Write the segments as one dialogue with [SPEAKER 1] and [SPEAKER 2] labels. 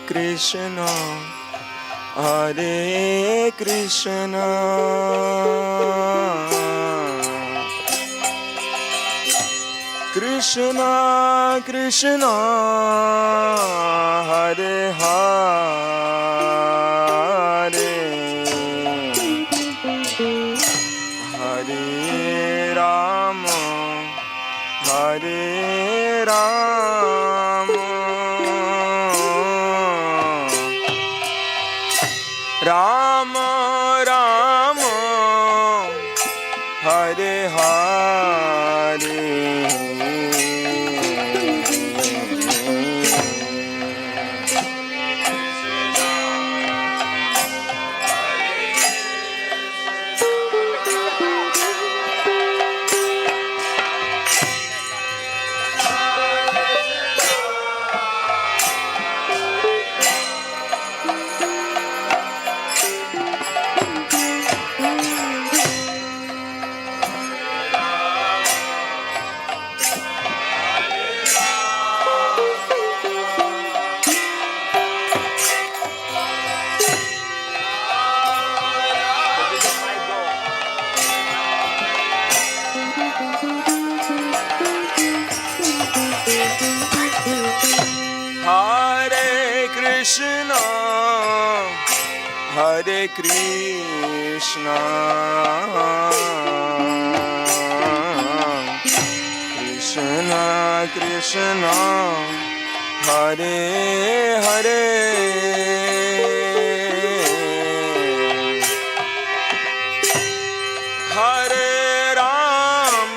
[SPEAKER 1] Krishna, Hare Krishna, Krishna Krishna, Hare Hare, Hare Rama, Hare Rama, Rama Rama, Hare Hare. Krishna, Hare Krishna, Krishna Krishna, Hare Hare, Hare Rama,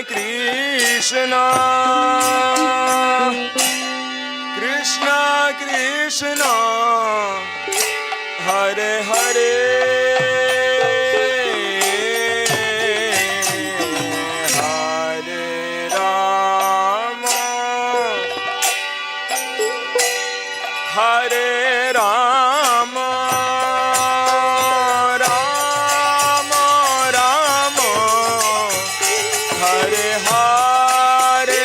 [SPEAKER 1] Krishna, Krishna Krishna, Hare Hare, Hare Rama, Hare Rama, Rama Rama, Hare Hare.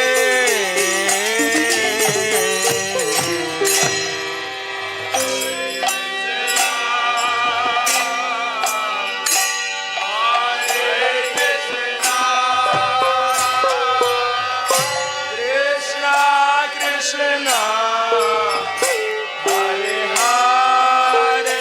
[SPEAKER 1] Krishna Krishna, Hare Hare, Hare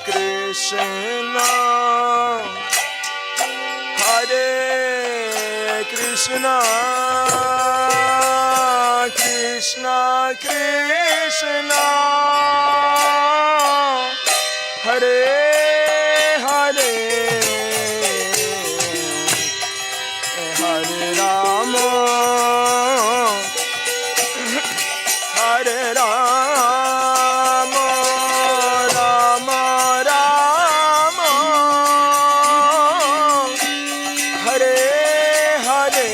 [SPEAKER 1] Krishna, Hare Krishna, Krishna Krishna, Hare Hare, Hare Rama, Hare Rama, Rama Rama, Hare Hare.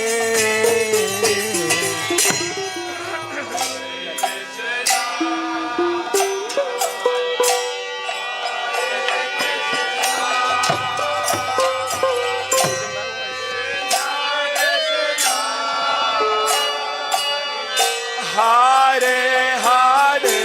[SPEAKER 1] Hare Hare,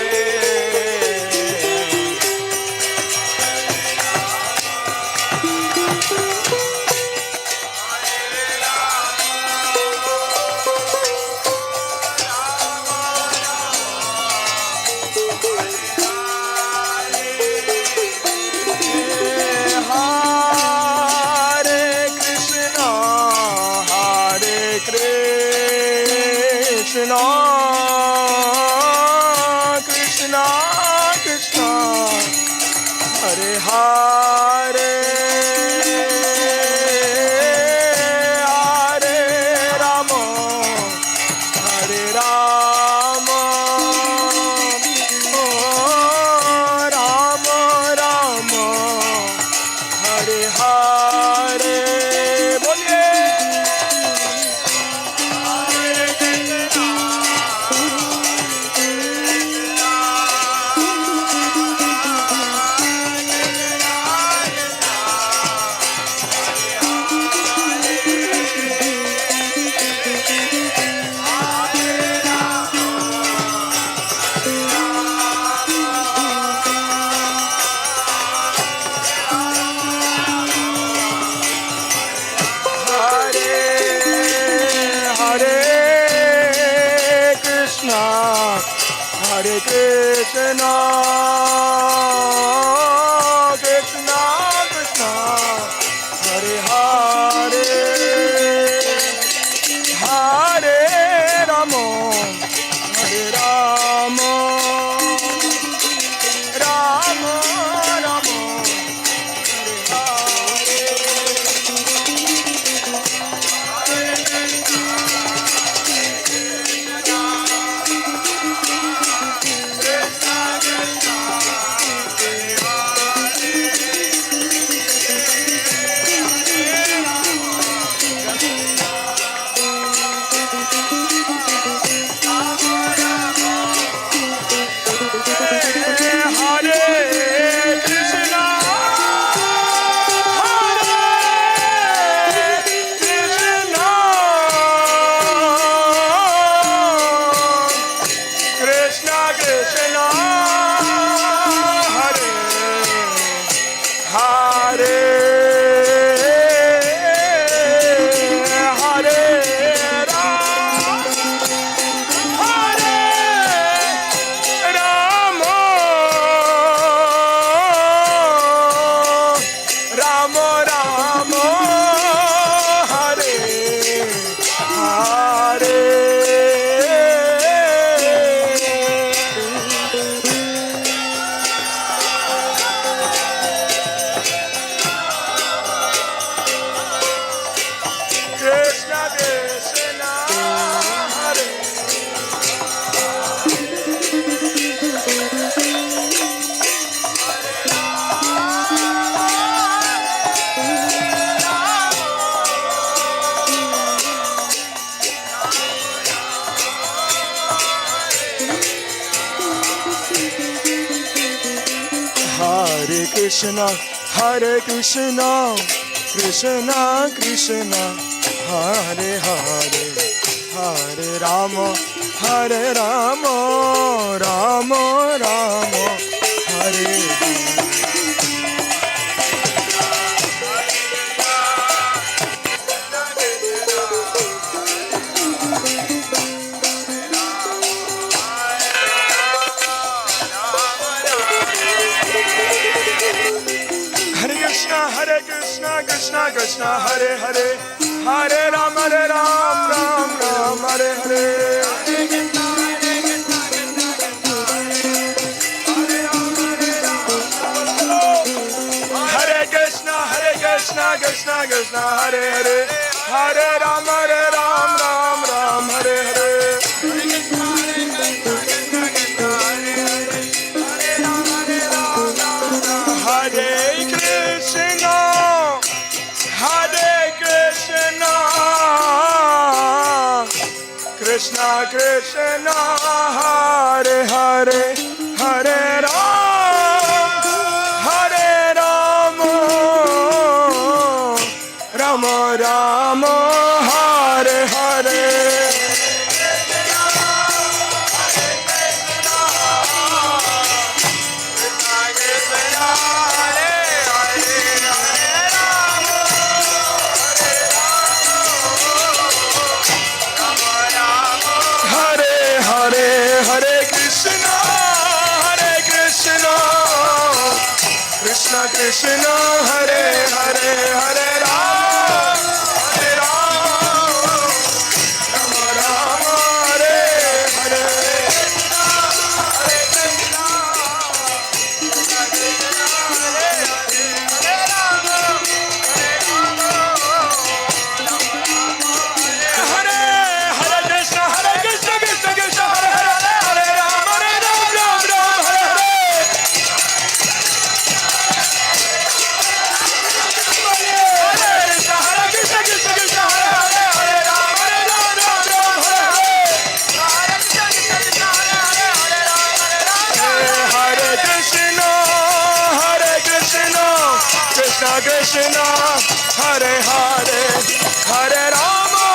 [SPEAKER 1] Hare Krishna, Hare Krishna, Krishna Krishna, Hare Hare, Hare Rama, Hare Rama, oh, Rama Rama, Hare Hare, बोलिए Hare Krishna, Krishna Hare Krishna, Krishna Krishna, Hare Hare, Hare Rama, Rama Rama, Hare Hare. Krishna Krishna Hare Hare, Hare Ram Ram Ram Hare Hare. Hare Krishna Krishna Krishna Hare Hare, Hare Ram Ram Hare Hare. Krishna Krishna Hare Hare, Hare Ram, Rama Rama, Hare Hare. Krishna Krishna Hare Hare, Hare Ram, Rama Rama, Hare Hare. Krishna Hare Hare, Hare Rama, Rama Rama, Hare Hare. Hare Krishna, Krishna Krishna, Hare Hare, Hare Rama, Rama Rama, Hare Krishna, Krishna Krishna, Hare Hare, Hare Rama,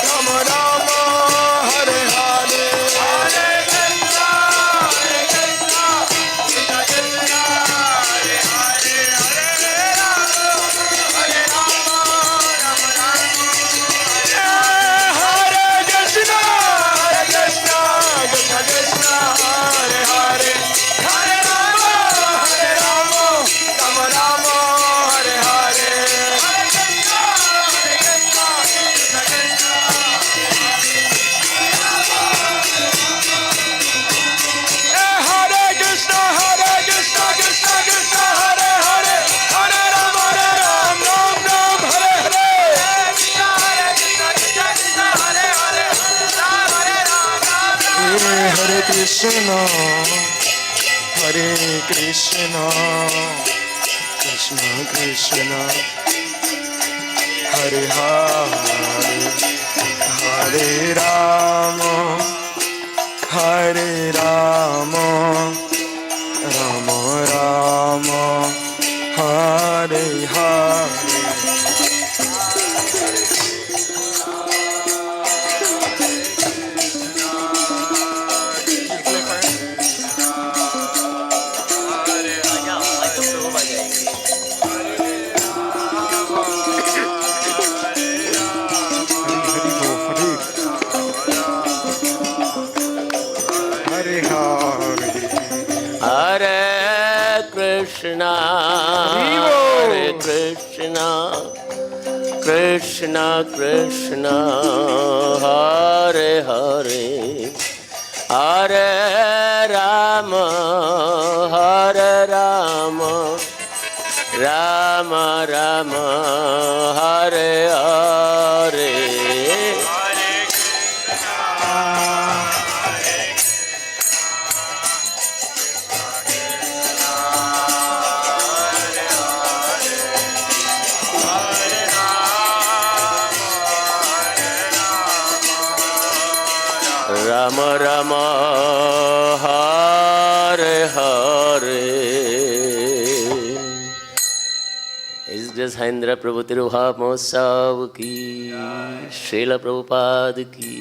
[SPEAKER 1] Rama Rama, Hare Hare. Hare Krishna, Krishna Krishna, Hare Hare, Hare Rama, Ram Ram, Hare Hare. Hare Krishna, Hare Krishna, Hare Krishna, Krishna Krishna, Hare Hare, Hare Rama, Rama Rama, Hare Hare.
[SPEAKER 2] Hare Krishna, Hare Krishna, Krishna Krishna, Hare Hare, Hare Rama, Rama Rama, Hare Hare. Rama Rama, Hare Hare, जय आइंद्र प्रभु तिरुभाव महोत्सव की, श्रील प्रभुपाद की।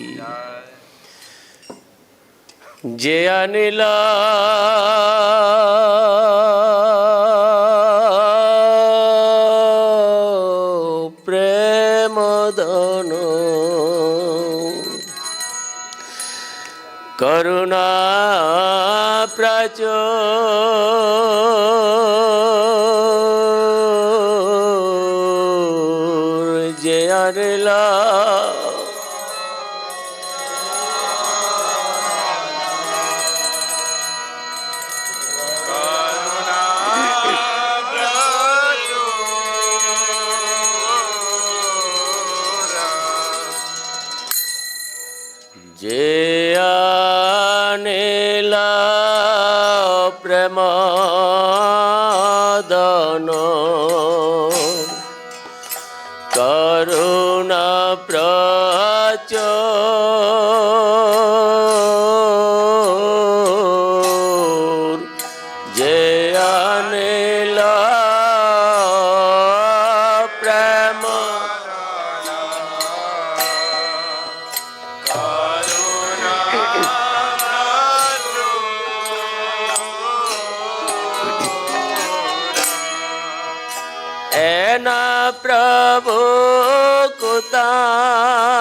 [SPEAKER 2] जय अनिल प्रेम दनो करुणा प्रचुर जय अनिल जय अनिल प्रेम दनो करुणा प्रचुर जय अनिल प्रेम प्रभु कुताय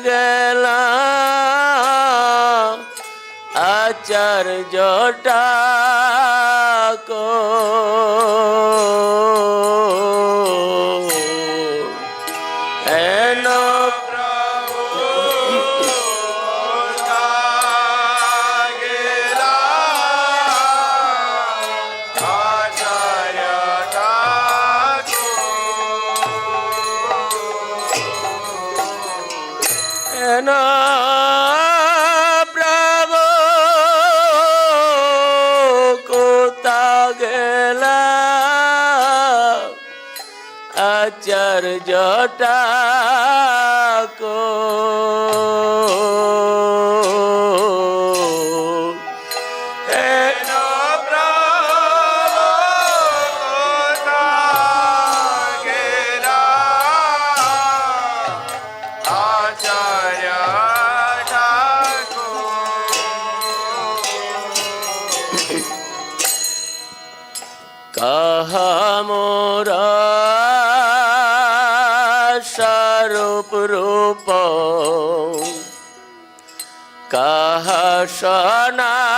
[SPEAKER 2] गेला आचार्यटा को आचार्यटा को कहा मोरा स्वरूप रूप कहा सनातन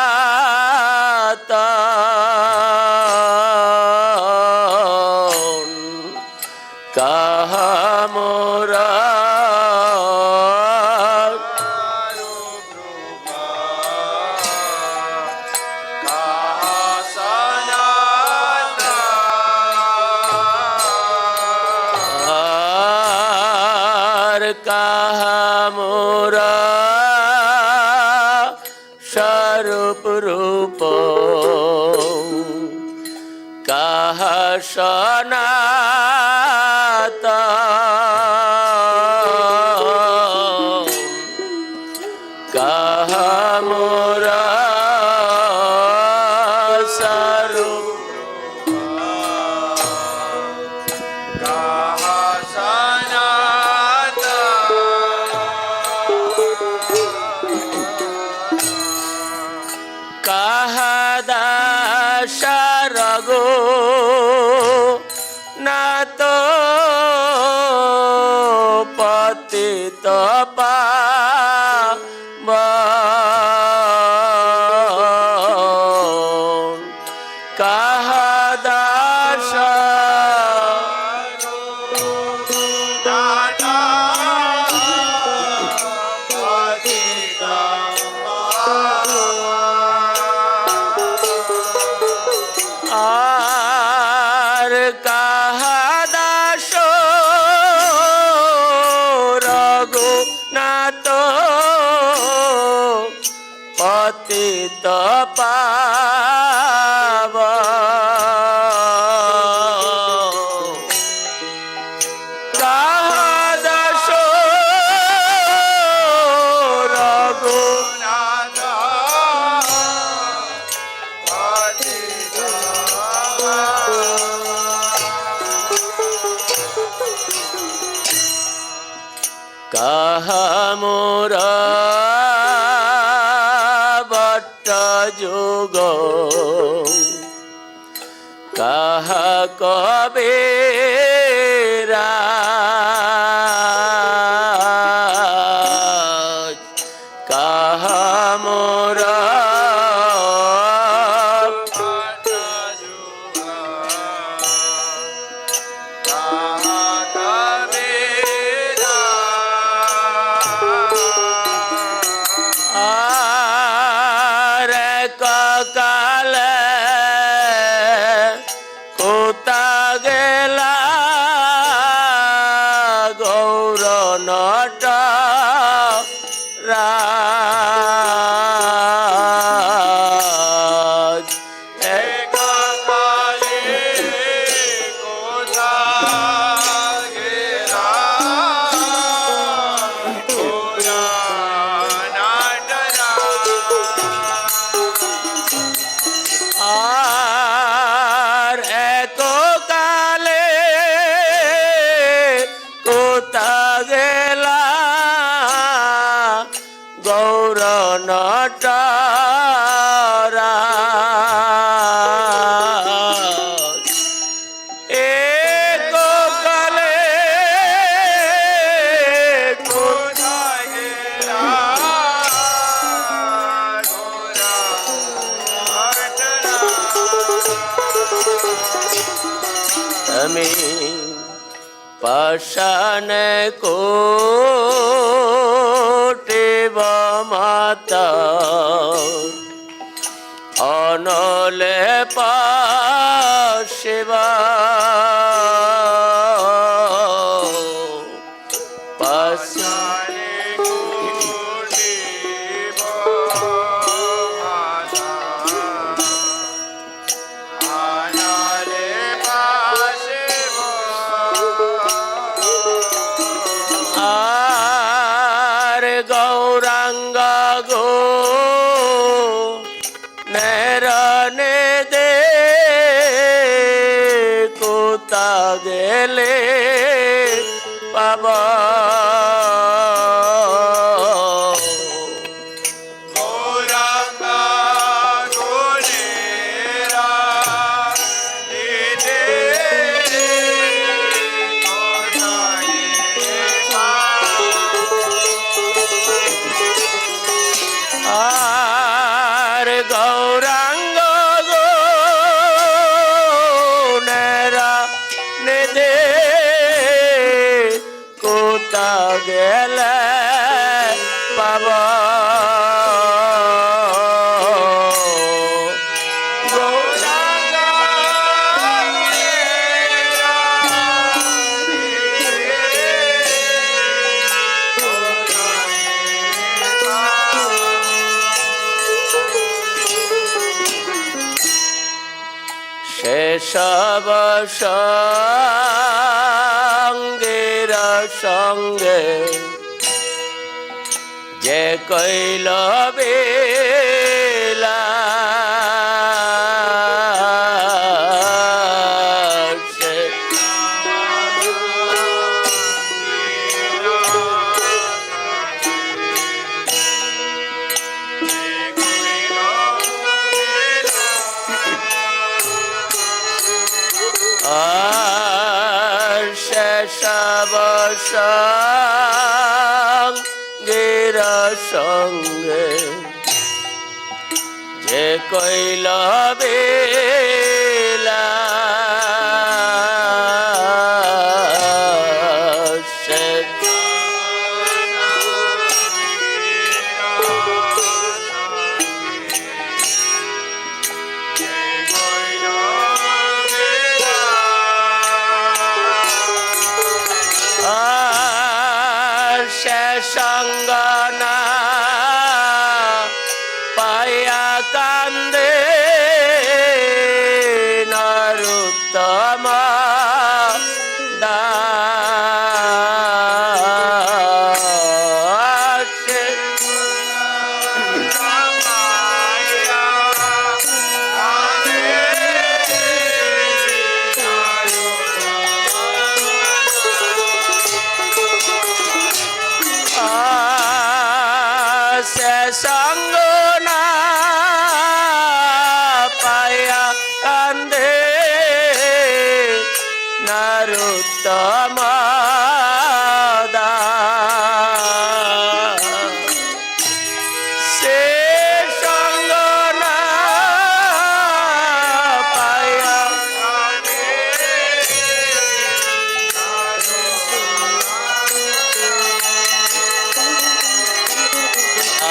[SPEAKER 2] कहा मोरा कहा मोरा स्वरूप रूप कहा सनातन कहा मोरा स्वरूप रघु नाथ पतित पावन कहा दास पतित पावन कहा दशो रघुनाथ কাহা মোরা বট্ট যোগ কাহা কবে রাজ কাহা মোরা পাষাণ কোটে মাতা অনলে পাশেবা গেলে পাবা আর গৌরাঙ্গ গেলে পাবা সেসব সঙ্গের সঙ্গে যে কইল বেলা আর সেসব সঙ্গের সঙ্গে যে কইল বেলা সঙ্গনা পায়া কান্দে नरोत्तम से संग न पाया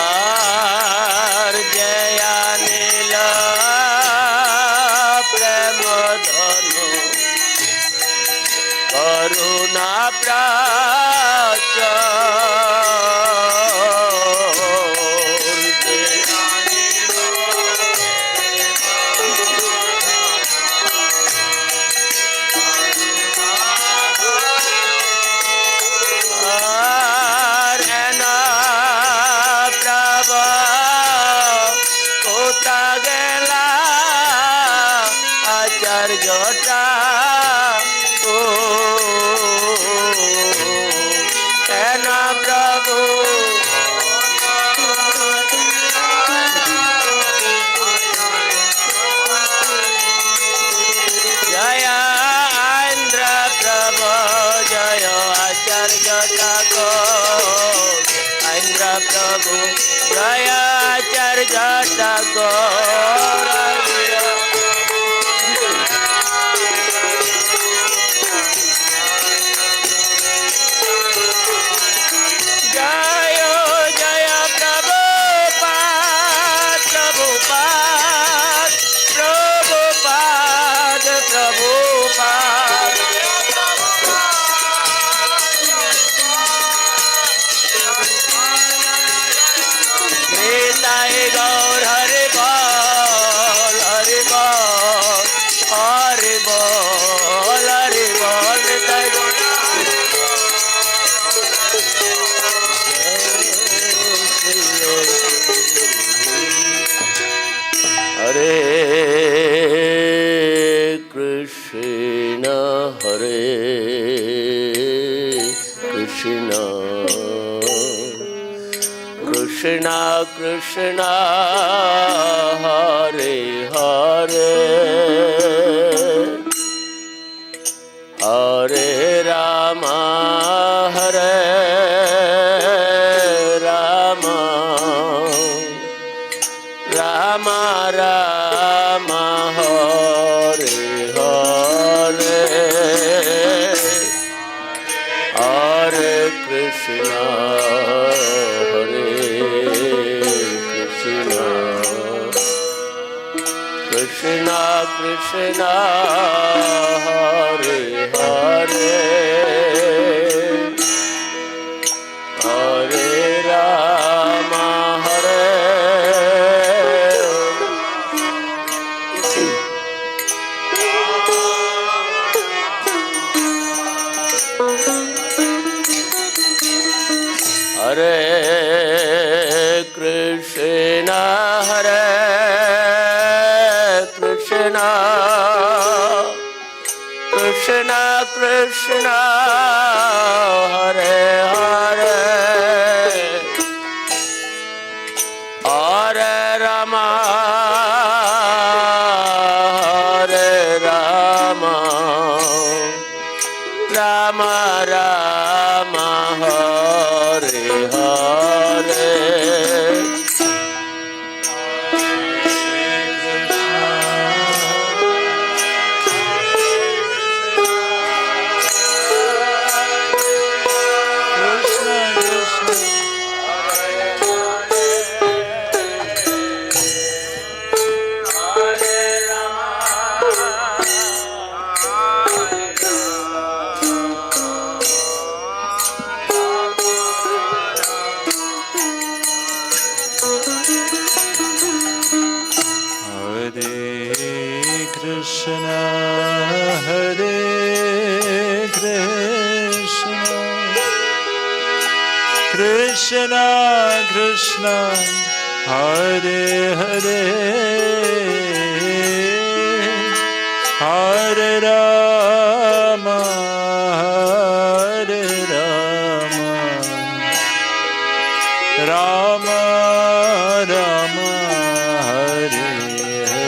[SPEAKER 2] আর जया नील प्रेम धनु करुणा जटा ओ एना प्रभु जय इंद्र प्रभु जय आचार्य ठाकुर इंद्र प्रभु जय आचार्य ठाकुर गौर हरि बोल हरि बोल हरि बोल हरि बोल हरे कृष्ण कृष्ण कृष्ण हरे हरे हरे राम हरे राम राम राम हरे हरे हरे कृष्ण कृष्ण कृष्ण हरे हरे हरे राम हरे हरे कृष्ण हरे Krishna Krishna Krishna Hare Hare Hare Ram Ram Ram Hare Hare
[SPEAKER 3] Krishna Krishna Hare Hare Hare Rama Hare Rama Rama Rama Hare Hare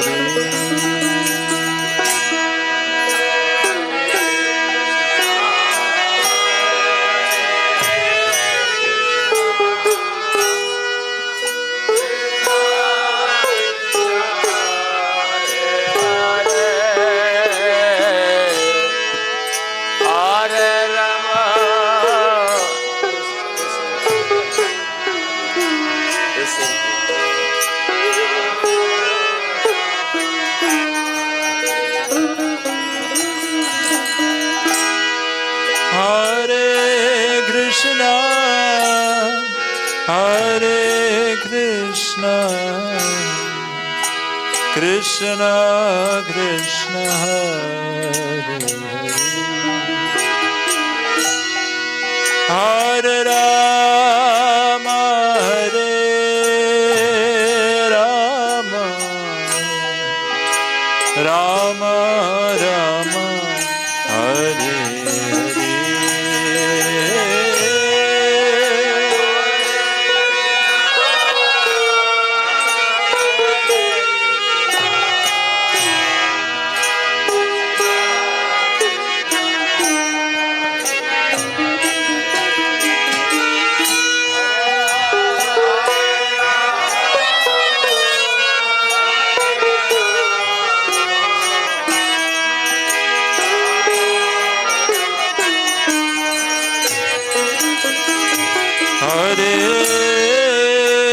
[SPEAKER 3] Krishna, Krishna Krishna Hare Hare, Hare Rama, Hare Rama, Rama Rama, Hare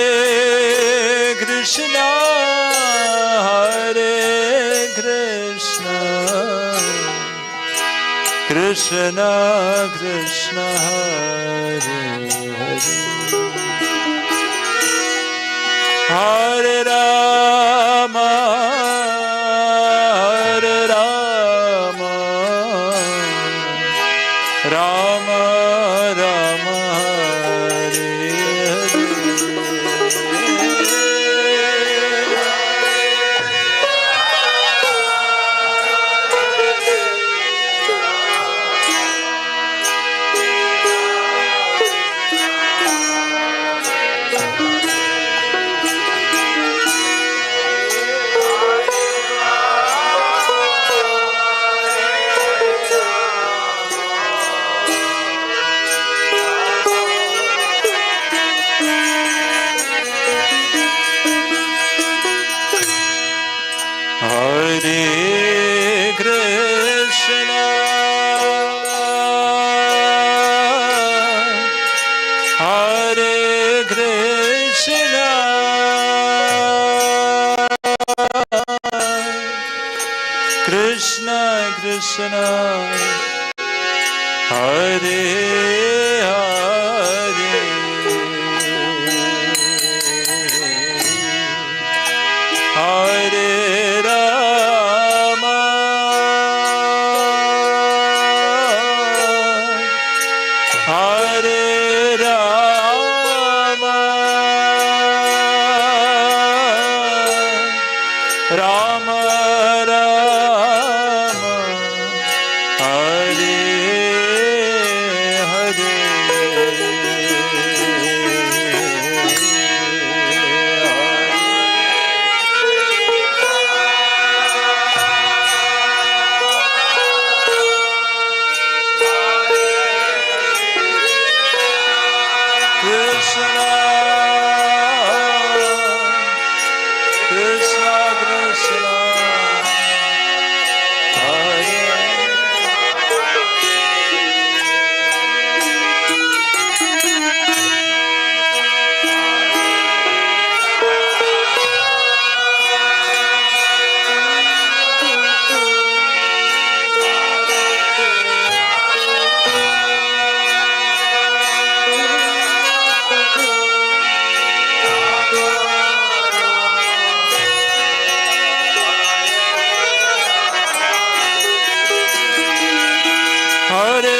[SPEAKER 3] Hare Krishna, Hare Krishna, Krishna Krishna Hare Hare, Hare Rama, Hare Rama, Rama Rama, Hare Krishna, Hare Krishna, Krishna Krishna, Hare Hare, Hare Rama, Hare Rama, Rama Rama, Hare Hare. Krishna, Krishna Krishna, Hare Hare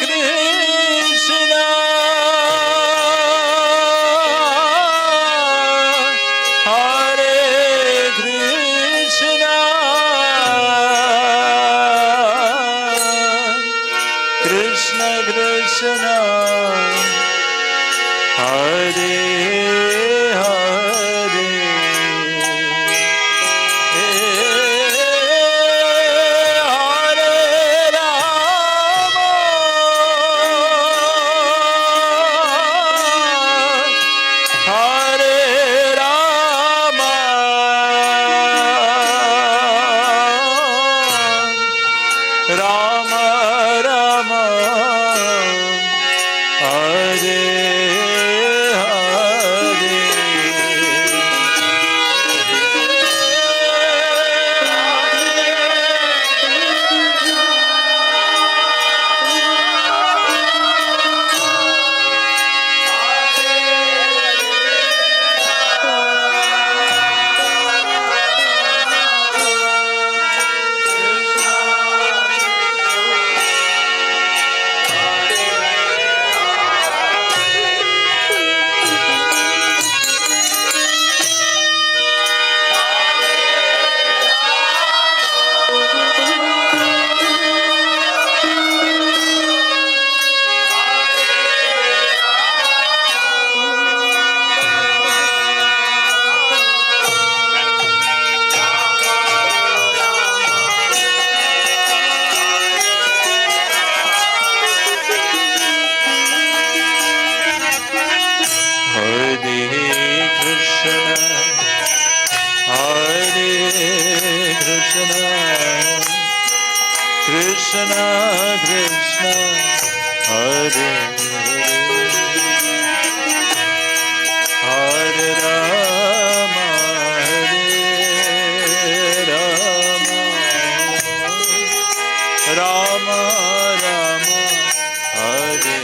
[SPEAKER 3] Krishna, Hare Krishna, Krishna Krishna, Hare Hare. Krishna Krishna Hare Hare Hare Rama Rama Rama Hare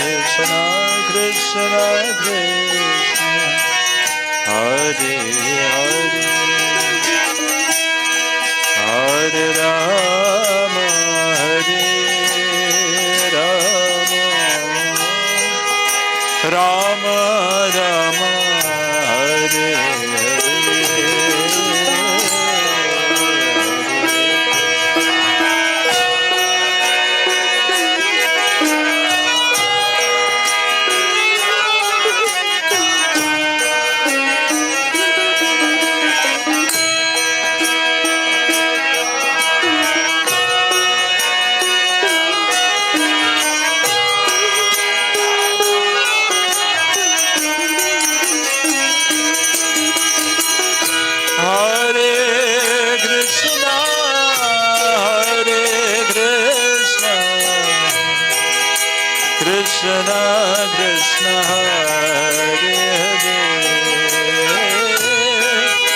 [SPEAKER 3] Krishna Krishna Hare Hare Hare Rama Rama Rama Hare Krishna Krishna Hare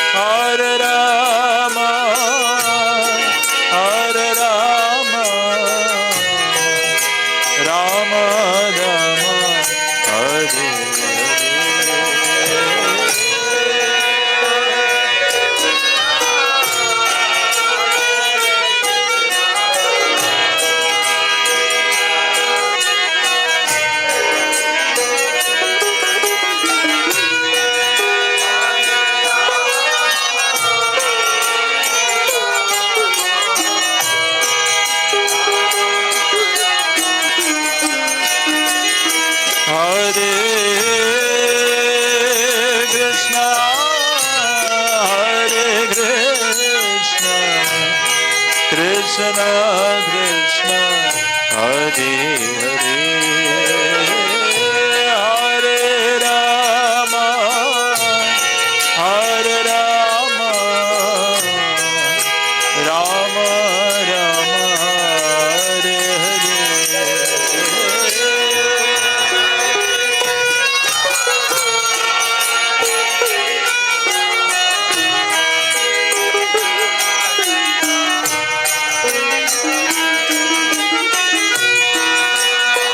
[SPEAKER 3] Hare Hare Rama Rama Rama Hare Hare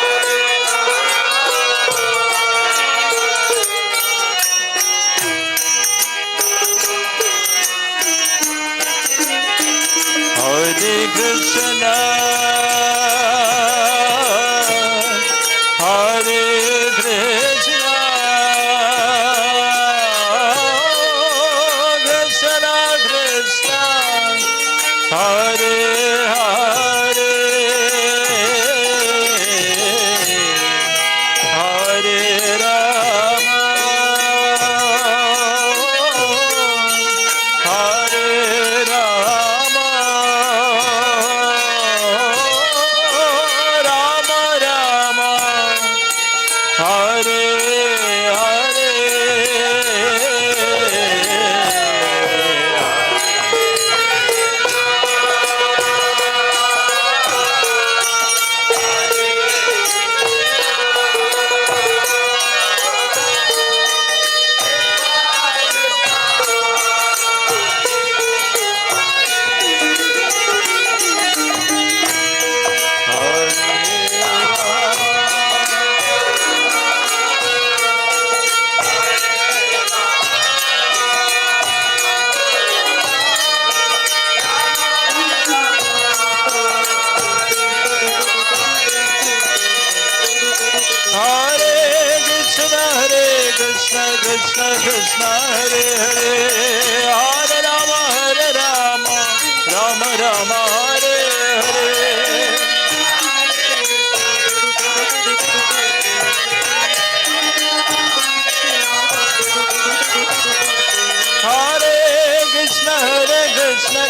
[SPEAKER 3] Krishna Krishna Krishna Hare Hare, Hare Rama Rama Rama Hare Hare. Hare Krishna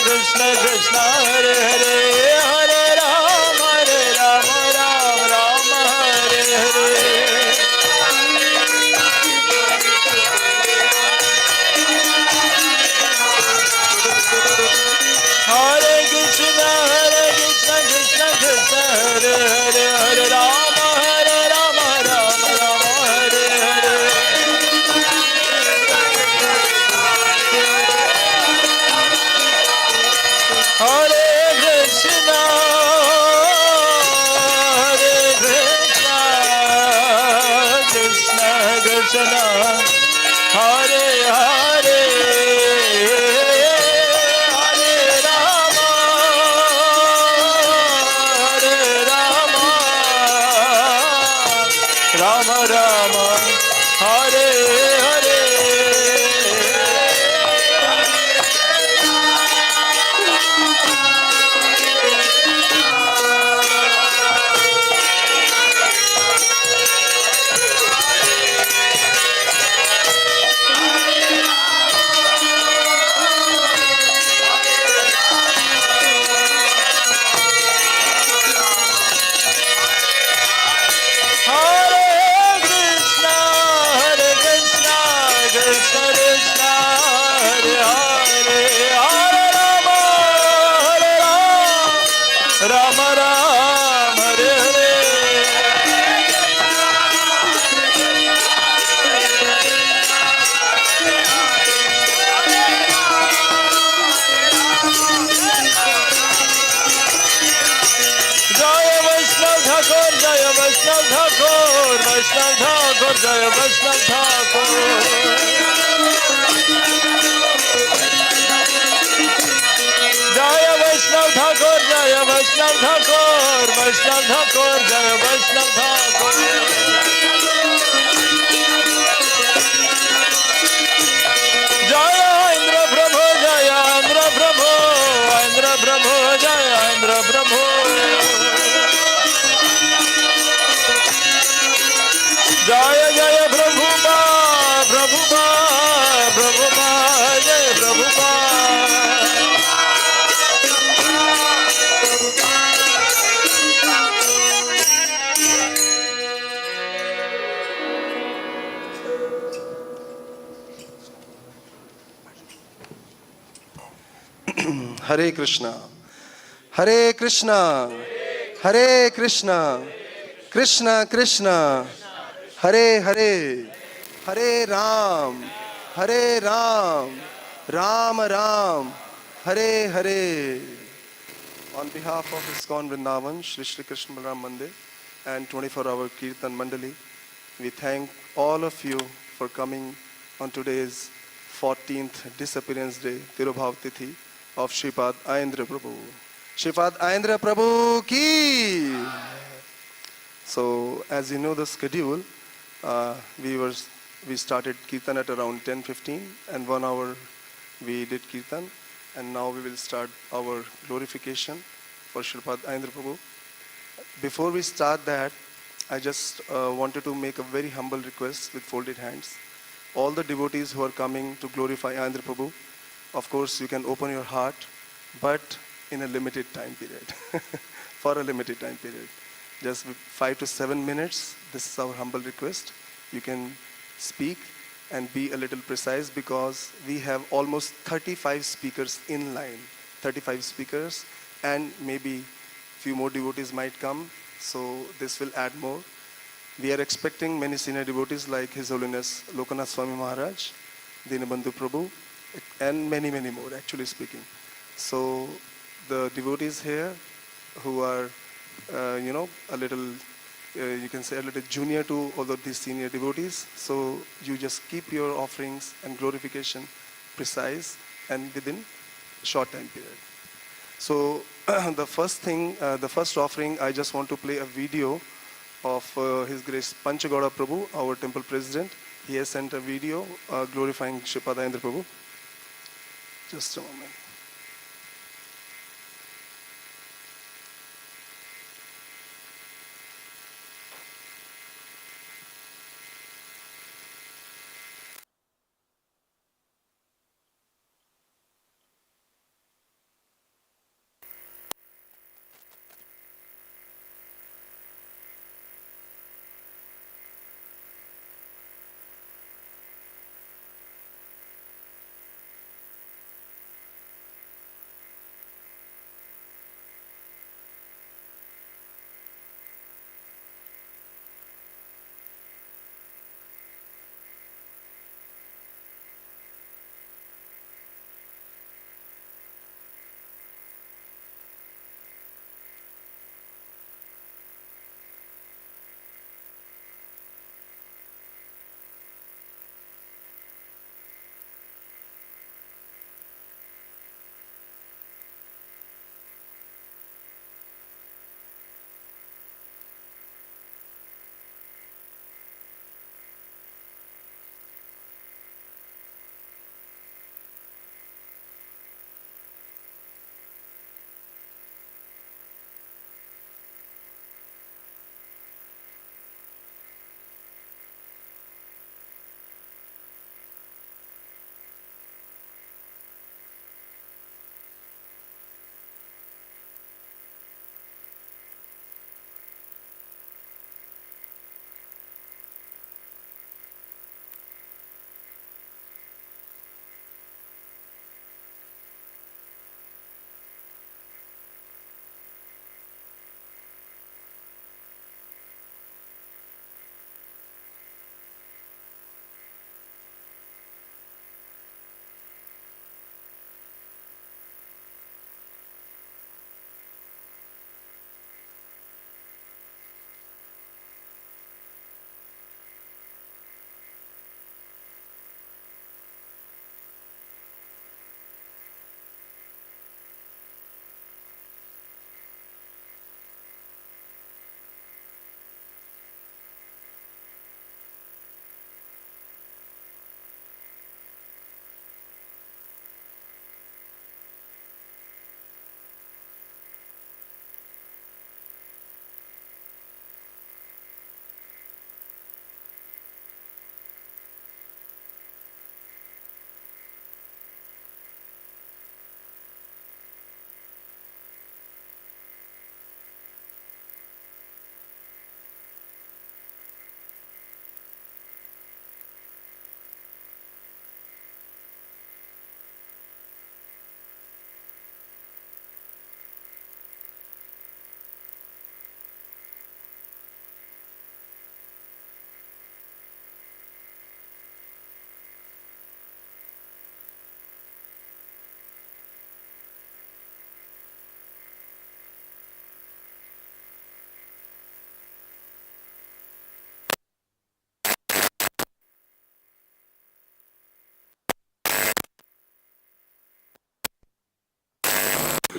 [SPEAKER 3] Krishna Krishna Hare Hare, Hare Rama Rama Hare Hare. Hare Krishna Krishna Krishna Hare Hare, Hare Rama Rama Hare Hare. Hare Krishna Krishna Krishna Hare Hare, Hare Rama Rama Rama Hare Hare. Jai Vaishnav Thakur. Jai Vaishnav Thakur, Jai Vaishnav Thakur, Vaishnav Thakur, Jai Vaishnav Thakur. Jai Aindra Prabhu, Jai Aindra Prabhu, Aindra Prabhu, Jai Aindra Prabhu. Jaya Jaya Prabhupada, Prabhupada, Prabhupada, Jaya Prabhupada.
[SPEAKER 1] Hare Krishna, Hare Krishna, Hare Krishna, Krishna Krishna, Hare Hare, Hare Ram, Hare Ram, Ram Ram, Hare Hare. On behalf of ISKCON Vrindavan, Shri Shri Krishna Balaram Mandir and 24-hour Kirtan Mandali, we thank all of you for coming on today's 14th Disappearance Day, Tirubhav Tithi of Shripad Aindra Prabhu. Shripad Aindra Prabhu ki! So, as you know the schedule, we started Kirtan at around 10:15 and 1 hour we did Kirtan, and now we will start our glorification for Shripad Aindra Prabhu. Before we start that, I just wanted to make a very humble request with folded hands. All the devotees who are coming to glorify Aindra Prabhu, of course you can open your heart, but in a limited time period. For a limited time period. Just 5 to 7 minutes, this is our humble request. You can speak and be a little precise because we have almost 35 speakers in line. 35 speakers, and maybe few more devotees might come, so this will add more. We are expecting many senior devotees like His Holiness Lokanath Swami Maharaj, Dinabandhu Prabhu, and many, many more, actually speaking. So the devotees here who are, a little, you can say a little junior to all of these senior devotees, so you just keep your offerings and glorification precise and within short time period. So the first offering, I just want to play a video of His Grace Panchagauda Prabhu, our temple president. he has sent a video glorifying Sripad Aindra Prabhu. Just a moment.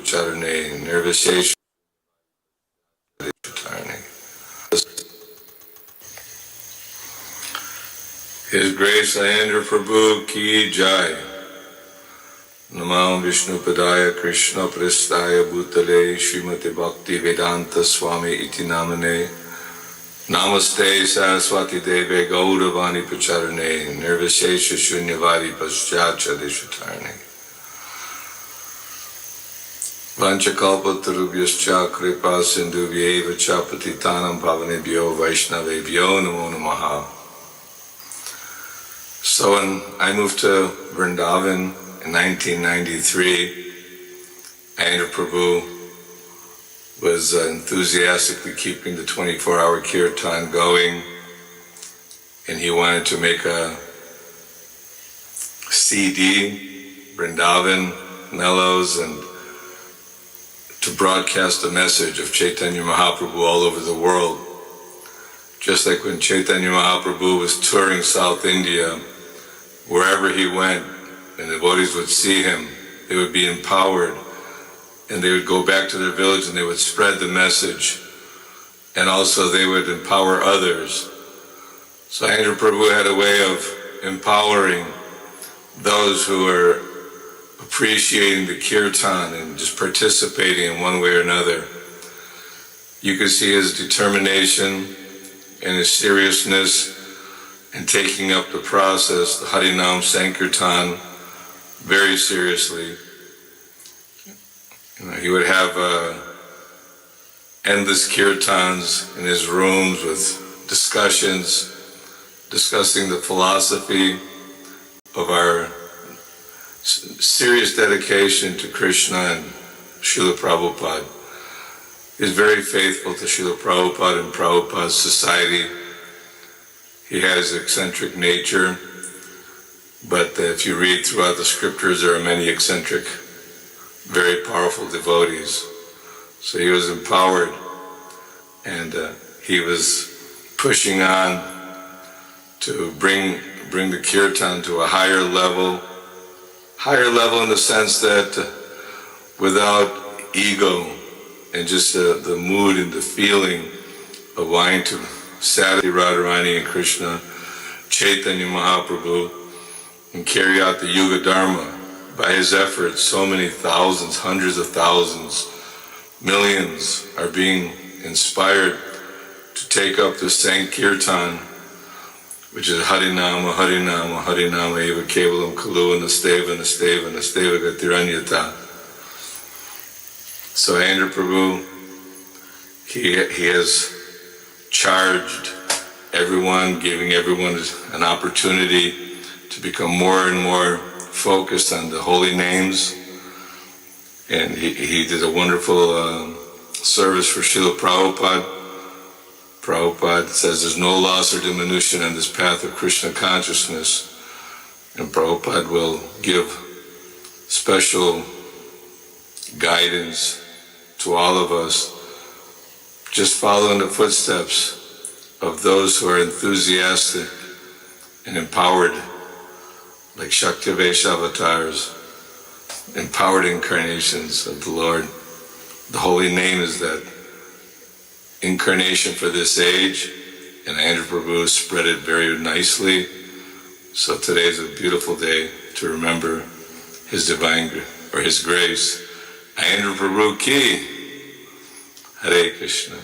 [SPEAKER 4] Charane, Nirvishesha His Grace Aindra Prabhu Ki Jai. Namam Vishnu Padaya Krishna Prestaya Bhutale Srimati Bhakti Vedanta Swami Iti Namane Namaste Saraswati Deve Gauravani Pacharane Nirvishesha Shunyavadi Paschacha Deshatarane Vanchakalpatarubhyascha kripa sindhuvyeva cha patitanam pavanebhyo vaishnavebhyo namo namaha. So when I moved to Vrindavan in 1993, Aindra Prabhu was enthusiastically keeping the 24-hour Kirtan going, and he wanted to make a CD, Vrindavan, Mellows, and to broadcast the message of Chaitanya Mahaprabhu all over the world. Just like when Chaitanya Mahaprabhu was touring South India, wherever he went, and the devotees would see him, they would be empowered, and they would go back to their village and they would spread the message, and also they would empower others. So Aindra Prabhu had a way of empowering those who were appreciating the kirtan and just participating in one way or another. You could see his determination and his seriousness in taking up the process, the Harinam Sankirtan, very seriously. He would have endless kirtans in his rooms with discussing the philosophy of our serious dedication to Krishna and Srila Prabhupada. He's very faithful to Srila Prabhupada and Prabhupada's society. He has eccentric nature, but if you read throughout the scriptures, there are many eccentric, very powerful devotees. So he was empowered, and he was pushing on to bring the kirtan to a higher level in the sense that without ego and just the mood and the feeling of wanting to satisfy Radharani and Krishna, Chaitanya Mahaprabhu, and carry out the Yuga Dharma. By his efforts, so many thousands, hundreds of thousands, millions are being inspired to take up the Sankirtan, which is Harinama, Harinama, Harinama, Eva Kevalam Kalu, Nasteva, Nasteva, Nasteva Gatiranyata. So Aindra Prabhu, he has charged everyone, giving everyone an opportunity to become more and more focused on the holy names. And he did a wonderful service for Srila Prabhupada. Prabhupada says there's no loss or diminution on this path of Krishna consciousness. And Prabhupada will give special guidance to all of us, just following the footsteps of those who are enthusiastic and empowered, like Shaktivesh avatars, empowered incarnations of the Lord. The holy name is that incarnation for this age, and Aindra Prabhu spread it very nicely. So today is a beautiful day to remember his divine, or his grace. Aindra Prabhu ki, Hare Krishna.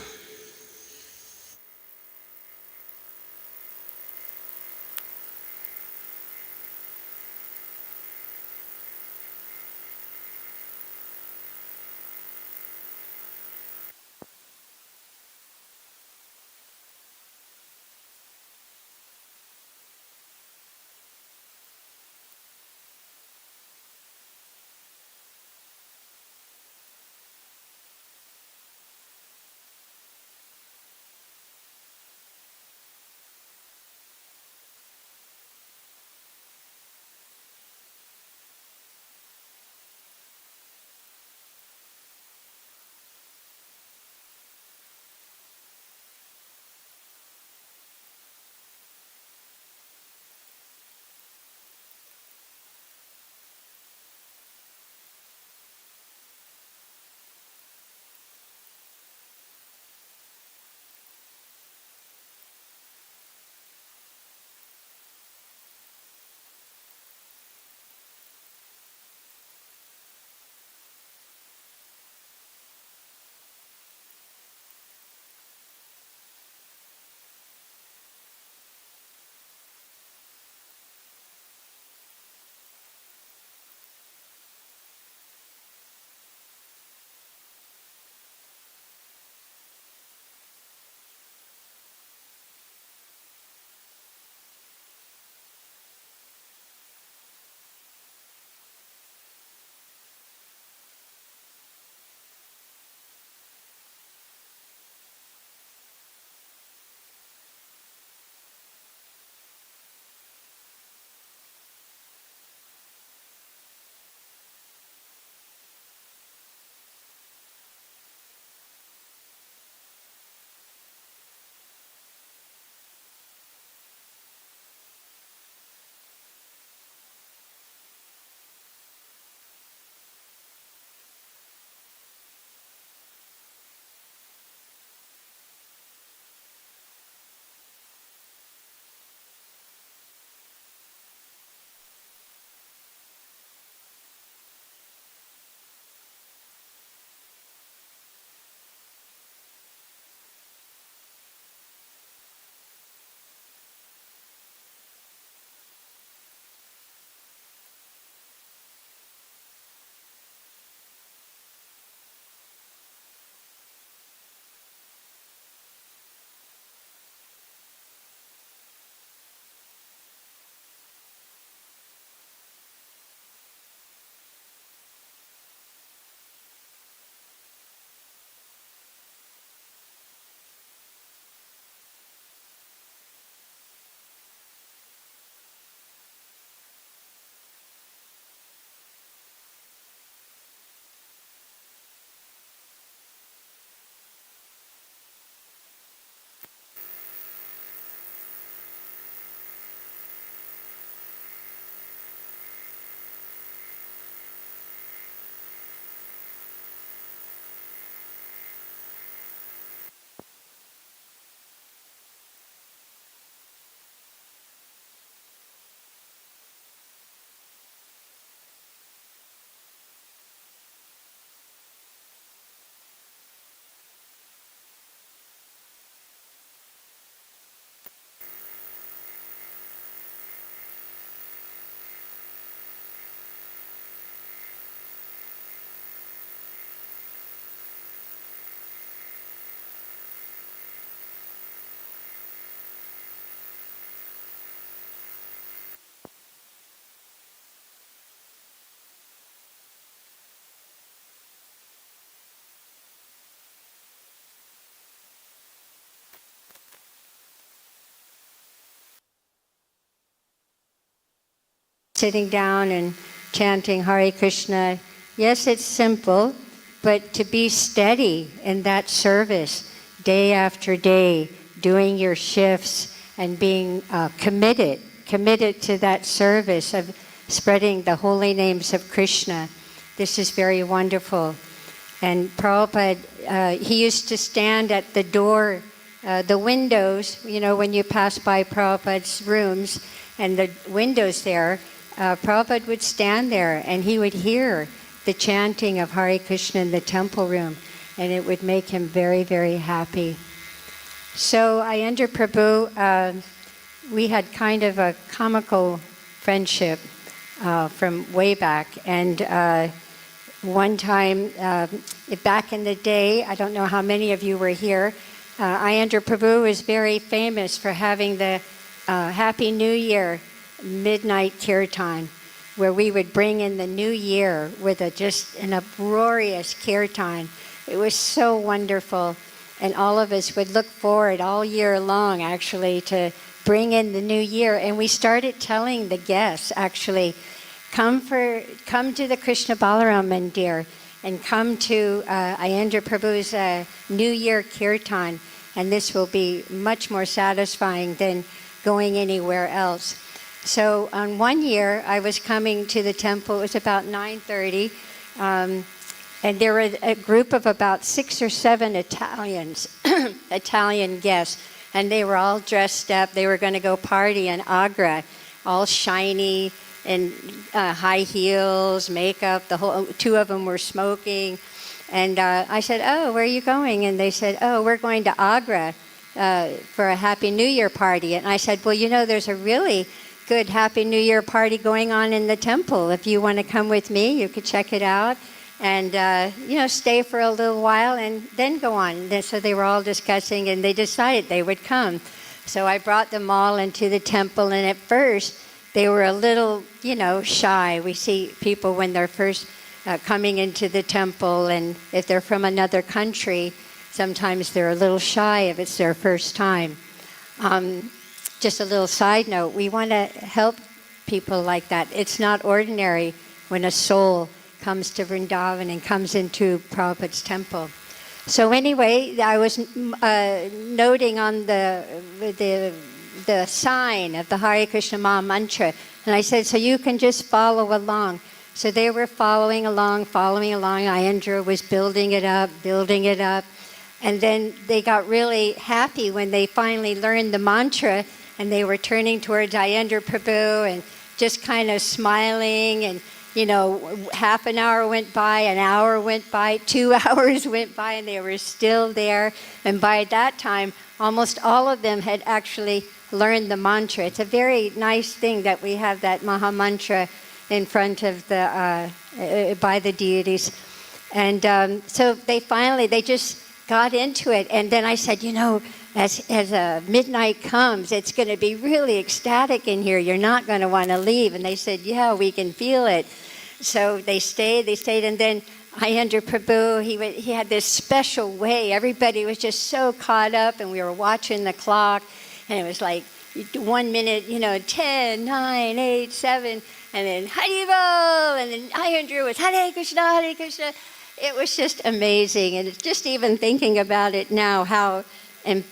[SPEAKER 5] sitting down and chanting Hare Krishna. Yes, it's simple, but to be steady in that service day after day, doing your shifts and being committed to that service of spreading the holy names of Krishna. This is very wonderful. And Prabhupada, he used to stand at the door, the windows, when you pass by Prabhupada's rooms and the windows there, Prabhupada would stand there and he would hear the chanting of Hare Krishna in the temple room, and it would make him very, very happy. So Aindra Prabhu, we had kind of a comical friendship from way back, and one time back in the day, I don't know how many of you were here, Aindra Prabhu was very famous for having the Happy New Year midnight kirtan, where we would bring in the new year with just an uproarious kirtan. It was so wonderful, and all of us would look forward all year long, actually, to bring in the new year. And we started telling the guests, actually, come to the Krishna Balaram Mandir and come to Aindra Prabhu's New Year Kirtan, and this will be much more satisfying than going anywhere else. So on one year, I was coming to the temple, it was about 9:30, and there were a group of about 6 or 7 Italians, Italian guests, and they were all dressed up. They were going to go party in Agra, all shiny, and high heels, makeup, 2 of them were smoking. And I said, "Oh, where are you going?" And they said, "Oh, we're going to Agra for a Happy New Year party." And I said, "Well, there's a really good Happy New Year party going on in the temple. If you want to come with me, you could check it out and, stay for a little while and then go on." So they were all discussing, and they decided they would come. So I brought them all into the temple, and at first, they were a little, shy. We see people when they're first coming into the temple, and if they're from another country, sometimes they're a little shy if it's their first time. Just a little side note, we want to help people like that. It's not ordinary when a soul comes to Vrindavan and comes into Prabhupada's temple. So anyway, I was noting on the sign of the Hare Krishna Maha Mantra, and I said, so you can just follow along. So they were following along. Aindra was building it up, and then they got really happy when they finally learned the mantra, and they were turning towards Aindra Prabhu and just kind of smiling, and half an hour went by, an hour went by, 2 hours went by, and they were still there. And by that time, almost all of them had actually learned the mantra. It's a very nice thing that we have that Maha Mantra in front of by the deities. And so they just got into it. And then I said, as midnight comes, it's going to be really ecstatic in here. You're not going to want to leave. And they said, yeah, we can feel it. So they stayed, and then Aindra Prabhu, he had this special way. Everybody was just so caught up, and we were watching the clock, and it was like 1 minute, 10, 9, 8, 7, and then Haribol, and then Aindra was Hare Krishna, Hare Krishna. It was just amazing, and just even thinking about it now, how he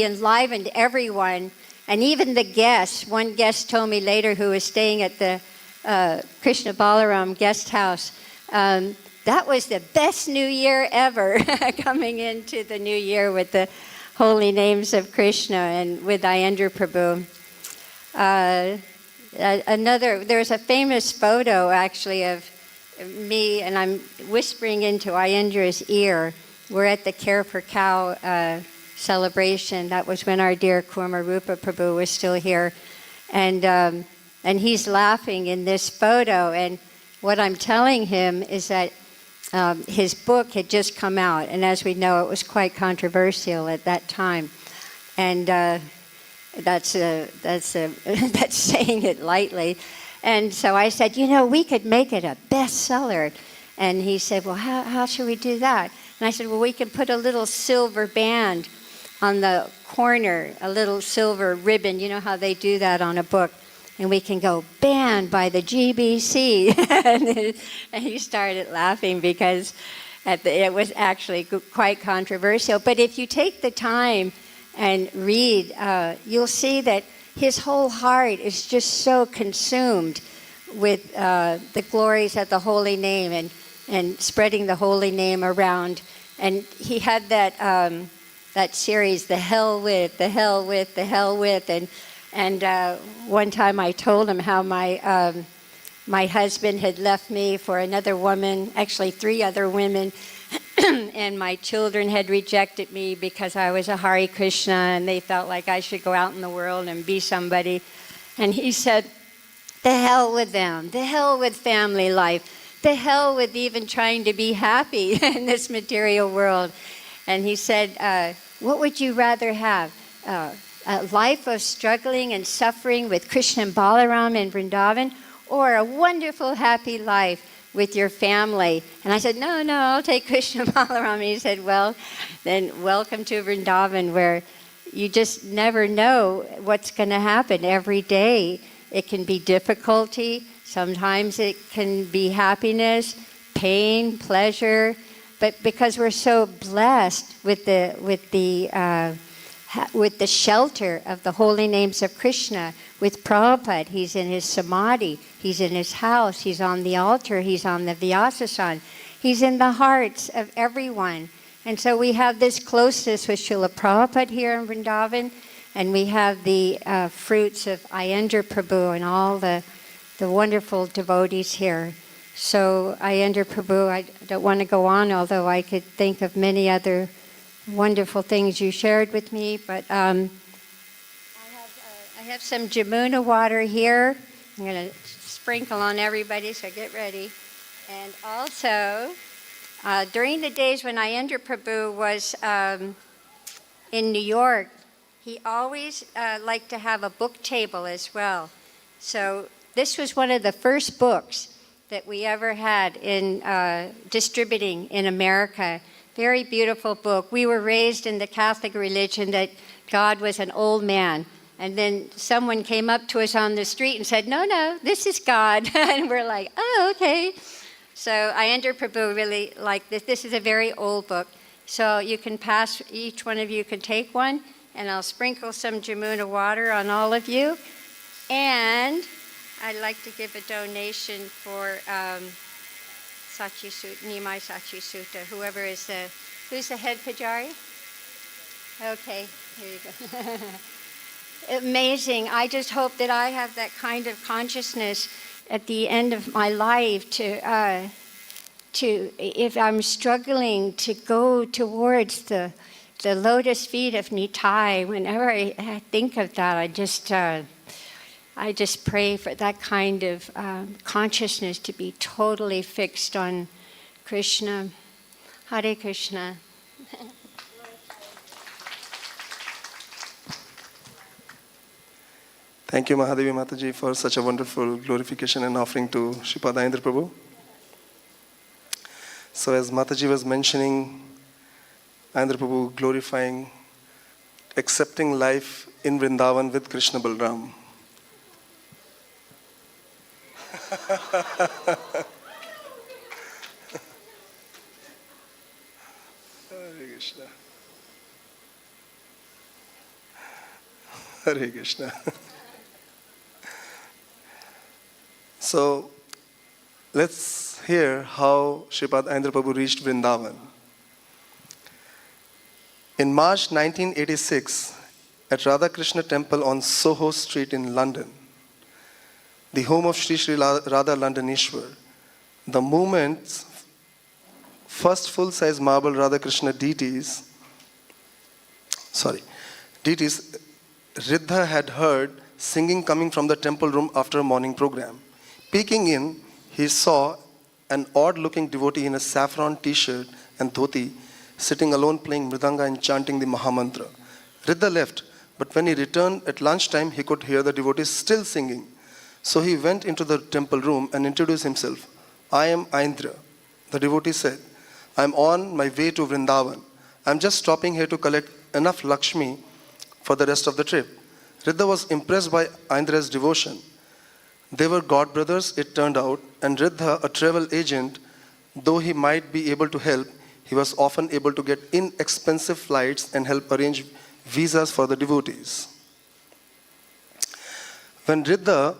[SPEAKER 5] enlivened everyone, and even the guests. One guest told me later, who was staying at the Krishna Balaram guest house, that was the best New Year ever, coming into the New Year with the holy names of Krishna and with Aindra Prabhu. There's a famous photo actually of me, and I'm whispering into Aindra's ear. We're at the Care for Cow celebration. That was when our dear Kurma-Rupa Prabhu was still here. And he's laughing in this photo. And what I'm telling him is that his book had just come out. And as we know, it was quite controversial at that time. And that's saying it lightly. And so I said, we could make it a bestseller. And he said, well, how should we do that? And I said, well, we can put a little silver band on the corner, a little silver ribbon. You know how they do that on a book. and we can go banned by the GBC. And he started laughing because it was actually quite controversial. But if you take the time and read, you'll see that his whole heart is just so consumed with the glories of the holy name and spreading the holy name around. And he had that series, The Hell With, The Hell With, The Hell With. And one time I told him how my husband had left me for another woman, actually 3 other women, and my children had rejected me because I was a Hare Krishna, and they felt like I should go out in the world and be somebody. And he said, the hell with them, the hell with family life, the hell with even trying to be happy in this material world. And he said, what would you rather have? A life of struggling and suffering with Krishna and Balaram in Vrindavan, or a wonderful, happy life with your family? And I said, no, I'll take Krishna and Balaram. And he said, well, then welcome to Vrindavan, where you just never know what's going to happen every day. It can be difficulty. Sometimes it can be happiness, pain, pleasure. But because we're so blessed with the shelter of the holy names of Krishna, with Prabhupada, he's in his samadhi, he's in his house, he's on the altar, he's on the Vyasasan, he's in the hearts of everyone. And so we have this closeness with Srila Prabhupada here in Vrindavan, and we have the fruits of Aindra Prabhu and all the wonderful devotees here. So Aindra Prabhu, I don't want to go on, although I could think of many other wonderful things you shared with me, but I have some Jamuna water here. I'm going to sprinkle on everybody, so get ready. And also, during the days when Aindra Prabhu was in New York, he always liked to have a book table as well. So this was one of the first books that we ever had in distributing in America. Very beautiful book. We were raised in the Catholic religion that God was an old man. And then someone came up to us on the street and said, no, this is God. And we're like, oh, okay. So Aindra Prabhu really liked this. This is a very old book. So you can pass, each one of you can take one, and I'll sprinkle some Jamuna water on all of you. And I'd like to give a donation for Sachi Sutta, Nimai Sachi Sutta, who's the head Pujari? Okay, here you go. Amazing. I just hope that I have that kind of consciousness at the end of my life to if I'm struggling, to go towards the lotus feet of Nitai. Whenever I think of that, I just pray for that kind of consciousness to be totally fixed on Krishna. Hare Krishna.
[SPEAKER 1] Thank you, Mahadevi Mataji, for such a wonderful glorification and offering to Sripad Aindra Prabhu. So as Mataji was mentioning, Aindra Prabhu glorifying, accepting life in Vrindavan with Krishna Balram. Hare Krishna. Hare Krishna. So, let's hear how Sripad Aindra Prabhu reached Vrindavan. In March 1986, at Radha Krishna Temple on Soho Street in London, the home of Sri Sri Radha Londoneshwar, the movement's first full-size marble Radha Krishna deities, Riddha had heard singing coming from the temple room after a morning program. Peeking in, he saw an odd-looking devotee in a saffron t-shirt and dhoti sitting alone playing mridanga and chanting the Mahamantra. Riddha left, but when he returned at lunchtime, he could hear the devotee still singing. So he went into the temple room and introduced himself. I am Aindra. The devotee said, I am on my way to Vrindavan. I am just stopping here to collect enough Lakshmi for the rest of the trip. Riddha was impressed by Aindra's devotion. They were god brothers, it turned out, and Riddha, a travel agent, though he might be able to help, he was often able to get inexpensive flights and help arrange visas for the devotees. When Riddha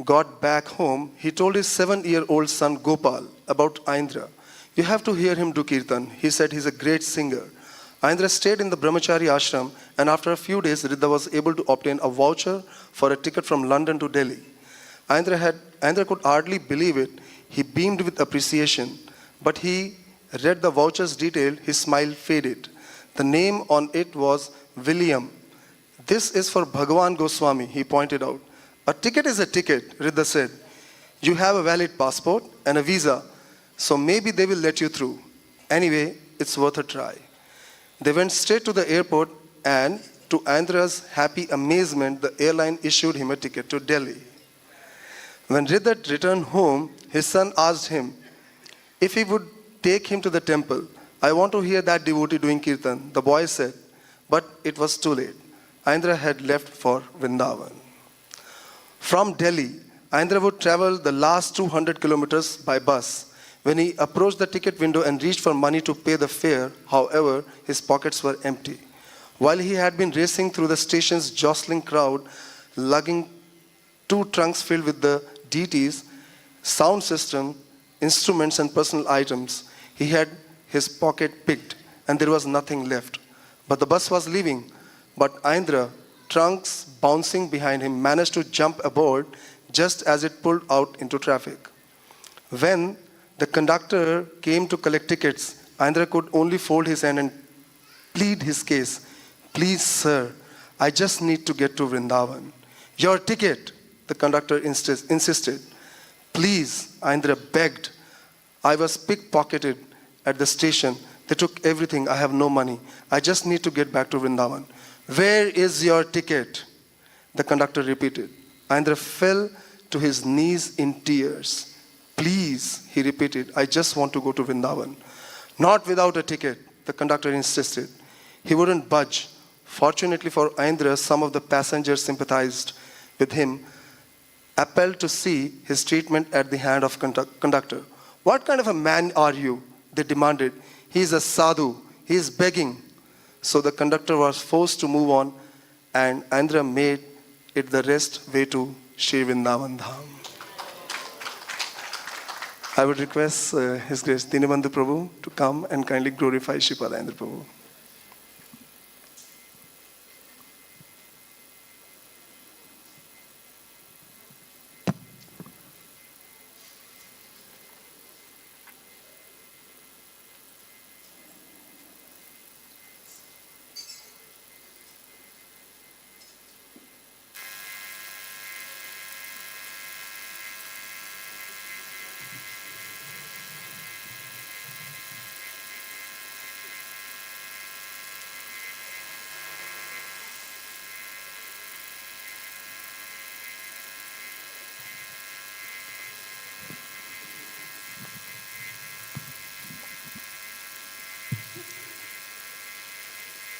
[SPEAKER 1] got back home, he told his 7-year-old son Gopal about Aindra. You have to hear him do Kirtan. He said he's a great singer. Aindra stayed in the Brahmachari ashram, and after a few days, Riddha was able to obtain a voucher for a ticket from London to Delhi. Aindra could hardly believe it. He beamed with appreciation, but he read the voucher's detail. His smile faded. The name on it was William. This is for Bhagavan Goswami, he pointed out. A ticket is a ticket, Riddha said. You have a valid passport and a visa, so maybe they will let you through. Anyway, it's worth a try. They went straight to the airport, and to Aindra's happy amazement, the airline issued him a ticket to Delhi. When Riddha returned home, his son asked him if he would take him to the temple. I want to hear that devotee doing Kirtan, the boy said, but it was too late. Aindra had left for Vrindavan. From Delhi, Aindra would travel the last 200 kilometers by bus. When he approached the ticket window and reached for money to pay the fare, however, his pockets were empty. While he had been racing through the station's jostling crowd, lugging 2 trunks filled with the deities, sound system, instruments and personal items, he had his pocket picked and there was nothing left. But the bus was leaving. But Aindra, trunks bouncing behind him, managed to jump aboard just as it pulled out into traffic. When the conductor came to collect tickets, Aindra could only fold his hand and plead his case. Please, sir, I just need to get to Vrindavan. Your ticket, the conductor insisted. Please, Aindra begged. I was pickpocketed at the station. They took everything. I have no money. I just need to get back to Vrindavan. Where is your ticket? The conductor repeated. Aindra fell to his knees in tears. Please, he repeated, I just want to go to Vrindavan. Not without a ticket, the conductor insisted. He wouldn't budge. Fortunately for Aindra, some of the passengers sympathized with him, appalled to see his treatment at the hand of conductor. What kind of a man are you? They demanded. He is a sadhu. He is begging. So the conductor was forced to move on, and Aindra made it the rest way to Shri Vrindavan Dham. I would request His Grace Dinabandhu Prabhu to come and kindly glorify Sripad Aindra Prabhu.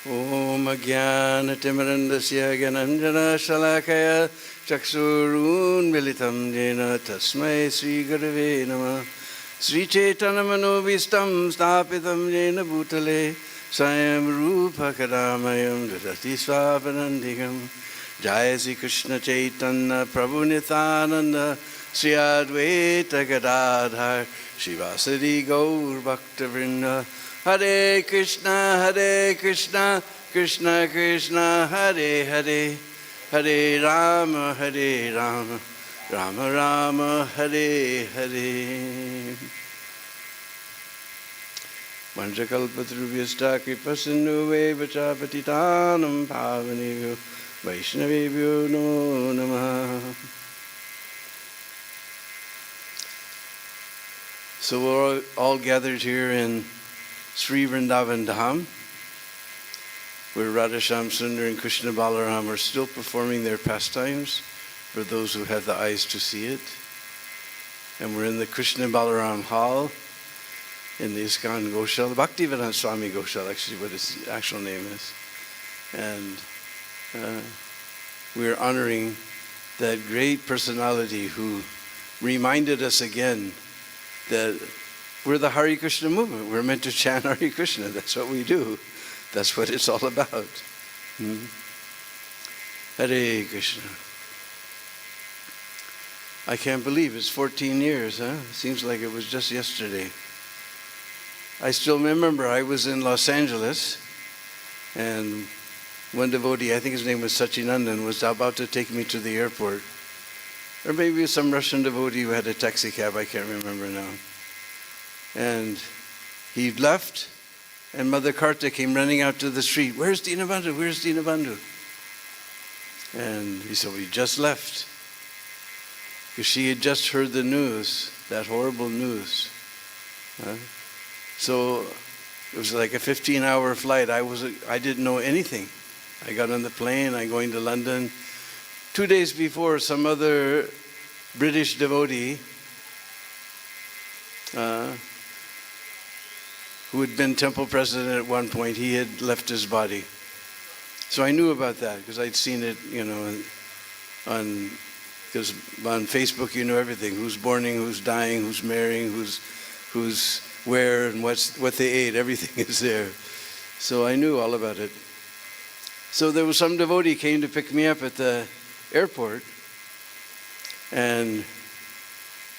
[SPEAKER 6] Om Ajnana-timirandasya Gyananjana-shalakaya Chaksurun Militam Jena Tasmai Sri Gurave Namah Sri Chaitanya-manobhistam Stapitam Jena Bhutale Sayam Rupa Kadamayam Dadati Swapanandikam Jai Sri Krishna Chaitanya Prabhu Nityananda Sri Advaita Gadadhar Shivasadi Gaur Bhakta Vrinda Hare Krishna, Krishna Krishna, Hare Hare, Hare Rama, Rama Rama, Hare Hare. Vanchakalpatrubhyasta kripasindhuve vachapatitanam pavanebhyo Vaishnavebhyo no namaha. So we're all gathered here in Sri Vrindavan Dham, where Radhasham Sundar and Krishna Balaram are still performing their pastimes for those who have the eyes to see it. And we're in the Krishna Balaram Hall in the ISKCON Goshala, Bhaktivedanta Swami Goshala, actually what his actual name is. And we're honoring that great personality who reminded us again that we're the Hare Krishna movement. We're meant to chant Hare Krishna. That's what we do. That's what it's all about. Hare Krishna. I can't believe it's 14 years, huh? Seems like it was just yesterday. I still remember I was in Los Angeles, and one devotee, I think his name was Sachinandan, was about to take me to the airport. Or maybe some Russian devotee who had a taxi cab, I can't remember now. And he left, and Mother Karta came running out to the street. Where's Dinabandhu? Where's Dinabandhu? And he said, we just left. Because she had just heard the news, that horrible news. So it was like a 15-hour flight. I didn't know anything. I got on the plane, I'm going to London. 2 days before, some other British devotee who had been temple president at one point, he had left his body. So I knew about that because I'd seen it, because on Facebook you know everything: who's borning, who's dying, who's marrying, who's where, and what they ate. Everything is there. So I knew all about it. So there was some devotee came to pick me up at the airport, and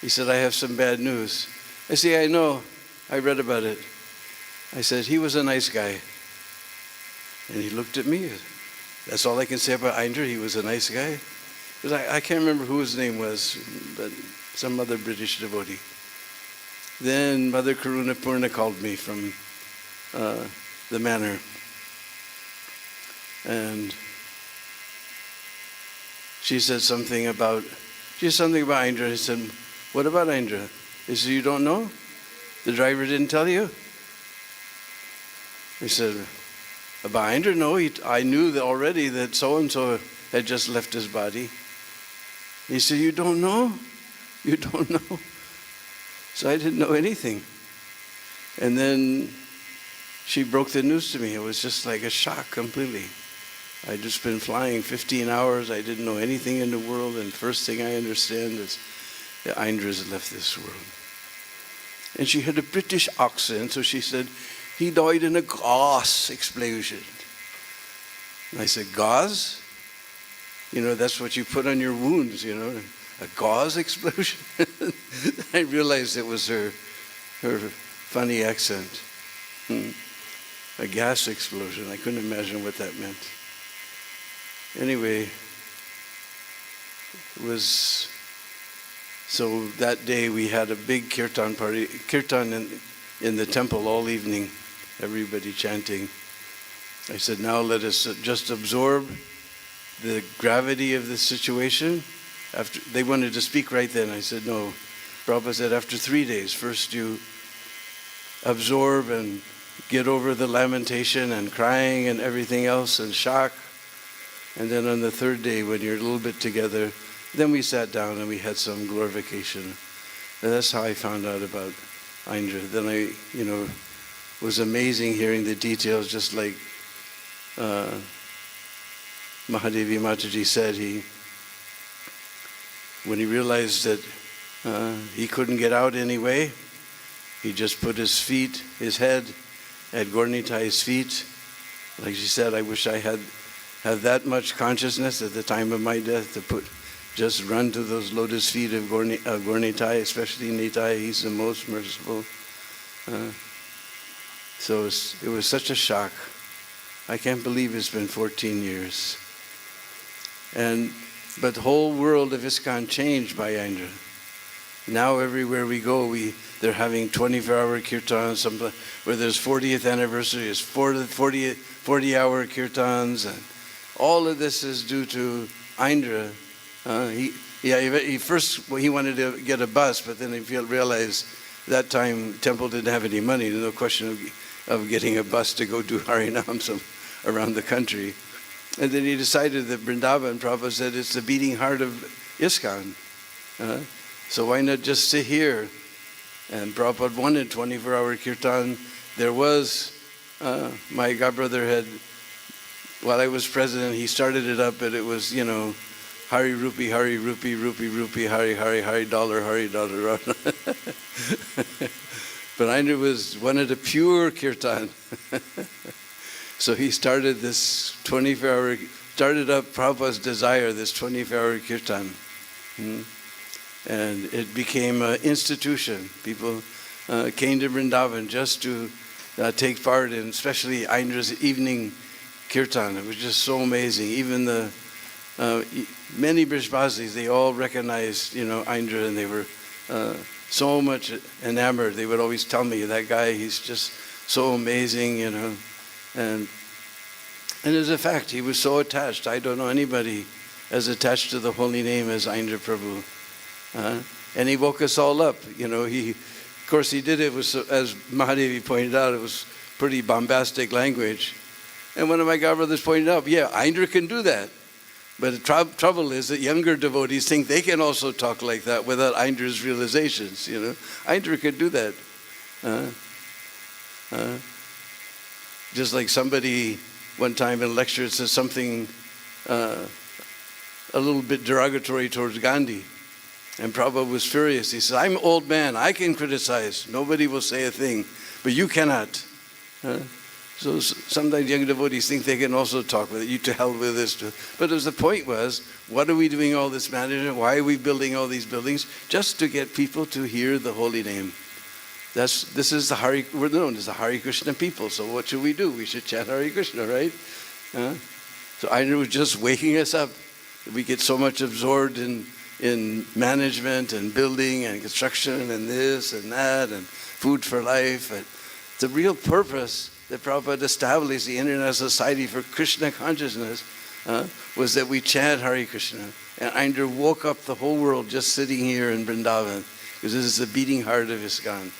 [SPEAKER 6] he said, I have some bad news. I say, I know, I read about it. I said, he was a nice guy. And he looked at me. That's all I can say about Aindra, he was a nice guy. Because I can't remember who his name was, but some other British devotee. Then Mother Karuna Purna called me from the manor. And she said something about Aindra. I said, what about Aindra? He said, you don't know? The driver didn't tell you? He said, about Aindra? No, I knew that already that so-and-so had just left his body. He said, you don't know? You don't know? So I didn't know anything. And then she broke the news to me. It was just like a shock completely. I'd just been flying 15 hours. I didn't know anything in the world. And first thing I understand is that Aindra's left this world. And she had a British accent, so she said, he died in a gas explosion. And I said, gas? That's what you put on your wounds, a gas explosion? I realized it was her funny accent. A gas explosion. I couldn't imagine what that meant. Anyway, it was, so that day we had a big kirtan party, in the temple all evening, everybody chanting. I said, now let us just absorb the gravity of the situation. They wanted to speak right then. I said, no. Prabhupada said, after 3 days, first you absorb and get over the lamentation and crying and everything else and shock. And then on the third day, when you're a little bit together, then we sat down and we had some glorification. And that's how I found out about Aindra. Then was amazing hearing the details, just like Mahadevi Mataji said. When he realized that he couldn't get out anyway, he just put his head at Gaurnitai's feet. Like she said, I wish I had that much consciousness at the time of my death to just run to those lotus feet of Gaurnitai, especially Nitai. He's the most merciful. So it was such a shock. I can't believe it's been 14 years. But the whole world of ISKCON changed by Aindra. Now everywhere we go, they're having 24-hour kirtans, where there's 40th anniversary, it's 40-hour kirtans, and all of this is due to Aindra. He wanted to get a bus, but then he realized that time temple didn't have any money. There's no question of getting a bus to go do Harinam around the country. And then he decided that Vrindavan, Prabhupada said, it's the beating heart of ISKCON. So why not just sit here? And Prabhupada wanted 24-hour kirtan. There was, my godbrother while I was president, he started it up, but it was, Hari rupee, rupee, rupee, Hari dollar, dollar. But Aindra wanted a pure kirtan. So he started this 24-hour, started up Prabhupada's desire, this 24-hour kirtan. And it became an institution. People came to Vrindavan just to take part in, especially Aindra's evening kirtan. It was just so amazing. Even the many Brishbasis, they all recognized, Aindra, and they were so much enamored. They would always tell me, that guy, he's just so amazing, And as a fact, he was so attached. I don't know anybody as attached to the holy name as Aindra Prabhu. And he woke us all up. Of course, he did it with, as Mahadevi pointed out, it was pretty bombastic language. And one of my godbrothers pointed out, yeah, Aindra can do that. But the trouble is that younger devotees think they can also talk like that without Aindra's realizations, Aindra could do that. Just like somebody one time in a lecture said something a little bit derogatory towards Gandhi. And Prabhupada was furious. He said, I'm an old man, I can criticize. Nobody will say a thing, but you cannot. So sometimes young devotees think they can also talk with it. You to hell with this. But the point was, what are we doing all this management? Why are we building all these buildings? Just to get people to hear the holy name. We're known as the Hare Krishna people. So what should we do? We should chant Hare Krishna, right? So Aindra was just waking us up. We get so much absorbed in management and building and construction and this and that and food for life. And the real purpose that Prabhupada established the International Society for Krishna Consciousness was that we chant Hare Krishna. And Aindra woke up the whole world just sitting here in Vrindavan, because this is the beating heart of ISKCON.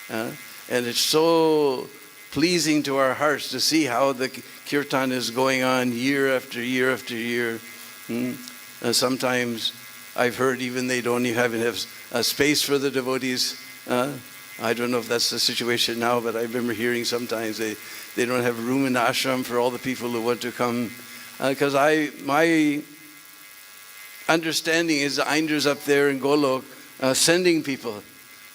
[SPEAKER 6] And it's so pleasing to our hearts to see how the Kirtan is going on year after year after year. Sometimes I've heard even they don't even have a space for the devotees. I don't know if that's the situation now, but I remember hearing sometimes they don't have room in the ashram for all the people who want to come. Because my understanding is Aindra's up there in Golok sending people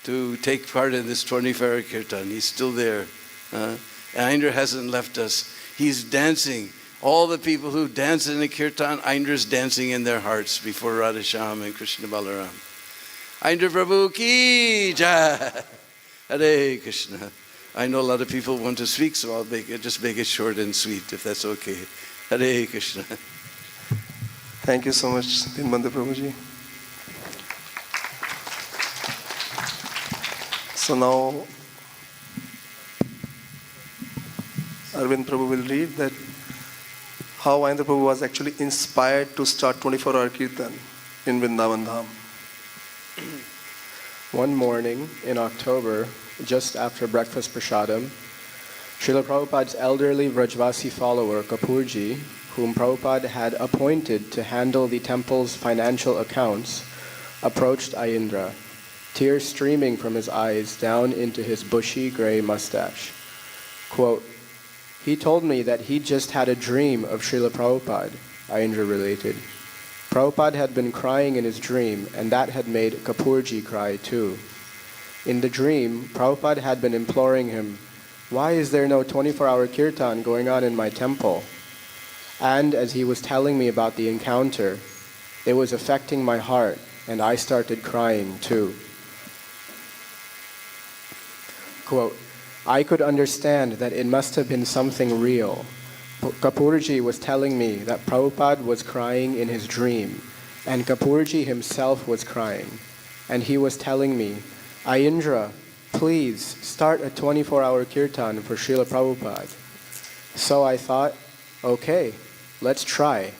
[SPEAKER 6] to take part in this 24-hour kirtan. He's still there. And Aindra hasn't left us. He's dancing. All the people who dance in the kirtan, Aindra's dancing in their hearts before Radhasham and Krishna Balaram. Aindra Prabhu ki jai. Hare Krishna. I know a lot of people want to speak, so I'll just make it short and sweet, if that's okay. Hare Krishna.
[SPEAKER 1] Thank you so much, Dinbandhu Prabhuji. So now, Arvind Prabhu will read that how Aindra Prabhu was actually inspired to start 24-hour Kirtan in Vrindavan Dham.
[SPEAKER 7] One morning in October, just after breakfast prasadam, Srila Prabhupada's elderly Vrajvasi follower, Kapurji, whom Prabhupada had appointed to handle the temple's financial accounts, approached Aindra, tears streaming from his eyes down into his bushy gray mustache. Quote, he told me that he just had a dream of Srila Prabhupada, Aindra related. Prabhupada had been crying in his dream, and that had made Kapurji cry too. In the dream, Prabhupada had been imploring him, why is there no 24-hour kirtan going on in my temple? And as he was telling me about the encounter, it was affecting my heart, and I started crying too. Quote, I could understand that it must have been something real. Kapurji was telling me that Prabhupada was crying in his dream, and Kapurji himself was crying. And he was telling me, Aindra, please start a 24-hour kirtan for Srila Prabhupada. So I thought, okay, let's try.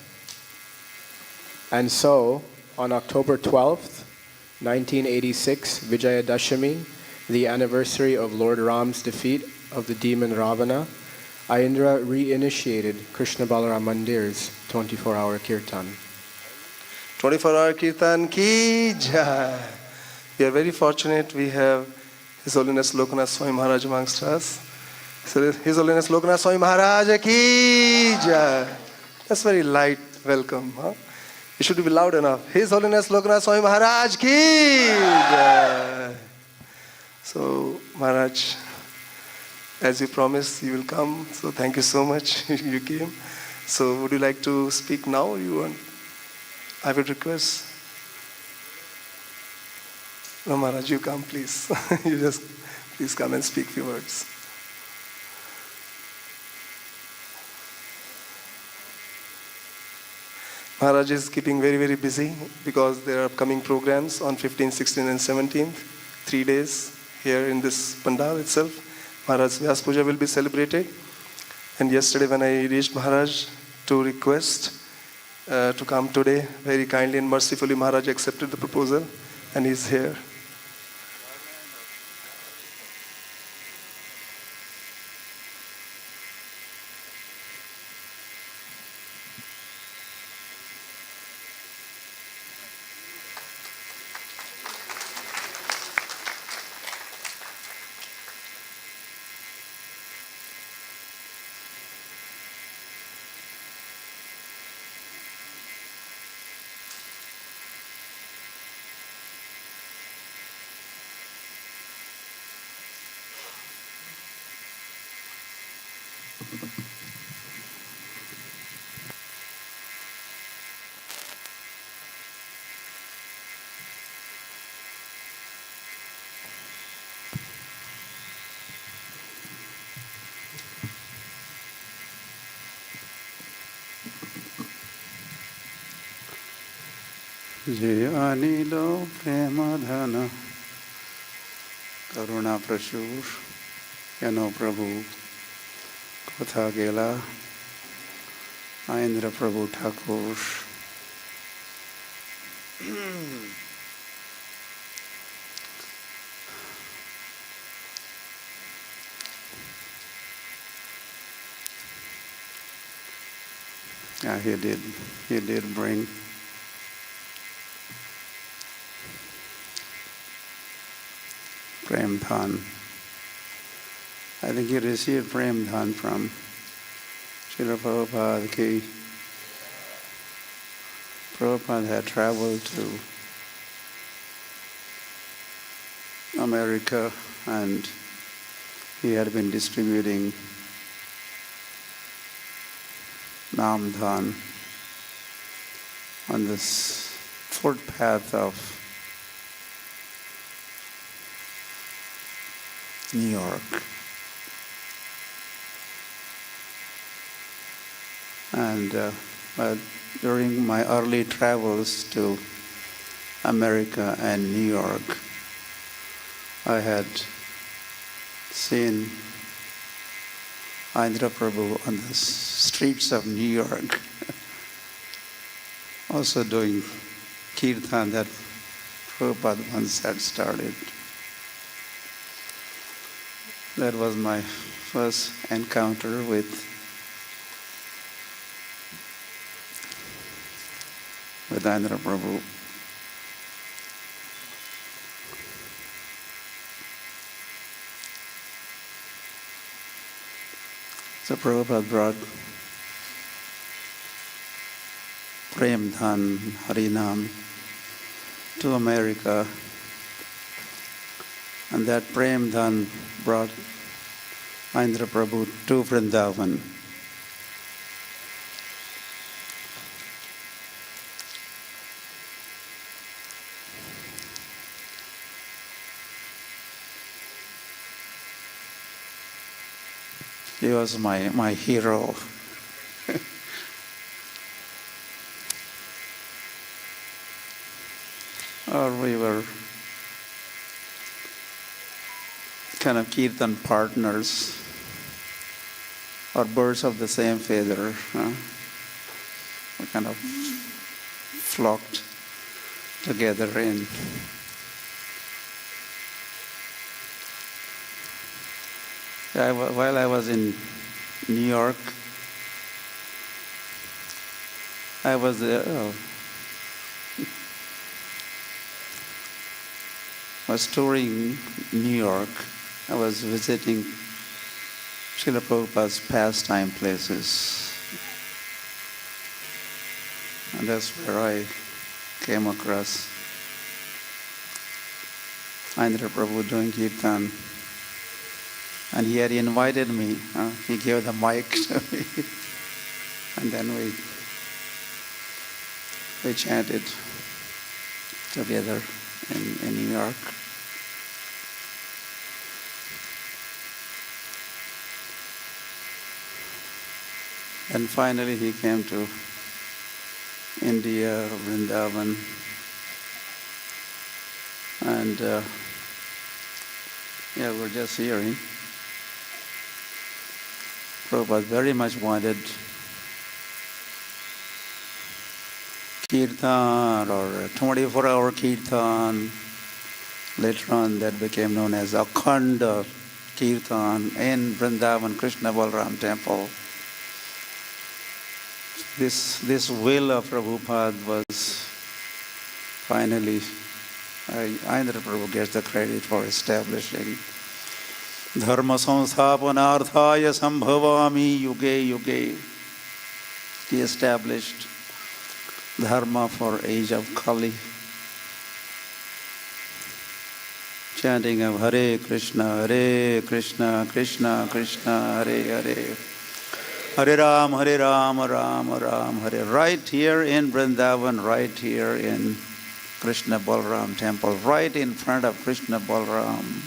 [SPEAKER 7] And so, on October 12th, 1986, Vijayadashami, the anniversary of Lord Ram's defeat of the demon Ravana, Aindra reinitiated Krishna Balaram Mandir's 24-hour kirtan.
[SPEAKER 1] 24-hour Kirtan ki jai. We are very fortunate we have His Holiness Lokanath Swami Maharaj amongst us. So His Holiness Lokanath Swami Maharaj ki jai. That's very light welcome. Huh? You should be loud enough. His Holiness Lokanath Swami Maharaj ki jai. So, Maharaj, as you promised, you will come. So, thank you so much. You came. So, would you like to speak now? Or you want? I would request. No, Maharaj, you come, please. You just please come and speak few words. Maharaj is keeping very, very busy because there are upcoming programs on 15th, 16th, and 17th. 3 days here in this pandal itself. Maharaj Vyas Puja will be celebrated. And yesterday when I reached Maharaj to request to come today, very kindly and mercifully Maharaj accepted the proposal and he's here.
[SPEAKER 8] যে আনিল প্রেম ধন করুণা প্রচুর কেন প্রভু কোথা গেলা আইন্দ্র প্রভু ঠাকুর he did bring Prem Dhan. I think he received Prem Dhan from Srila Prabhupada. Prabhupada had traveled to America and he had been distributing Nam Dhan on this footpath of New York. And during my early travels to America and New York, I had seen Aindra Prabhu on the streets of New York, also doing Kirtan that Prabhupada once had started. That was my first encounter with Aindra Prabhu. So Prabhupada brought Prem Dhan Harinam to America, and that Prem Dhan brought Aindra Prabhu to Vrindavan. He was my hero. Or we were kind of Kirtan partners, or birds of the same feather. We kind of flocked together in while I was in New York. I was touring New York. I was visiting Srila Prabhupada's pastime places. And that's where I came across Aindra Prabhu doing Kirtan. And he had invited me. He gave the mic to me. And then we chanted together in New York. And finally he came to India, Vrindavan. And we're just hearing. Prabhupada very much wanted Kirtan or a 24-hour Kirtan. Later on that became known as Akhanda Kirtan in Vrindavan Krishna Balram temple. This will of Prabhupada was finally, Aindra Prabhu gets the credit for establishing Dharma Samsthapanarthaya Sambhavami Yuge Yuge. He established Dharma for age of Kali. Chanting of Hare Krishna, Krishna Krishna, Hare Hare. Hare Ram, Ram Ram, Hare. Right here in Vrindavan, right here in Krishna Balram temple, right in front of Krishna Balram.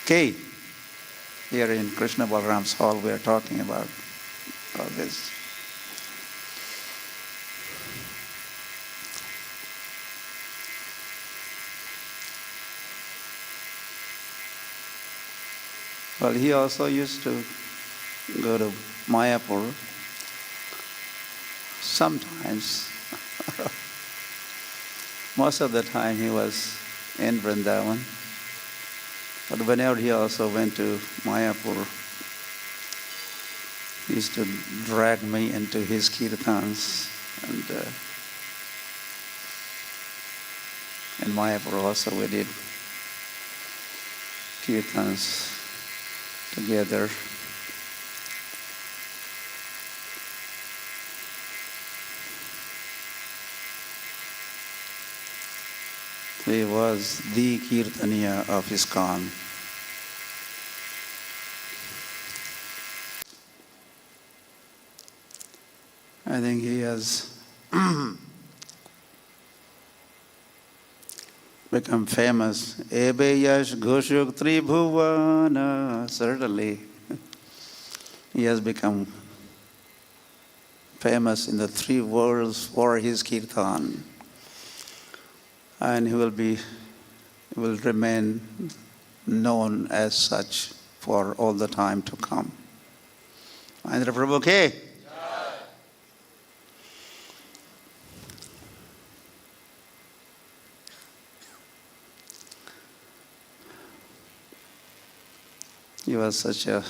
[SPEAKER 8] Okay. Here in Krishna Balram's hall, we are talking about all this. Well, he also used to go to Mayapur sometimes. Most of the time he was in Vrindavan. But whenever he also went to Mayapur, he used to drag me into his kirtans. And in Mayapur also we did kirtans together. He was the Kirtaniya of ISKCON. I think he has become famous. Ebe yash ghoshuk tribhuvana. Certainly, he has become famous in the three worlds for his kirtan. And he will remain known as such for all the time to come. Aindra Prabhu ke? He was such a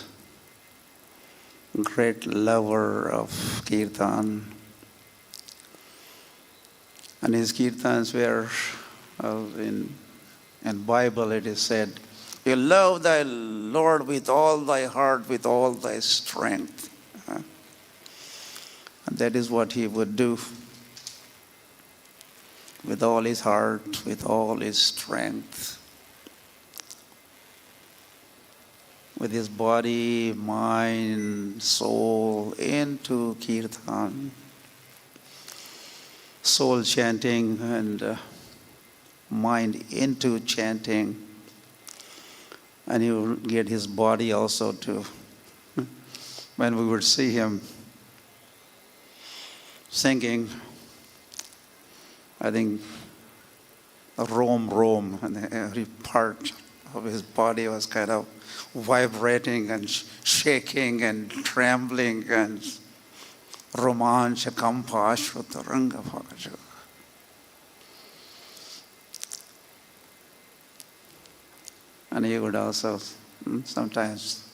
[SPEAKER 8] great lover of kirtan. And his kirtans were, in Bible it is said, you love thy Lord with all thy heart, with all thy strength. And that is what he would do. With all his heart, with all his strength. With his body, mind, soul into kirtan. Soul chanting and mind into chanting. And he will get his body also to, when we would see him singing, I think, Rome, and every part of his body was kind of vibrating and shaking and trembling and romancha kampa ashrutaranga bhaju. And he would also sometimes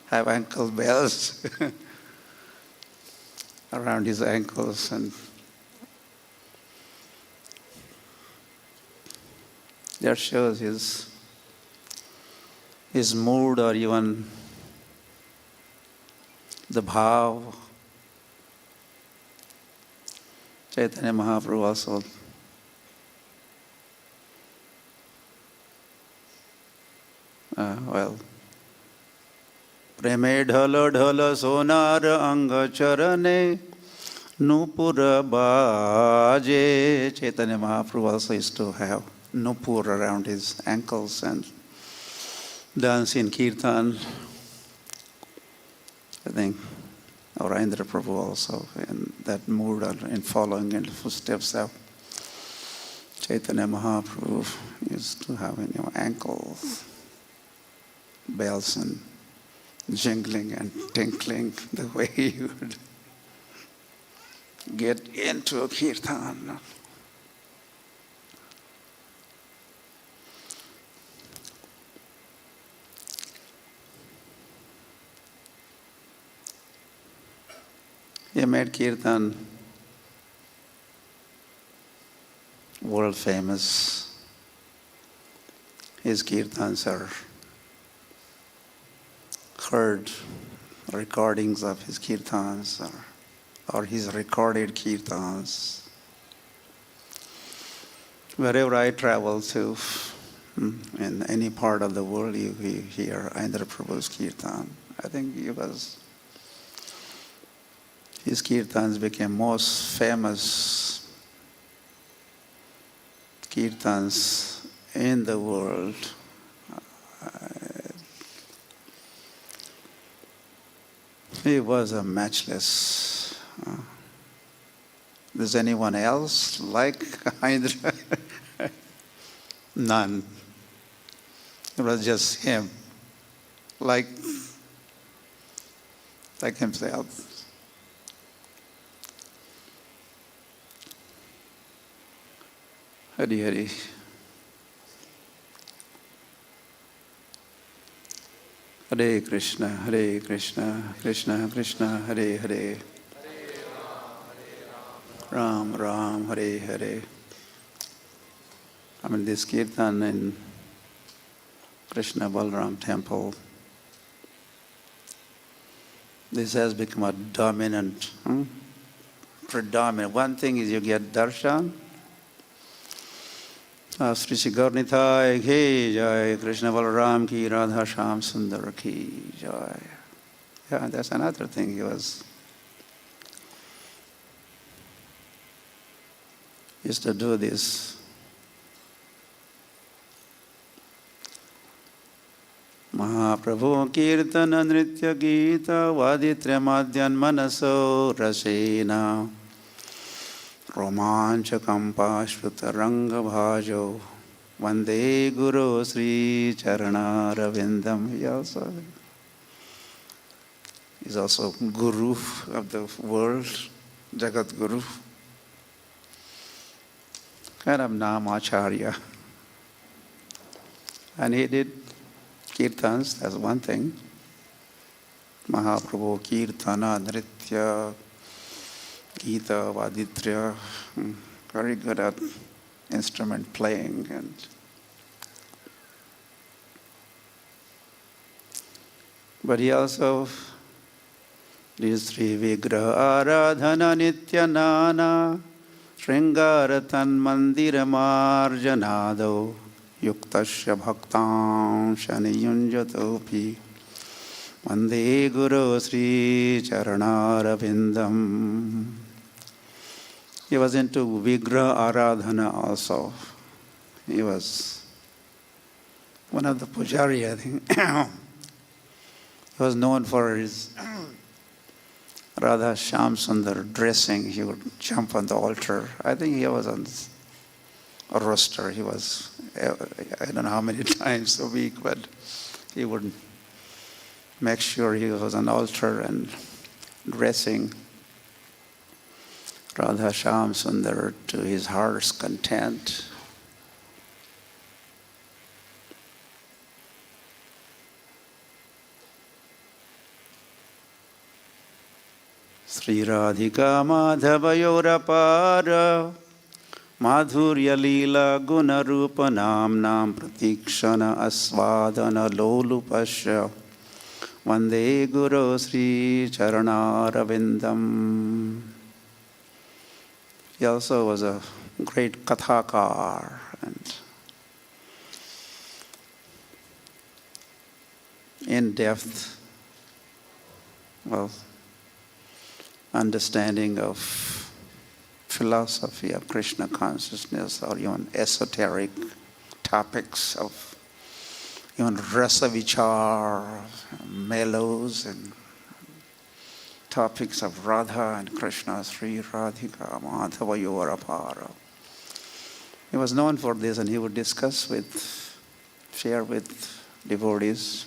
[SPEAKER 8] have ankle bells around his ankles, and that shows his mood, or even the bhav. Chaitanya Mahaprabhu also Preme dhalo dhalo sonar anga charane nupura baje. Chaitanya Mahaprabhu also used to have nupur around his ankles and dance in Kirtan. I think or Aindra Prabhu also in that mood in following in the footsteps of Chaitanya Mahaprabhu used to have ankle bells and jingling and tinkling the way he would get into a kirtan. He made kirtan world famous. His kirtans are heard, recordings of his kirtans or his recorded kirtans. Wherever I travel to, in any part of the world, you hear Aindra Prabhu's kirtan. I think his kirtans became most famous kirtans in the world. He was a matchless. Does anyone else like Aindra? None. It was just him, like himself. Hari Hari. Hare Krishna, Krishna Krishna, Hare Hare. Ram Ram, Hare Hare. This kirtan in Krishna Balaram temple, this has become a dominant, predominant. One thing is you get darshan. Sri Sri Gaurnithai ki jai, Krishna Balaram ki, Radha Sham Sundar ki jai. Yeah, that's another thing. He used to do this. Mahaprabhu Kirtana Nritya Gita Vaditra Madhyan Manaso Rasena Romanchakam Pashruta Ranga Bhajo Vande Guru Sri Charana Ravindam. He's also Guru of the world, Jagat Guru. Kind of Namacharya. And he did kirtans, that's one thing. Mahaprabhu Kirtana Nritya Gita, Vaditra, very good at instrument playing. But he also did Sri Vigraha Aradhana Nitya Nana Shringaratan Mandira Marjanado Yuktasya Bhaktam Shaniyunjatopi Vande Guru Sri Charanaravindam. He was into Vigraha Aradhana also. He was one of the pujari, I think. He was known for his Radha Sham Sundar dressing. He would jump on the altar. I think he was on a roster. He was, I don't know how many times a week, but he would make sure he was on the altar and dressing Radha Sham Sundar to his heart's content. Sri Radhika Madhavayorapara Madhurya Leela Gunarupa Namnam Pratikshana Asvadana Lolupasya Vande Guru Sri Charanaravindam. He also was a great kathakar and in-depth, understanding of philosophy of Krishna consciousness, or even esoteric topics of even rasa vichar, mellows, and topics of Radha and Krishna, Sri Radhika, Madhava Yovarapara. He was known for this, and he would share with devotees,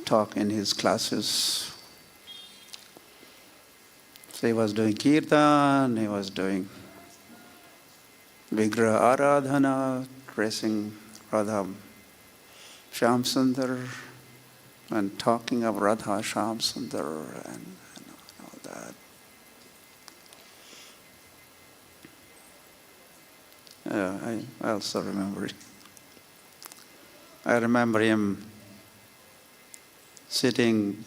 [SPEAKER 8] talk in his classes. So he was doing Kirtan, he was doing Vigraha Aradhana, dressing Radha Shyam Sundar, and talking of Radha Shyam Sundar and all that. I also remember it. I remember him sitting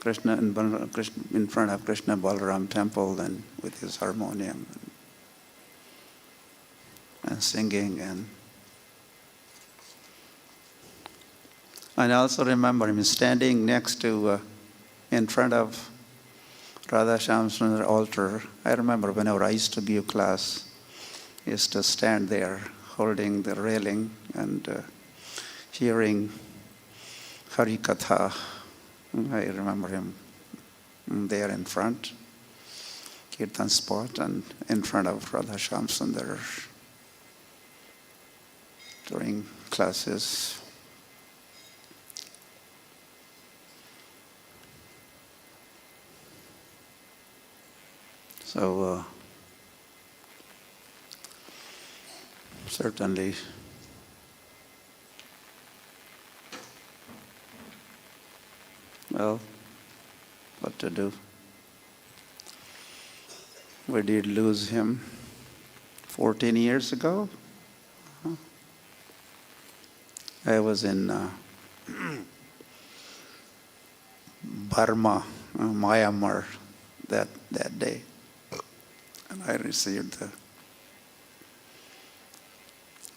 [SPEAKER 8] in front of Krishna Balaram temple and with his harmonium and singing, and I also remember him standing next to in front of Radha Shyam Sundar altar. I remember whenever I used to give class, he used to stand there holding the railing and hearing Hari Katha. I remember him there in front, Kirtan spot, and in front of Radha Shyam Sundar during classes. So certainly what to do? We did lose him 14 years ago. I was in Burma, Myanmar, that day, and I received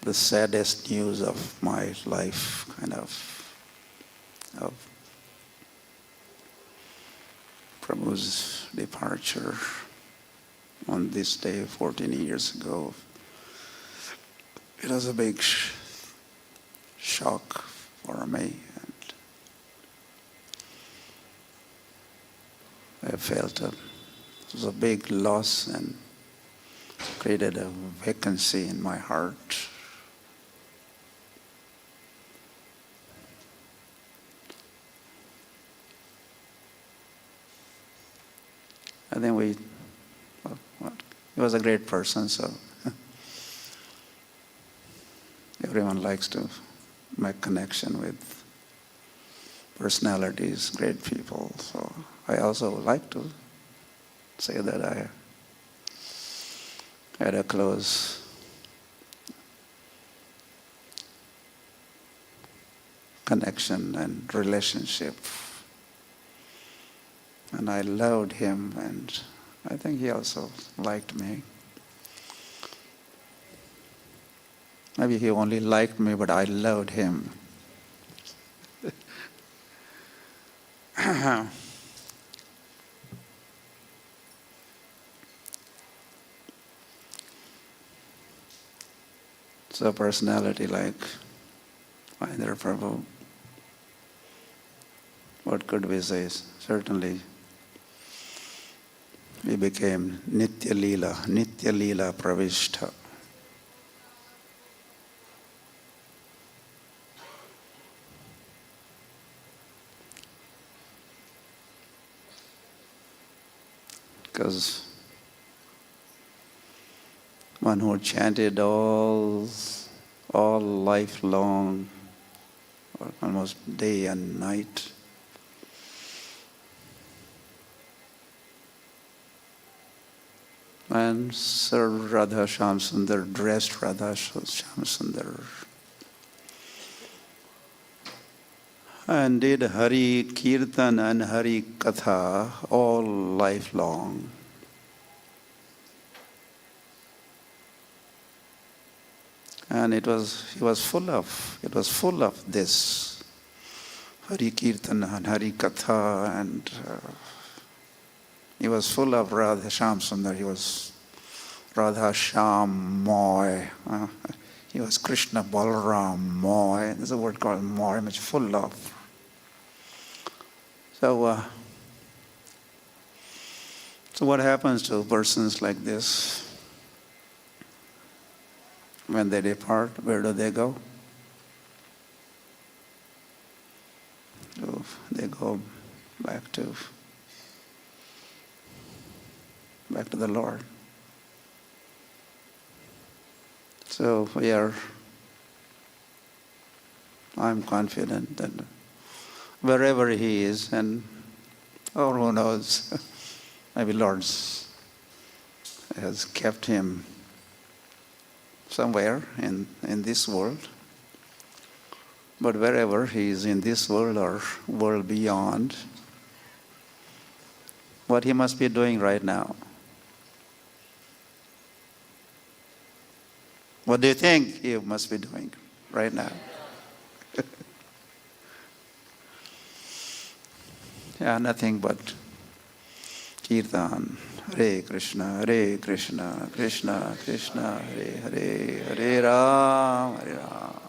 [SPEAKER 8] the saddest news of my life, kind of Prabhu's departure on this day 14 years ago. It was a big shock for me, and I felt it was a big loss and created a vacancy in my heart. I think he was a great person, so everyone likes to make connection with personalities, great people. So I also like to say that I had a close connection and relationship. And I loved him, and I think he also liked me. Maybe he only liked me, but I loved him. So a personality like Aindra Prabhu, what could we say? Certainly we became Nitya Leela Pravishta. Because one who chanted all life long, or almost day and night, and served Radha Shyam Sundar, dressed Radha Shyam Sundar, and did Hari Kirtan and Hari Katha all life long. And it was full of this Hari Kirtan and Hari Katha, and he was full of Radha Sham Sundar. He was Radha Sham Moy. He was Krishna Balaram Moy. There's a word called Moy, which is full of. So what happens to persons like this? When they depart, where do they go? So they go back to the Lord. So I'm confident that wherever he is, and who knows, maybe Lord has kept him somewhere in this world. But wherever he is in this world or world beyond, what he must be doing right now? What do you think he must be doing right now? Yeah, nothing but Kirtan. Hare Krishna, Krishna Krishna, Hare Hare, Hare Ram, Hare Ram.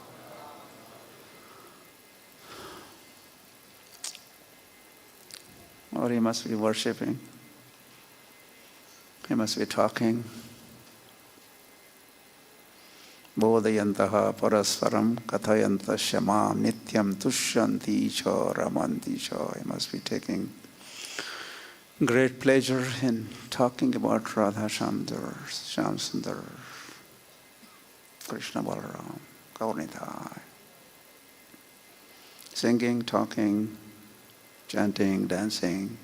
[SPEAKER 8] Or he must be worshipping. He must be talking. Bodhayantaha parasparam kathayanta shamam nityam tushyanti cha ramanti cha. He must be taking great pleasure in talking about Radha Shamsundar, Krishna Balaram, Gaurnitai. Singing, talking, chanting, dancing.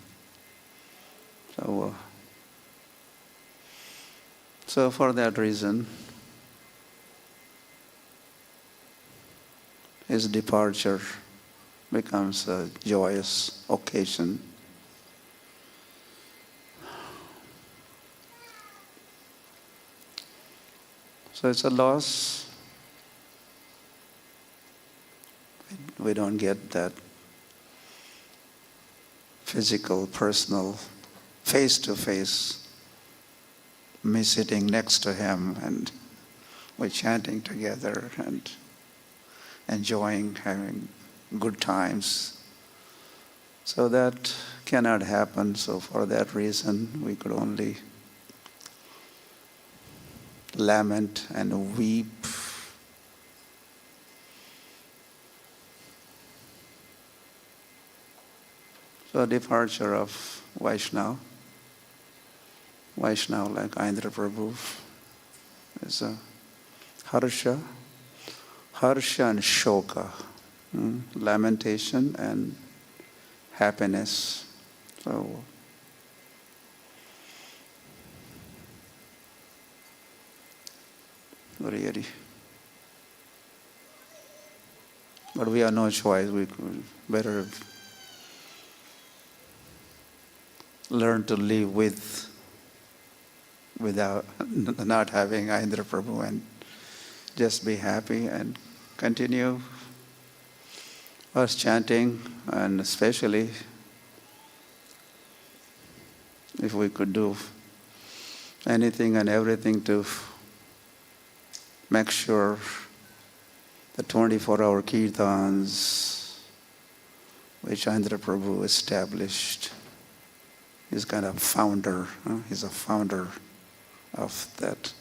[SPEAKER 8] So for that reason, his departure becomes a joyous occasion. So it's a loss. We don't get that physical, personal, face-to-face, me sitting next to him and we're chanting together and enjoying, having good times. So that cannot happen. So for that reason, we could only lament and weep. So departure of Vaishnava like Aindra Prabhu is a harsha and shoka, lamentation and happiness. So really, but we have no choice. We could better learn to live without not having Aindra Prabhu and just be happy and continue us chanting, and especially if we could do anything and everything to make sure the 24-hour kirtans which Aindra Prabhu established. He's kind of founder. He's a founder of that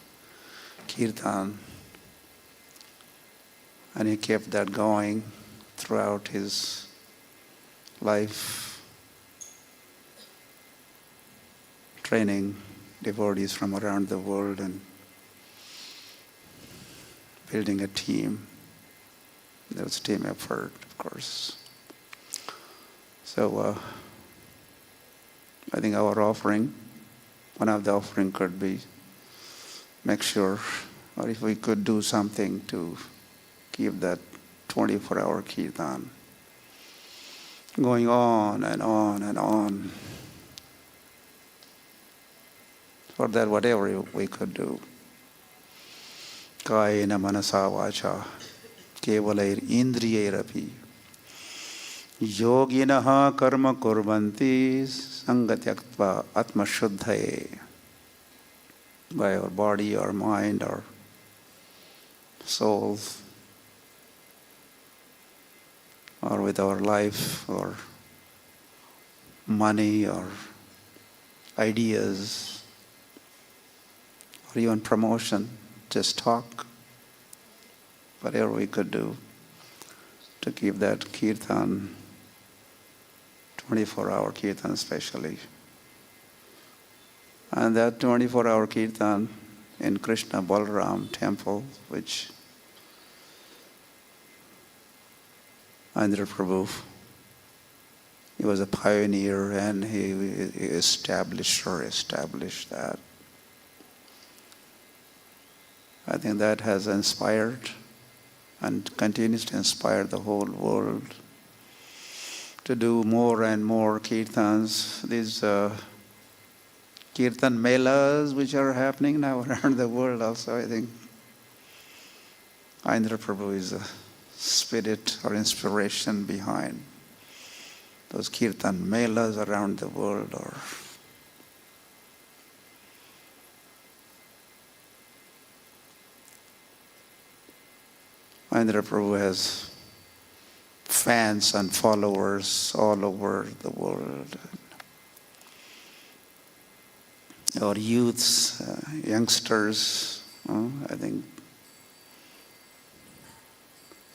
[SPEAKER 8] kirtan. And he kept that going throughout his life, training devotees from around the world and building a team. There was team effort, of course. So I think our offering, one of the offering could be make sure, or if we could do something to keep that 24-hour kirtan going on and on and on. For that, whatever we could do. Kayena manasa vacha kevalair indriyairapi yoginaha karma kurvanti sangatyaktva atma shuddhaye. By our body, our mind, our soul, or with our life, or money, or ideas, or even promotion, just talk, whatever we could do to keep that kirtan, 24-hour kirtan especially. And that 24-hour kirtan in Krishna Balaram temple, which Aindra Prabhu, he was a pioneer and he established that. I think that has inspired and continues to inspire the whole world to do more and more kirtans. These Kirtan melas which are happening now around the world also, I think Aindra Prabhu is a spirit or inspiration behind those Kirtan melas around the world. Or Aindra Prabhu has fans and followers all over the world. Or youths, youngsters, I think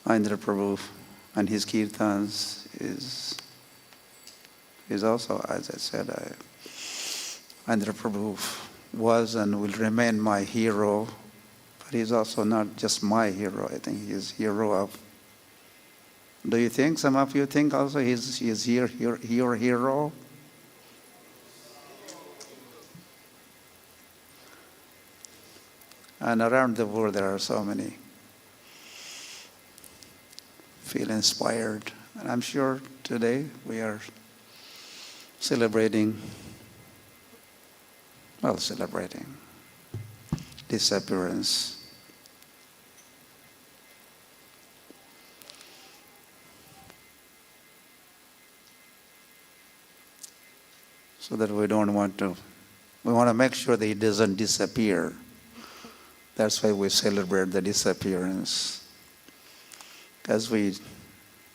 [SPEAKER 8] Aindra Prabhu and his kirtans is also, as I said, Aindra Prabhu was and will remain my hero, but he's also not just my hero. I think he's hero of. Do you think? Some of you think also he's your hero? And around the world there are so many feel inspired. And I'm sure today we are celebrating disappearance. So that we want to make sure that he doesn't disappear. That's why we celebrate the disappearance. As we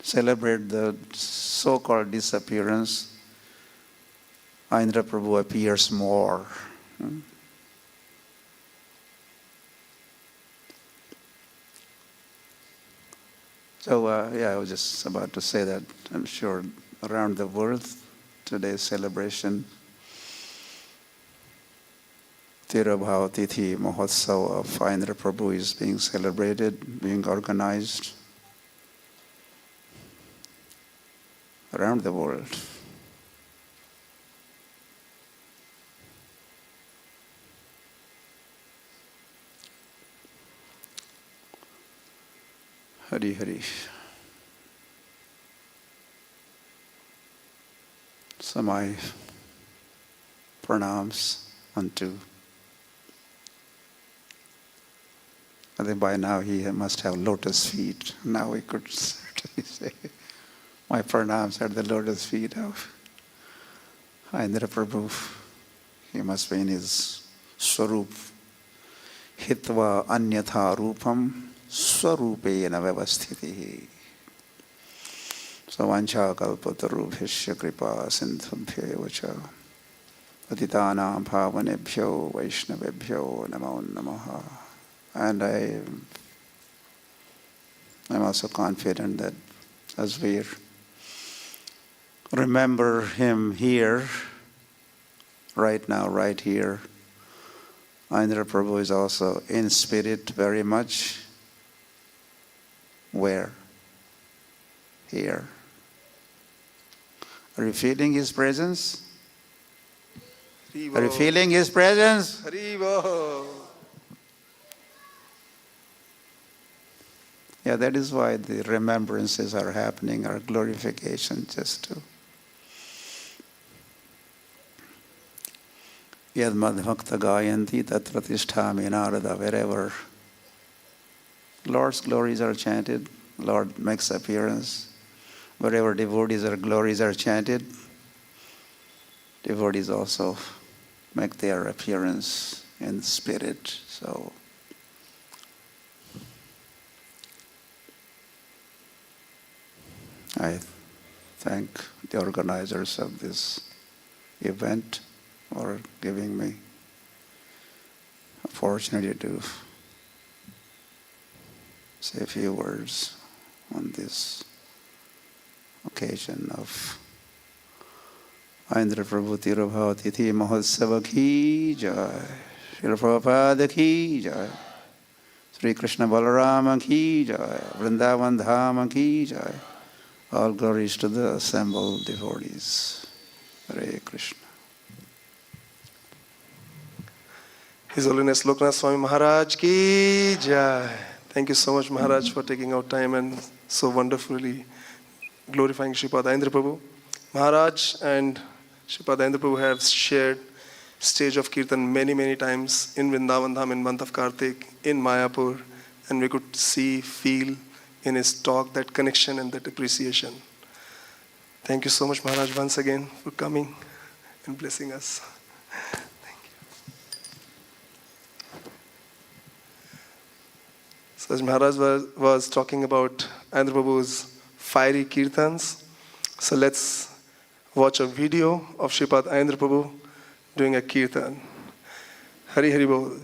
[SPEAKER 8] celebrate the so-called disappearance, Aindra Prabhu appears more. So, I was just about to say that I'm sure around the world, today's celebration, Tirabhav Tithi Mahotsav of Aindra Prabhu is being celebrated, being organized around the world. Hari Hari. So my pranams unto. I think by now he must have lotus feet. Now we could certainly say my pranams are the lotus feet of Aindra Prabhu. He must be in his swarup. Hitva anyatha rupam swarupena vyavasthitihi. So vancha kalpatarubhishya kripa sindhubhya vacha patitanam bhavanebhyo vaishnavebhyo namo namaha. And I'm also confident that as we remember him here, right now, right here, Aindra Prabhu is also in spirit very much. Where? Here. Are you feeling his presence?
[SPEAKER 1] Haribo.
[SPEAKER 8] Are you feeling his presence?
[SPEAKER 1] Haribo.
[SPEAKER 8] Yeah, that is why the remembrances are happening, our glorification, just to Yad madbhakta gayanti tatra tisthami narada, wherever Lord's glories are chanted. Lord makes appearance. Wherever devotees or glories are chanted, devotees also make their appearance in spirit. So I thank the organizers of this event for giving me opportunity to say a few words on this occasion of Aindra Prabhu Tirabhava Tithi Mahotsava ki jai, Srila Prabhupada ki jai, Sri Krishna Balarama ki jai, Vrindavan Dhama ki jai. All glories to the assembled devotees. Hare Krishna.
[SPEAKER 1] His Holiness Loknath Swami Maharaj ki jai. Thank you so much, Maharaj, for taking out time and so wonderfully glorifying Sripad Aindra Prabhu. Maharaj and Sripad Aindra Prabhu have shared stage of Kirtan many times in Vrindavan Dham in month of Kartik, in Mayapur, and we could see, feel in his talk that connection and that appreciation. Thank you so much, Maharaj, once again for coming and blessing us. Thank you. So as Maharaj was talking about Aindra Prabhu's fiery kirtans, so let's watch a video of Sripad Aindra Prabhu doing a kirtan. Hari Hari Bol.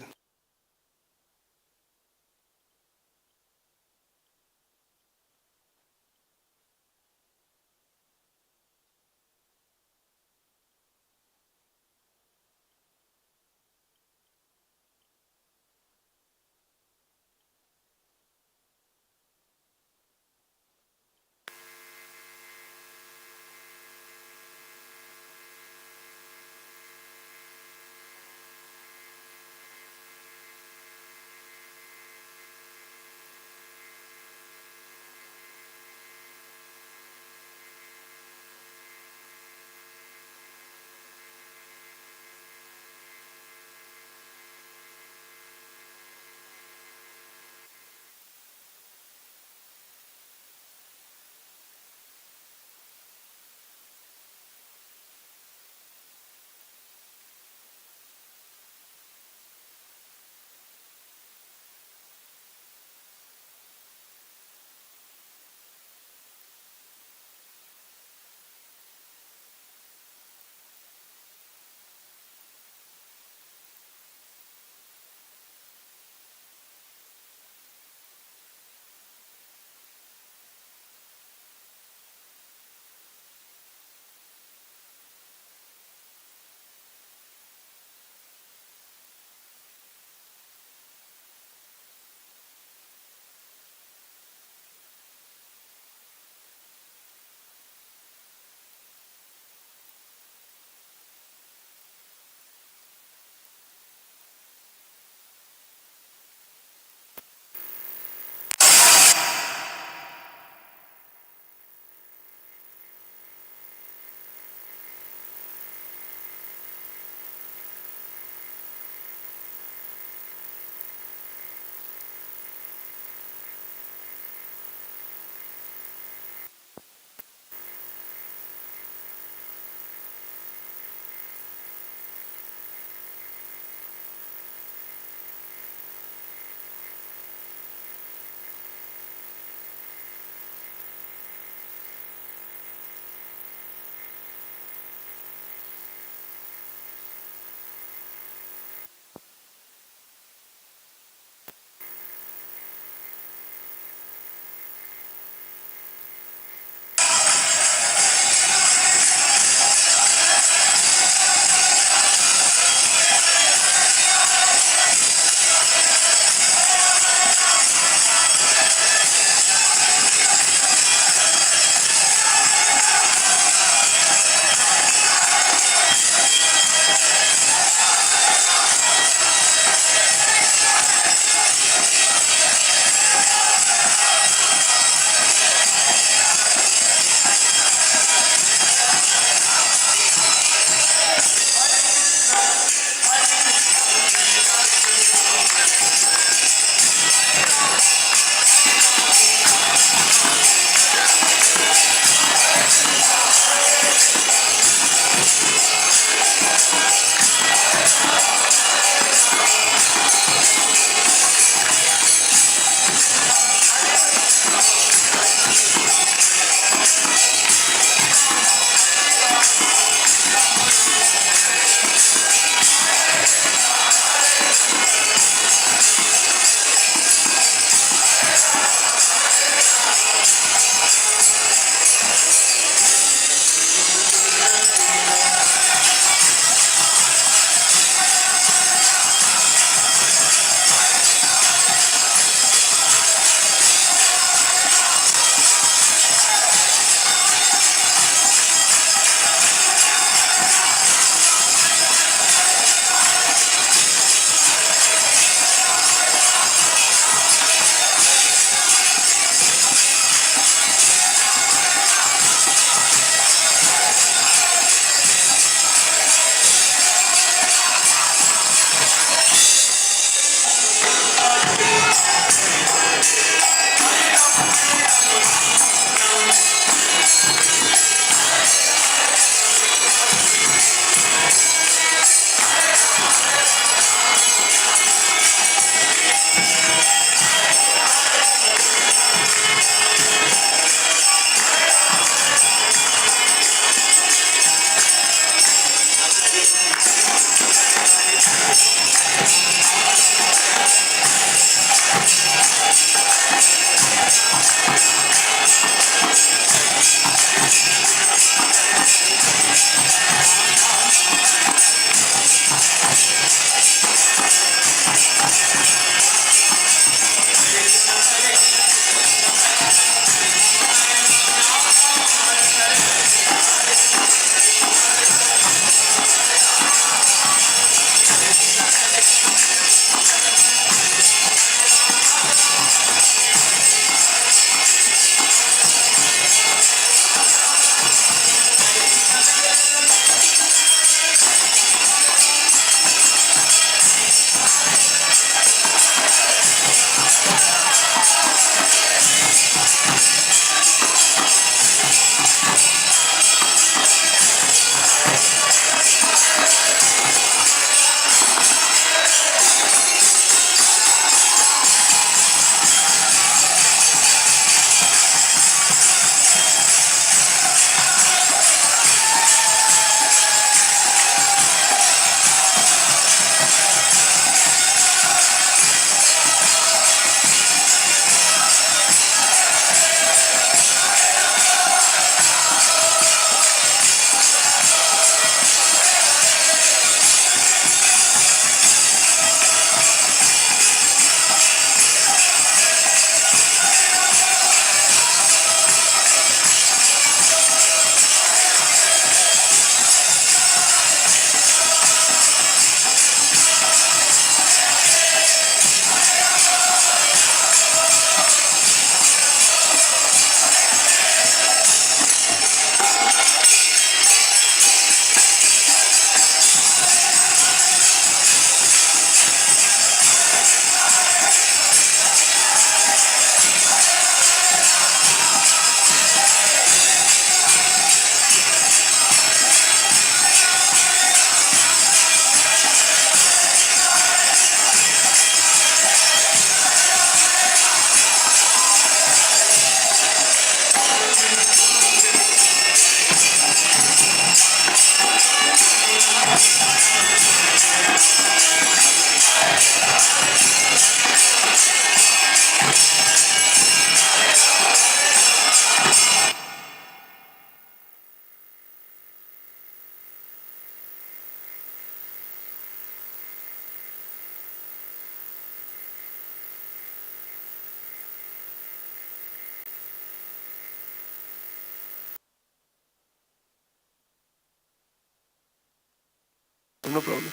[SPEAKER 1] No problem.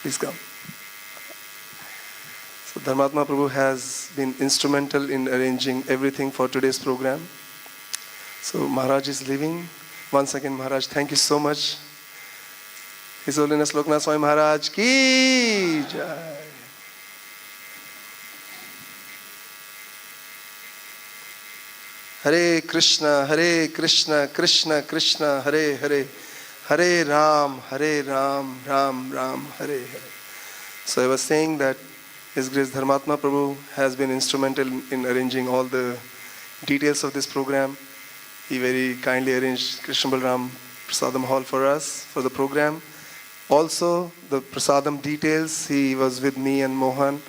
[SPEAKER 1] Please come. So Dharmatma Prabhu has been instrumental in arranging everything for today's program. So Maharaj is leaving. Once again, Maharaj, thank you so much. His Holiness Loknath Swami Maharaj ki jai. Hare Krishna, Krishna Krishna, Hare Hare, Hare Ram, Ram Ram, Hare Hare. So I was saying that His Grace Dharmatma Prabhu has been instrumental in arranging all the details of this program. He very kindly arranged Krishna Balram Prasadam Hall for us, for the program. Also, the Prasadam details, he was with me and Mohan,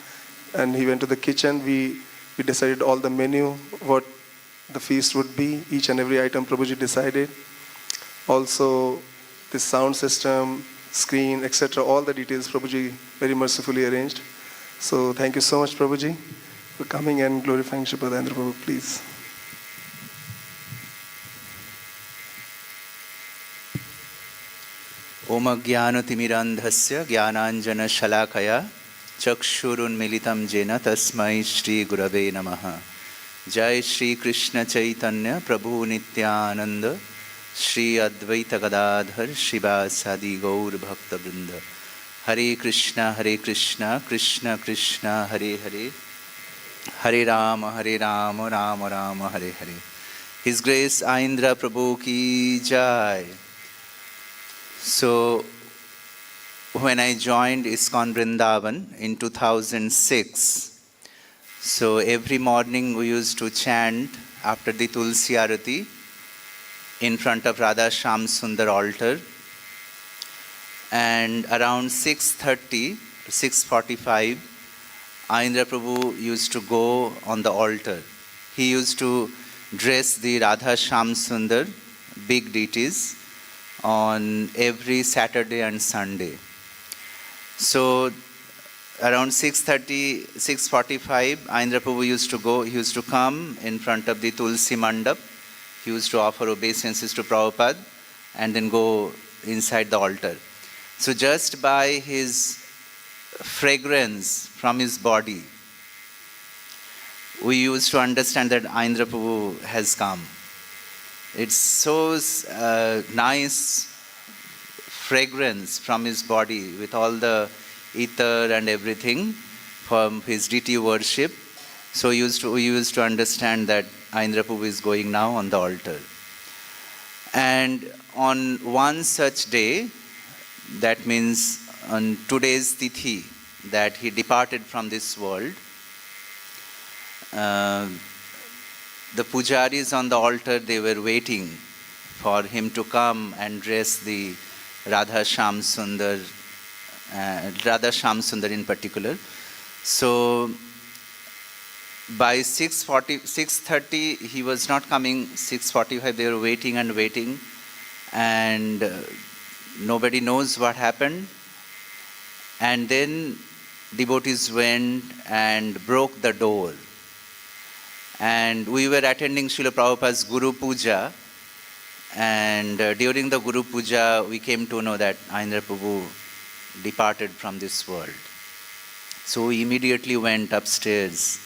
[SPEAKER 1] and he went to the kitchen. We decided all the menu, what the feast would be, each and every item Prabhuji decided. Also, the sound system, screen, etc., all the details Prabhuji very mercifully arranged. So thank you so much, Prabhuji, for coming and glorifying Sripad Aindra Prabhu, please.
[SPEAKER 9] ओम ज्ञानतिमिरान्धस्य ज्ञानाञ्जनशलाकया चक्षुरुन्मिलितं येन तस्मै श्रीगुरवे नमः। जय श्री कृष्ण चैतन्य प्रभु नित्यानंद श्री अद्वैत गदाधर शिवासादि गौर भक्तवृंद। हरे कृष्णा कृष्ण कृष्ण हरे हरे, हरे Ram Ram Ram Hare Hare. His Grace Aindra Prabhu ki jai. So, when I joined ISKCON Vrindavan in 2006, so every morning we used to chant after the Tulsi Arati in front of Radha Shyam Sundar altar, and around 6:30, 6:45, Aindra Prabhu used to go on the altar. He used to dress the Radha Shyam Sundar, big deities, on every Saturday and Sunday. So around 6:30, 6:45, Aindra Prabhu used to go, he used to come in front of the Tulsi Mandap. He used to offer obeisances to Prabhupada and then go inside the altar. So just by his fragrance from his body, we used to understand that Aindra Prabhu has come. It's so nice fragrance from his body with all the ether and everything from his deity worship. So we used to understand that Aindra Prabhu is going now on the altar. And on one such day, that means on today's Tithi, that he departed from this world, the pujaris on the altar, they were waiting for him to come and dress the Radha Shyam Sundar in particular. So by 6:30, he was not coming. 6:45, they were waiting and waiting, and nobody knows what happened. And then devotees went and broke the door. And we were attending Srila Prabhupada's Guru Puja, and during the Guru Puja, we came to know that Aindra Prabhu departed from this world. So we immediately went upstairs,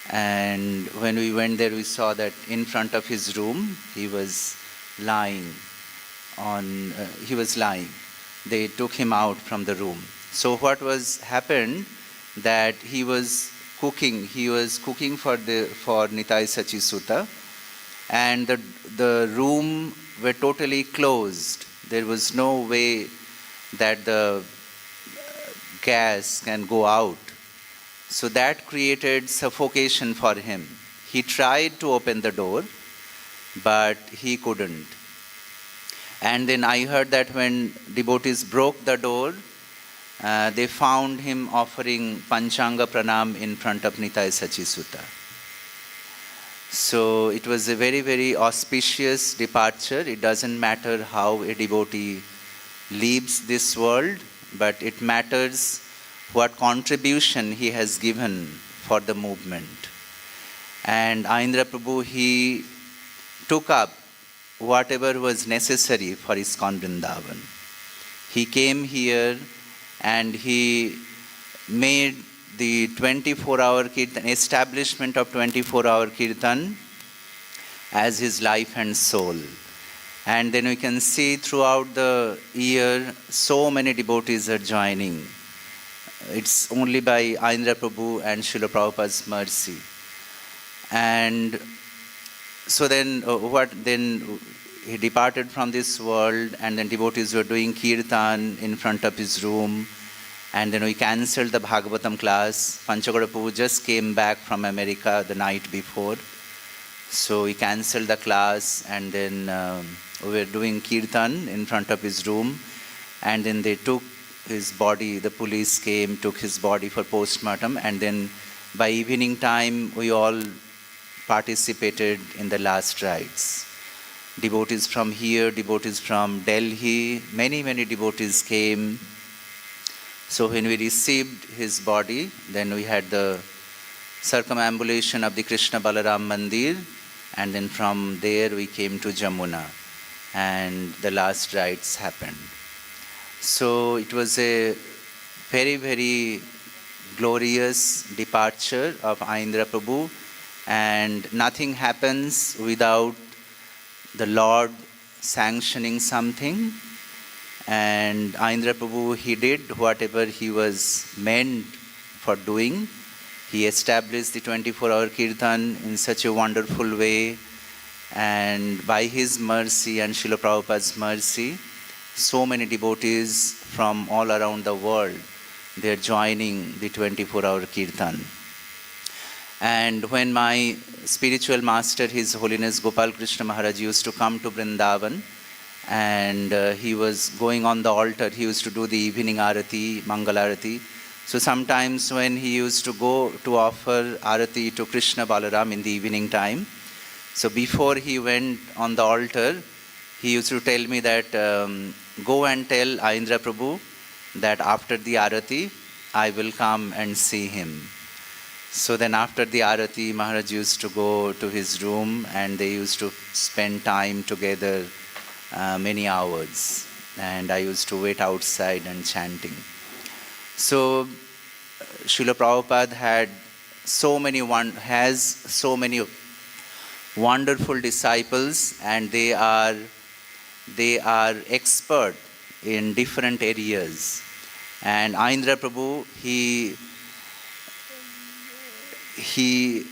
[SPEAKER 9] and when we went there, we saw that in front of his room, he was lying. They took him out from the room. So what was happened, that he was cooking for Nitai Sachi Sutta, and the room were totally closed. There was no way that the gas can go out. So that created suffocation for him. He tried to open the door, but he couldn't. And then I heard that when devotees broke the door, they found him offering Panchanga Pranam in front of Nitai Sachi Sutta. So it was a very, very auspicious departure. It doesn't matter how a devotee leaves this world, but it matters what contribution he has given for the movement. And Aindra Prabhu, he took up whatever was necessary for ISKCON Vrindavan. He came here and he made the 24-hour Kirtan, establishment of 24-hour Kirtan as his life and soul. And then we can see throughout the year, so many devotees are joining. It's only by Aindra Prabhu and Srila Prabhupada's mercy. And so then, then he departed from this world, and then devotees were doing Kirtan in front of his room. And then we cancelled the Bhagavatam class. Panchagoda Prabhu just came back from America the night before. So we cancelled the class, and then we were doing Kirtan in front of his room. And then they took his body, the police came, took his body for post-mortem. And then by evening time, we all participated in the last rites. Devotees from here, devotees from Delhi, many devotees came. So when we received his body, then we had the circumambulation of the Krishna Balaram Mandir, and then from there we came to Jamuna, and the last rites happened. So it was a very glorious departure of Aindra Prabhu, and nothing happens without the Lord sanctioning something. And Aindra Prabhu, he did whatever he was meant for doing. He established the 24-hour Kirtan in such a wonderful way. And by his mercy and Srila Prabhupada's mercy, so many devotees from all around the world, they are joining the 24-hour Kirtan. And when my spiritual master, His Holiness Gopal Krishna Maharaj, used to come to Vrindavan, and he was going on the altar, he used to do the evening arati, Mangal arati. So sometimes when he used to go to offer arati to Krishna Balaram in the evening time, so before he went on the altar, he used to tell me that, go and tell Aindra Prabhu that after the arati, I will come and see him. So then after the arati, Maharaj used to go to his room, and they used to spend time together many hours, and I used to wait outside and chanting. So Srila Prabhupada has so many wonderful disciples, and they are expert in different areas. And Aindra Prabhu, he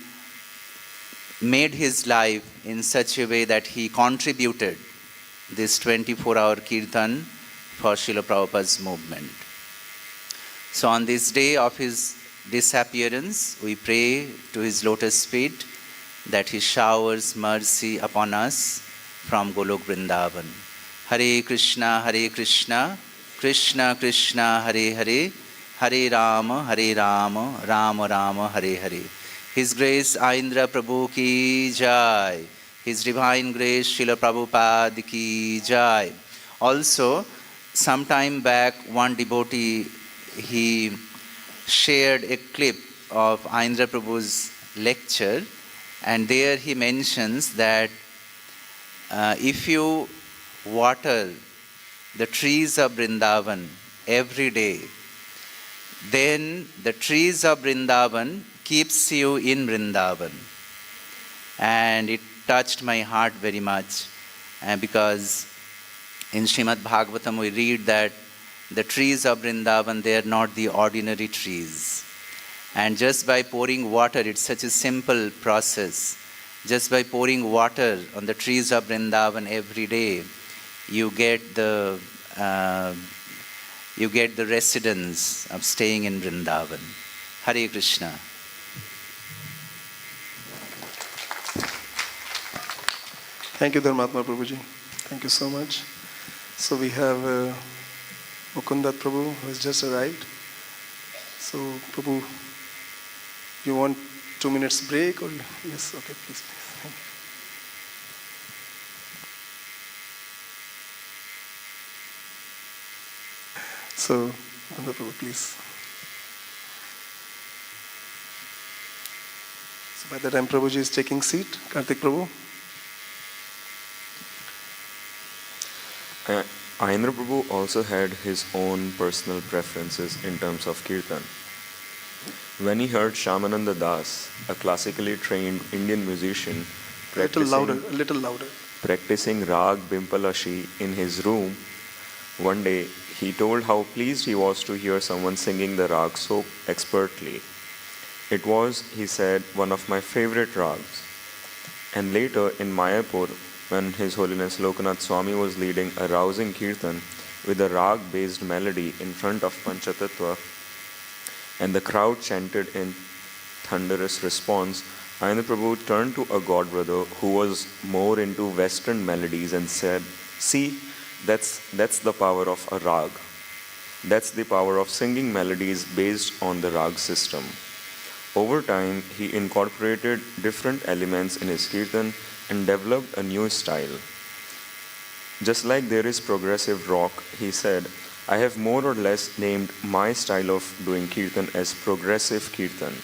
[SPEAKER 9] made his life in such a way that he contributed this 24-hour Kirtan for Srila Prabhupada's movement. So on this day of his disappearance, we pray to his lotus feet that he showers mercy upon us from Golok Vrindavan. Hare Krishna, Krishna Krishna, Hare Hare, Hare Rama, Rama Rama, Hare Hare. His Grace Aindra Prabhu ki jai. His Divine Grace Srila Prabhupada ki jai. Also, some time back, one devotee, he shared a clip of Aindra Prabhu's lecture, and there he mentions that if you water the trees of Vrindavan every day, then the trees of Vrindavan keeps you in Vrindavan. And it touched my heart very much, because in Srimad Bhagavatam we read that the trees of Vrindavan, they are not the ordinary trees. And just by pouring water, it's such a simple process. Just by pouring water on the trees of Vrindavan every day, you get the residence of staying in Vrindavan. Hare Krishna.
[SPEAKER 1] Thank you, Dharmatma Prabhuji. Thank you so much. So we have Mukundat Prabhu who has just arrived. So Prabhu, you want 2 minutes break or yes? Okay, please. Thank you. So Mukundat Prabhu, please. So by the time Prabhuji is taking seat, Kartik Prabhu.
[SPEAKER 10] Aindra Prabhu also had his own personal preferences in terms of Kirtan. When he heard Shyamananda Das, a classically trained Indian musician,
[SPEAKER 1] A little louder.
[SPEAKER 10] practicing Rag Bimpalashi in his room, one day he told how pleased he was to hear someone singing the Rag so expertly. It was, he said, one of my favorite Rags. And later in Mayapur, when His Holiness Lokanath Swami was leading a rousing Kirtan with a Rag-based melody in front of Panchatattva, and the crowd chanted in thunderous response, Aindra Prabhu turned to a godbrother who was more into Western melodies and said, "See, that's the power of a rag. That's the power of singing melodies based on the rag system." Over time, he incorporated different elements in his Kirtan and developed a new style. Just like there is progressive rock, he said, I have more or less named my style of doing Kirtan as progressive Kirtan.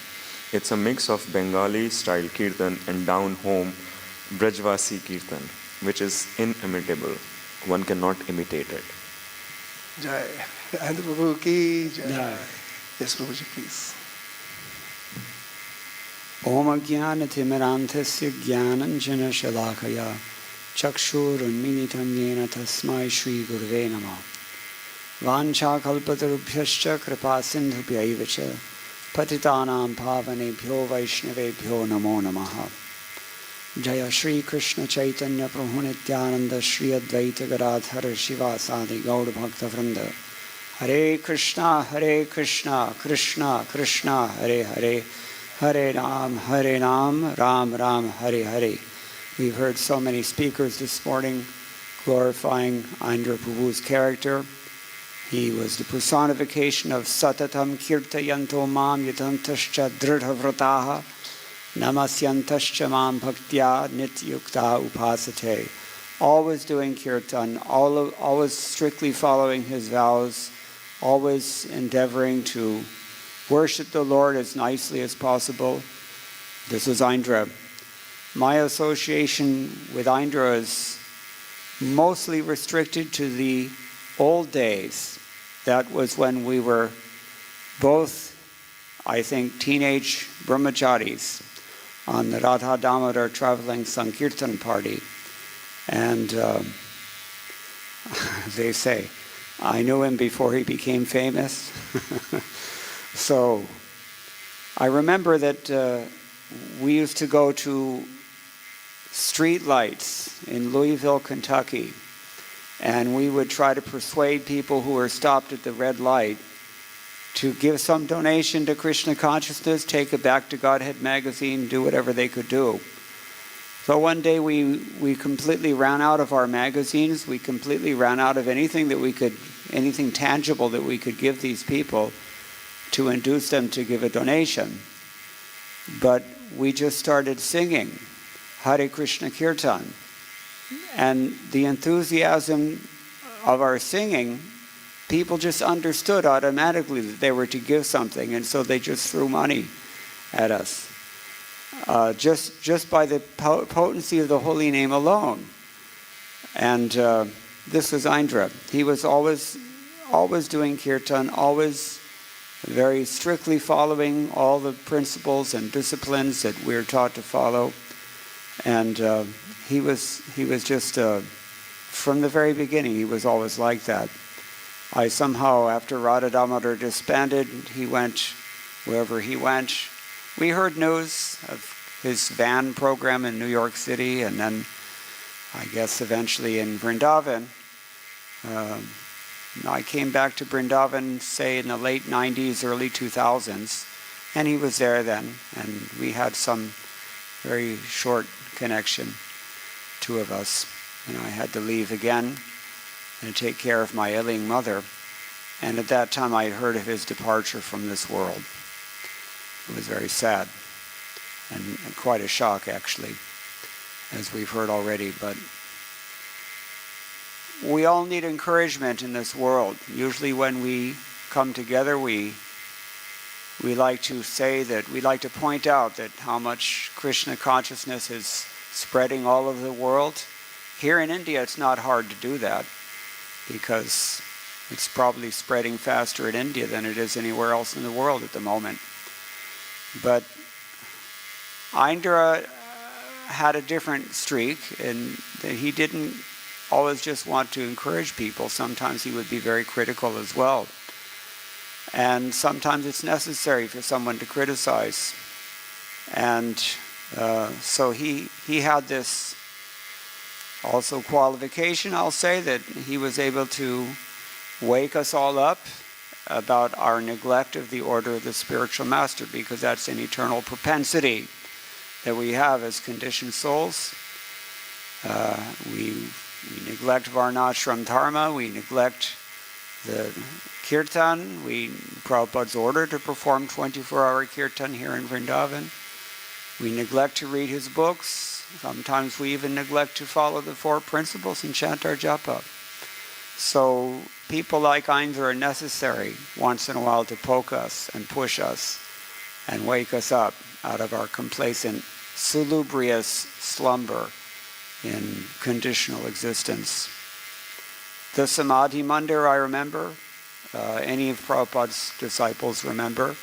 [SPEAKER 10] It's a mix of Bengali style Kirtan and down home Brajvasi Kirtan, which is inimitable. One cannot imitate it.
[SPEAKER 1] Jai. Aindra Prabhu ki Jai. Yes, Prabhuji, please.
[SPEAKER 11] Om Ajnanathimirantasya Jnananjana Shalakaya Chakshurunmilitam Yena Tasmai Shri Gurve Namah Vancha Kalpatarubhyascha Kripasindhubhyaiva cha Patitanam Pavanebhyo Vaishnavebhyo Namo Namaha Jaya Shri Krishna Chaitanya Prabhu Nityananda Shri Advaita Gadadhara Shivasadi Gaur Bhakta Vrinda Hare Krishna Krishna Krishna Hare Hare Hare Ram, Ram Ram, Hare Hare. We've heard so many speakers this morning glorifying Aindra Prabhu's character. He was the personification of Satatam Kirtayanto Mam Yatantascha Dridhavrataha Namasyantascha Mam Bhaktya Nityukta Upasate. Always doing Kirtan, always strictly following his vows, always endeavoring to worship the Lord as nicely as possible. This was Aindra. My association with Aindra is mostly restricted to the old days. That was when we were both, I think, teenage brahmacharis on the Radha Damodar traveling Sankirtan party. And they say, I knew him before he became famous. So I remember that we used to go to street lights in Louisville, Kentucky, and we would try to persuade people who were stopped at the red light to give some donation to Krishna consciousness, take it back to Godhead magazine, do whatever they could do. So one day we completely ran out of our magazines, we completely ran out of anything tangible that we could give these people to induce them to give a donation. But we just started singing Hare Krishna Kirtan. And the enthusiasm of our singing, people just understood automatically that they were to give something, and so they just threw money at us. Just by the potency of the holy name alone. And this was Aindra. He was always doing Kirtan, always very strictly following all the principles and disciplines that we're taught to follow. And he was just, from the very beginning, he was always like that. I somehow, after Radha Damodar disbanded, he went wherever he went. We heard news of his van program in New York City, and then I guess eventually in Vrindavan. I came back to Vrindavan, say, in the late 90s, early 2000s, and he was there then, and we had some very short connection, two of us. And I had to leave again and take care of my ailing mother. And at that time, I had heard of his departure from this world. It was very sad, and quite a shock, actually, as we've heard already. But we all need encouragement in this world. Usually when we come together, we like to say that, we like to point out that how much Krishna consciousness is spreading all over the world. Here in India, it's not hard to do that, because it's probably spreading faster in India than it is anywhere else in the world at the moment. But Aindra had a different streak, and he didn't always just want to encourage people. Sometimes he would be very critical as well. And sometimes it's necessary for someone to criticize. And so he had this also qualification, I'll say, that he was able to wake us all up about our neglect of the order of the spiritual master, because that's an eternal propensity that we have as conditioned souls. We neglect Varnashram Dharma, we neglect the Kirtan, Prabhupada's order to perform 24-hour Kirtan here in Vrindavan. We neglect to read his books. Sometimes we even neglect to follow the 4 principles and chant our japa. So people like Aindra are necessary once in a while to poke us and push us and wake us up out of our complacent, salubrious slumber in conditional existence. The Samadhi Mandir, I remember, any of Prabhupada's disciples remember,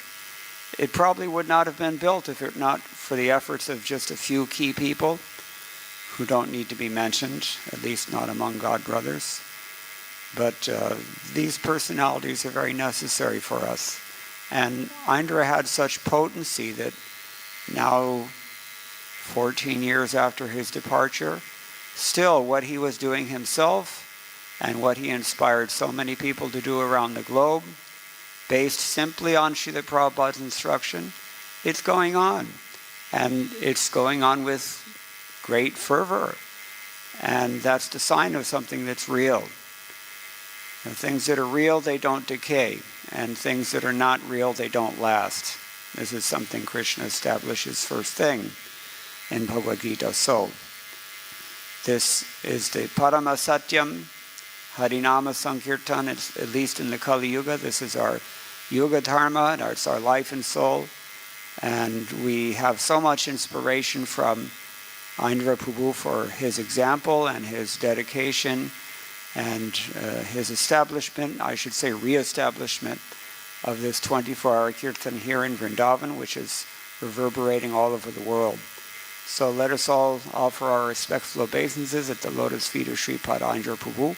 [SPEAKER 11] it probably would not have been built if it not for the efforts of just a few key people who don't need to be mentioned, at least not among God brothers. But these personalities are very necessary for us. And Aindra had such potency that now, 14 years after his departure, still what he was doing himself and what he inspired so many people to do around the globe, based simply on Srila Prabhupada's instruction, it's going on. And it's going on with great fervor. And that's the sign of something that's real. And things that are real, they don't decay. And things that are not real, they don't last. This is something Krishna establishes first thing in Bhagavad Gita. So, this is the Parama Satyam, Harinama Sankirtan, it's, at least in the Kali Yuga. This is our Yuga Dharma, and it's our life and soul. And we have so much inspiration from Aindra Prabhu for his example and his dedication and his establishment, I should say re-establishment, of this 24-hour Kirtan here in Vrindavan, which is reverberating all over the world. So let us all offer our respectful obeisances at the lotus feet of Sripad Aindra Prabhu.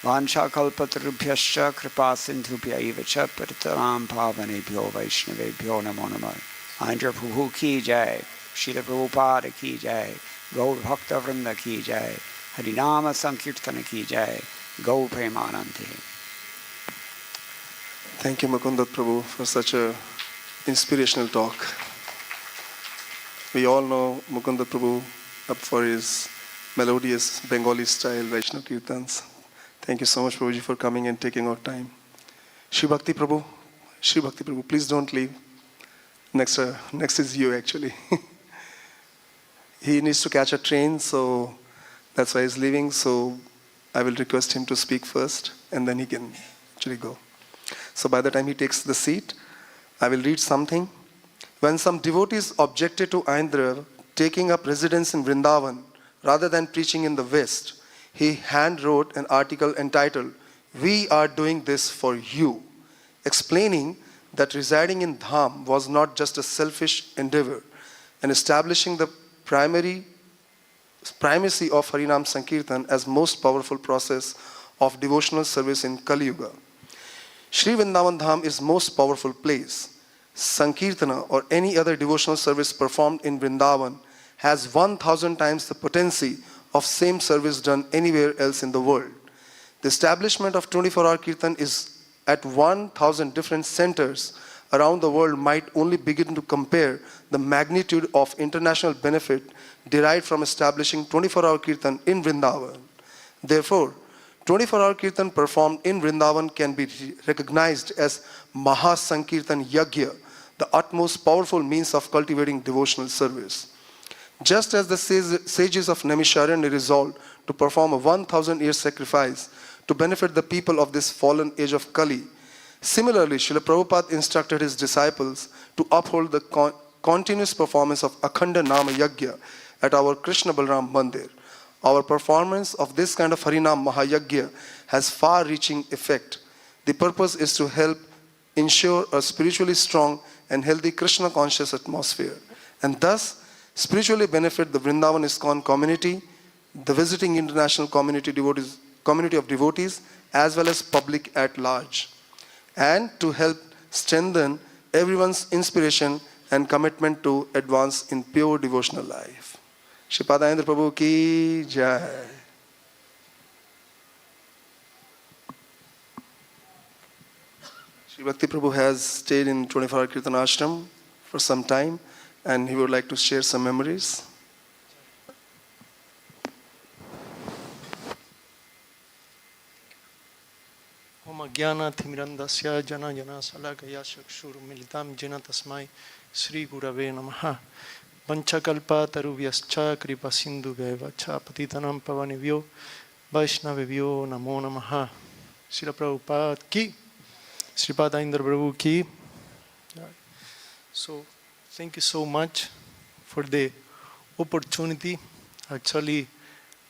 [SPEAKER 11] Vancha kalpatarubhyascha kripa sindhubhya eva cha paritaram pavanebhyo vaishnavebhyo namo namah. Aindra Prabhu ki jai, Srila Prabhupada ki jai, Gaur Bhakta Vrinda ki jai, Harinama Sankirtana ki jai, Gaur Premanante.
[SPEAKER 1] Thank you, Mukundat Prabhu, for such a inspirational talk. We all know Mukundat Prabhu up for his melodious Bengali style Vaishnava Kirtans. Thank you so much, Prabhuji, for coming and taking our time. Shri Bhakti Prabhu, please don't leave. Next is you, actually. He needs to catch a train, so that's why he's leaving. So I will request him to speak first, and then he can actually go. So by the time he takes the seat, I will read something. When some devotees objected to Aindra taking up residence in Vrindavan rather than preaching in the West, he hand-wrote an article entitled, "We are doing this for you," explaining that residing in Dham was not just a selfish endeavor, and establishing the primacy of Harinam Sankirtan as most powerful process of devotional service in Kali Yuga. Sri Vrindavan Dham is most powerful place. Sankirtana or any other devotional service performed in Vrindavan has 1,000 times the potency of same service done anywhere else in the world. The establishment of 24-hour Kirtan is at 1,000 different centers around the world might only begin to compare the magnitude of international benefit derived from establishing 24-hour Kirtan in Vrindavan. Therefore, 24-hour Kirtan performed in Vrindavan can be recognized as Maha Sankirtan Yagya, the utmost powerful means of cultivating devotional service. Just as the sages of Naimisharanya resolved to perform a 1,000-year sacrifice to benefit the people of this fallen age of Kali, similarly, Srila Prabhupada instructed his disciples to uphold the continuous performance of Akhanda Nama Yagya at our Krishna Balram Mandir. Our performance of this kind of Harinam Mahayagya has far-reaching effect. The purpose is to help ensure a spiritually strong and healthy Krishna-conscious atmosphere, and thus spiritually benefit the Vrindavan ISKCON community, the visiting international community of devotees, as well as public at large, and to help strengthen everyone's inspiration and commitment to advance in pure devotional life. Sripad Aindra Prabhu ki jai. Sri Bhakti Prabhu has stayed in 24-hour Kirtan ashram for some time, and he would like to share some memories.
[SPEAKER 12] Om Agyana Thimirandasya Jana Jana Salakaya Shakshuru Militam Jena Tasmai Sri Gurave Namaha Vanchakalpa Taruvyascha Kripa Sindhu Vevacha Patitanam Pavanivyo Vaishnavivyo Namo Namaha. Srila Prabhupada ki, Sripad Aindra Prabhu ki. So, thank you so much for the opportunity. Actually,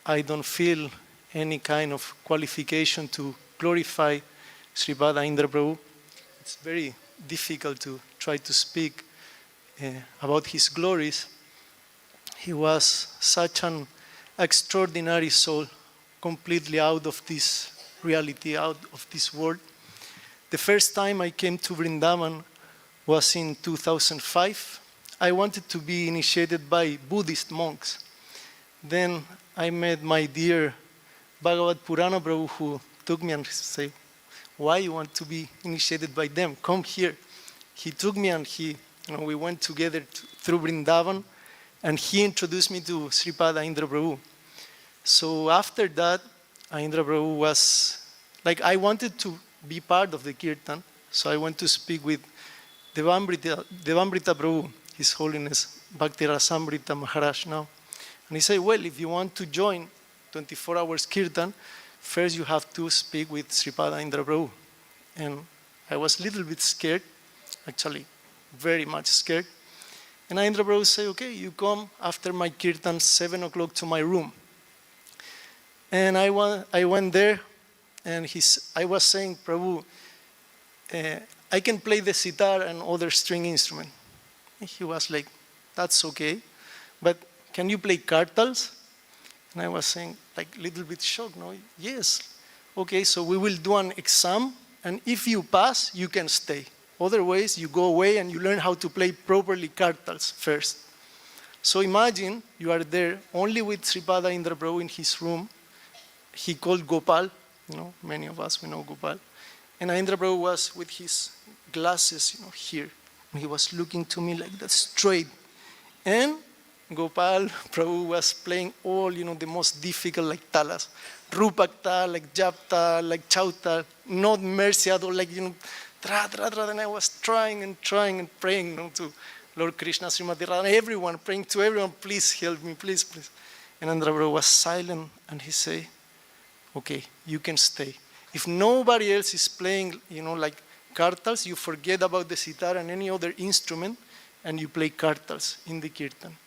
[SPEAKER 12] I don't feel any kind of qualification to glorify Sripad Aindra Prabhu. It's very difficult to try to speak about his glories. He was such an extraordinary soul, completely out of this reality, out of this world. The first time I came to Vrindavan was in 2005. I wanted to be initiated by Buddhist monks. Then I met my dear Bhagavad Purana Prabhu, who took me and said, why you want to be initiated by them? Come here. He took me and we went together through Vrindavan, and he introduced me to Sripad Aindra Prabhu. So after that, Aindra Prabhu was, I wanted to be part of the Kirtan, so I went to speak with Devamrita Prabhu, His Holiness Bhakti Rasamrita Maharaj now. And he said, well, if you want to join 24 hours Kirtan, first you have to speak with Sripad Aindra Prabhu. And I was a little bit scared, actually very much scared. And Aindra Prabhu said, okay, you come after my Kirtan 7 o'clock to my room. And I went there, and I was saying, Prabhu, I can play the sitar and other string instrument. And he was like, that's okay, but can you play kartals? And I was saying, a little bit shocked, no? Yes. Okay, so we will do an exam, and if you pass, you can stay. Otherwise, you go away and you learn how to play properly kartals first. So imagine you are there only with Sripad Aindra Prabhu in his room. He called Gopal, many of us, we know Gopal. And Aindra Prabhu was with his glasses, here. And he was looking to me like that, straight. And Gopal Prabhu was playing all, the most difficult, talas. Rupak tal, Jap tal, Chautal, not mercy at all, and I was trying and praying, to Lord Krishna, Srimati Radha, everyone, praying to everyone, please help me, please, please. And Aindra Prabhu was silent, and he said, okay, you can stay. If nobody else is playing, kartals, you forget about the sitar and any other instrument, and you play kartals in the kirtan.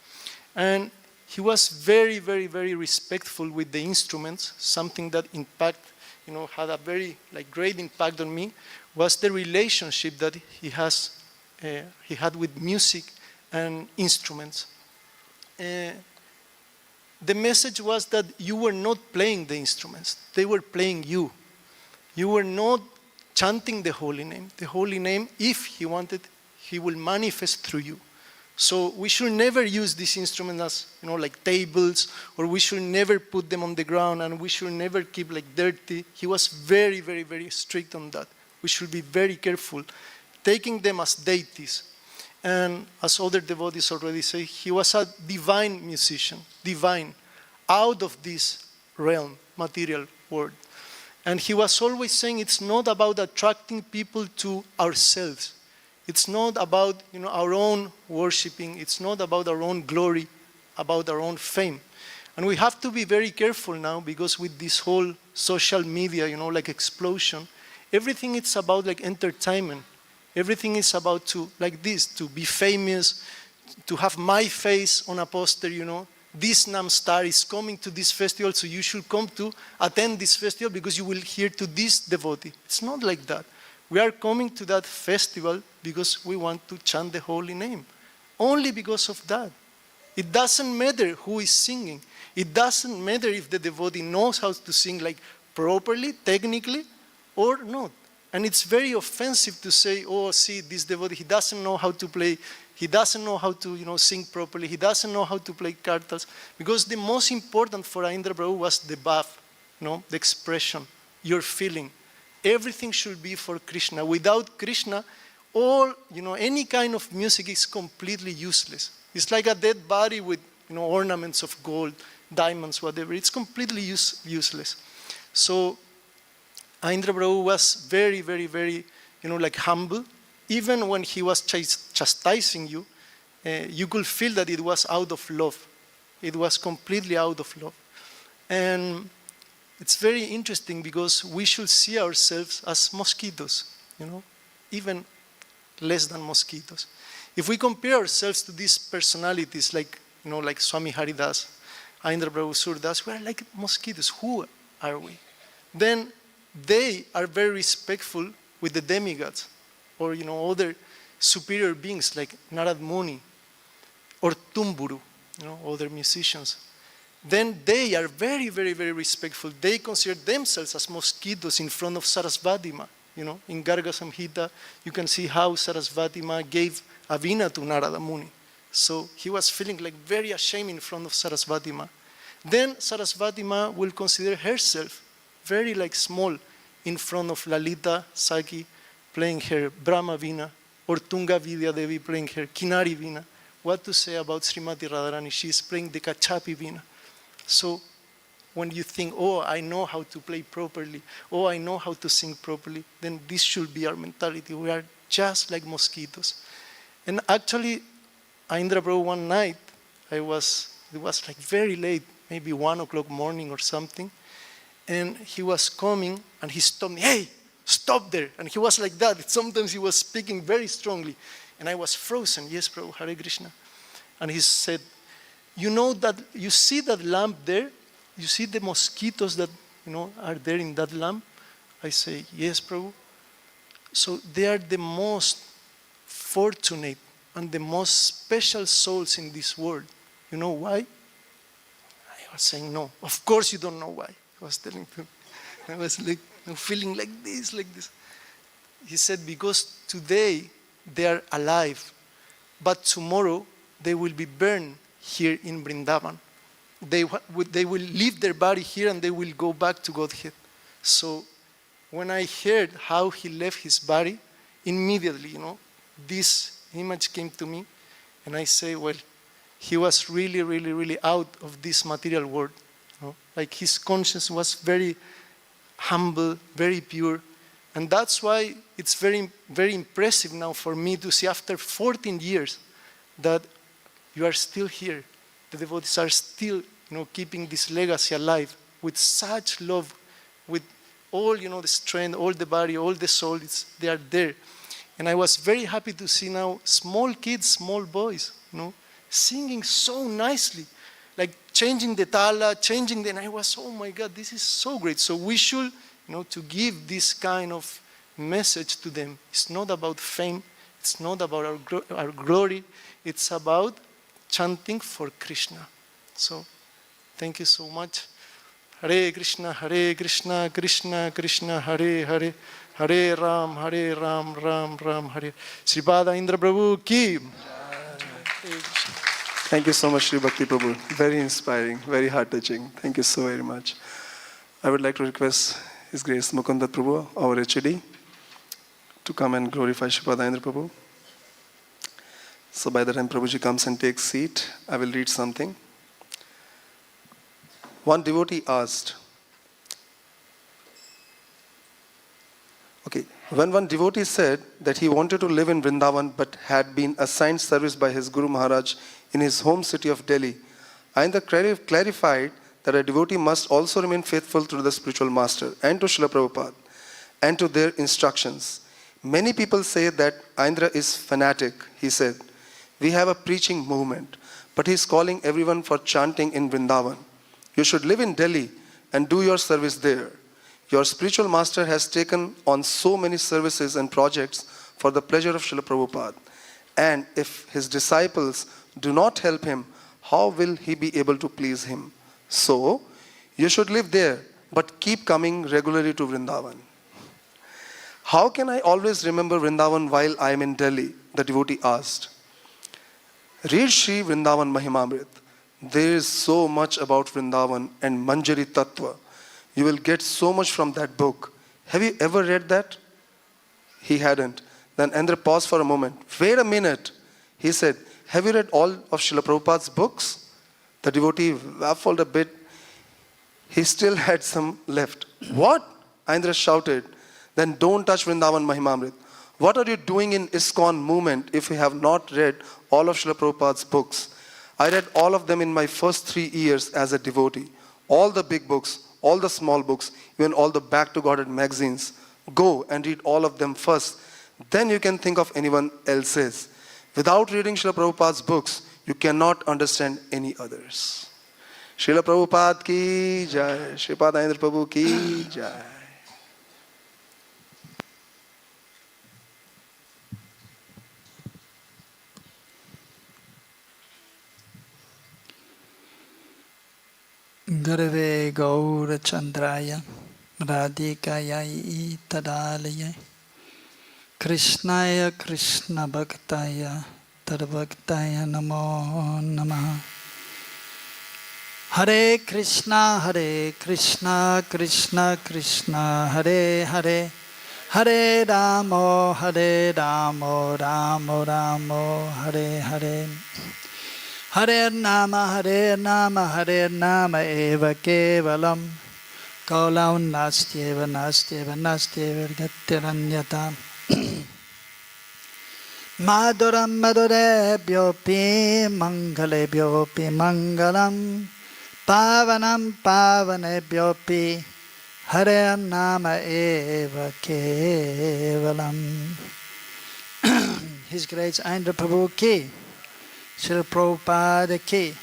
[SPEAKER 12] And he was very, very, very respectful with the instruments. Something that had a very great impact on me was the relationship that he had with music and instruments. The message was that you were not playing the instruments, they were playing you. You were not chanting the holy name. The holy name, if he wanted, he will manifest through you. So we should never use these instruments as, like tables, or we should never put them on the ground, and we should never keep dirty. He was very, very, very strict on that. We should be very careful, taking them as deities. And as other devotees already say, he was a divine musician, divine, out of this realm, material world. And he was always saying it's not about attracting people to ourselves. It's not about our own worshiping. It's not about our own glory, about our own fame. And we have to be very careful now, because with this whole social media, explosion, everything is about entertainment. Everything is about to be famous, to have my face on a poster, this Nam star is coming to this festival, so you should come to attend this festival because you will hear to this devotee. It's not like that. We are coming to that festival because we want to chant the holy name. Only because of that. It doesn't matter who is singing. It doesn't matter if the devotee knows how to sing like properly, technically, or not. And it's very offensive to say, oh, see, this devotee, he doesn't know how to play, he doesn't know how to sing properly, he doesn't know how to play kartals. Because the most important for Aindra Prabhu was the bhav, the expression, your feeling. Everything should be for Krishna. Without Krishna, all, any kind of music is completely useless. It's like a dead body with, ornaments of gold, diamonds, whatever. It's completely useless. So Aindra Prabhu was very, very, very, humble. Even when he was chastising you, you could feel that it was out of love. It was completely out of love. And it's very interesting because we should see ourselves as mosquitoes, even less than mosquitoes. If we compare ourselves to these personalities like Swami Haridas, Aindra Prabhu Surdas, we are like mosquitoes. Who are we? Then they are very respectful with the demigods or other superior beings like Narad Muni or Tumburu, other musicians. Then they are very, very, very respectful. They consider themselves as mosquitoes in front of Sarasvati Ma. In Garga Samhita, you can see how Sarasvati Ma gave a veena to Narada Muni. So he was feeling like very ashamed in front of Sarasvati Ma. Then Sarasvati Ma will consider herself very small in front of Lalita Saki playing her Brahma Veena or Tunga Vidya Devi playing her Kinari Veena. What to say about Srimati Radharani? She is playing the Kachapi Veena. So when you think, oh, I know how to play properly, oh, I know how to sing properly, then this should be our mentality. We are just like mosquitoes. And actually, Aindra Prabhu one night, it was very late, maybe 1 o'clock morning or something, and he was coming and he stopped me, hey, stop there. And he was like that. Sometimes he was speaking very strongly. And I was frozen. Yes, Prabhu, Hare Krishna. And he said, you see that lamp there? You see the mosquitoes that, are there in that lamp? I say, yes, Prabhu. So they are the most fortunate and the most special souls in this world. You know why? I was saying, no. Of course you don't know why. I was telling him. I was feeling like this. He said, because today they are alive, but tomorrow they will be burned here in Vrindavan. They will leave their body here and they will go back to Godhead. So when I heard how he left his body, immediately, this image came to me, and I say, well, he was really, really, really out of this material world. Like his conscience was very humble, very pure. And that's why it's very, very impressive now for me to see after 14 years that you are still here. The devotees are still, keeping this legacy alive with such love, with all, the strength, all the body, all the soul, they are there. And I was very happy to see now small kids, small boys, singing so nicely, like changing the tala, and I was, oh my God, this is so great. So we should, to give this kind of message to them. It's not about fame, it's not about our glory, it's about chanting for Krishna. So, thank you so much. Hare Krishna, Krishna Krishna, Hare Hare, Hare Ram, Ram Ram, Hare. Sripada Aindra Prabhu ki.
[SPEAKER 1] Thank you so much, Sri Bhakti Prabhu. Very inspiring, very heart-touching. Thank you so very much. I would like to request His Grace Mukundat Prabhu, our HOD, to come and glorify Sripada Aindra Prabhu. So by the time Prabhuji comes and takes seat, I will read something. One devotee asked, when one devotee said that he wanted to live in Vrindavan but had been assigned service by his Guru Maharaj in his home city of Delhi, Aindra clarified that a devotee must also remain faithful to the spiritual master and to Srila Prabhupada and to their instructions. Many people say that Aindra is fanatic, he said. We have a preaching movement, but he is calling everyone for chanting in Vrindavan. You should live in Delhi and do your service there. Your spiritual master has taken on so many services and projects for the pleasure of Srila Prabhupada. And if his disciples do not help him, how will he be able to please him? So, you should live there, but keep coming regularly to Vrindavan. How can I always remember Vrindavan while I am in Delhi? The devotee asked. Read Sri Vrindavan Mahimamrit. There is so much about Vrindavan and Manjari Tattva. You will get so much from that book. Have you ever read that? He hadn't. Then Aindra paused for a moment. Wait a minute. He said, have you read all of Srila Prabhupada's books? The devotee waffled a bit. He still had some left. What? Aindra shouted. Then don't touch Vrindavan Mahimamrit. What are you doing in ISKCON movement if you have not read all of Srila Prabhupada's books? I read all of them in my first 3 years as a devotee. All the big books, all the small books, even all the Back to Godhead magazines. Go and read all of them first. Then you can think of anyone else's. Without reading Srila Prabhupada's books, you cannot understand any others. Srila Prabhupada ki jai. Sripad Aindra Prabhu ki jai.
[SPEAKER 13] Gurave Gaura Chandraya Radhikaya Tadalaya Krishnaya Krishna Bhaktaya Tadbhaktaya Namo Namaha Hare Krishna Krishna Krishna Hare Hare Hare Ramo Ramo Ramo Hare Hare Hare Nama Eva Kevalam Kaulam Nastyeva Gatiranyata Maduram Madurebhyopi Mangalebhyopi Mangalam Pavanam Pavanebhyopi Hare Nama Eva Kevalam. His Grace Aindra Prabhu ki, Srila Prabhupada ki.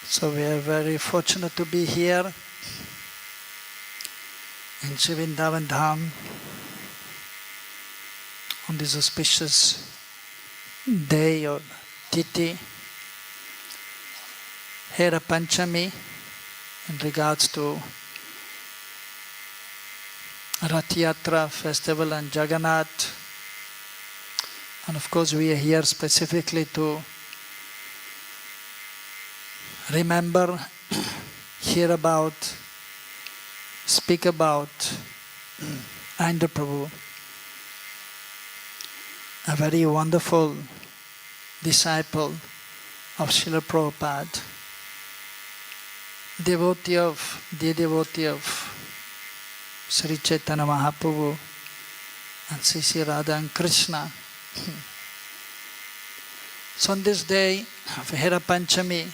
[SPEAKER 13] So we are very fortunate to be here in Sri Vrindavan Dham on this auspicious day of Titi, Hera Panchami, in regards to Rath Yatra festival and Jagannath. And of course we are here specifically to remember, hear about, speak about Aindra Prabhu, a very wonderful disciple of Srila Prabhupada, devotee of Sri Chaitanya Mahaprabhu and Sri Radha and Krishna. So on this day of Hera Panchami,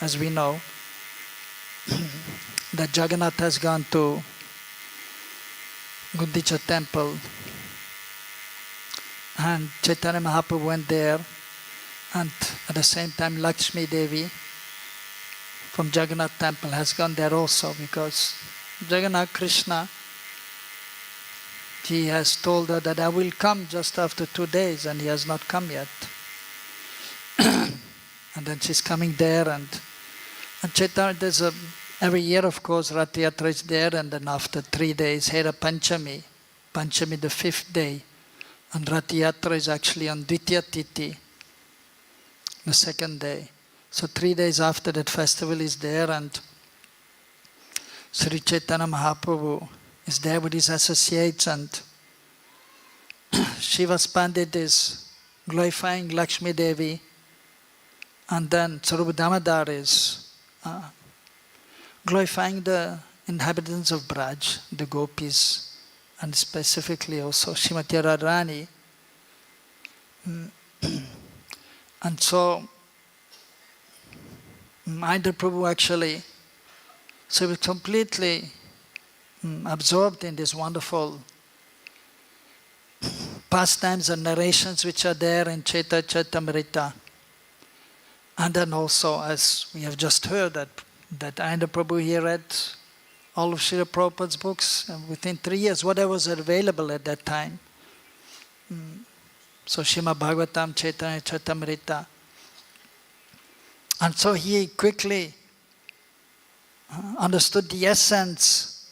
[SPEAKER 13] as we know, that Jagannath has gone to Gundicha temple and Chaitanya Mahaprabhu went there, and at the same time Lakshmi Devi from Jagannath temple has gone there also, because Jagannath Krishna, he has told her that I will come just after 2 days, and he has not come yet. And then she's coming there, and Chaitanya, every year of course Rath Yatra is there, and then after 3 days Hera Panchami the 5th day, and Rath Yatra is actually on Dvitiya Titi, the 2nd day. So 3 days after that festival is there, and Sri Chaitanya Mahaprabhu is there with his associates, and Shiva Pandit is glorifying Lakshmi Devi, and then Sarupa Damodar is glorifying the inhabitants of Braj, the gopis, and specifically also Srimati Radharani. And so Aindra Prabhu actually, so he was completely absorbed in these wonderful pastimes and narrations which are there in Chaitanya Charitamrita. And then also, as we have just heard, that Aindra Prabhu, he read all of Srila Prabhupada's books within 3 years, whatever was available at that time. So Srimad Bhagavatam, Chaitanya Charitamrita. And so he quickly understood the essence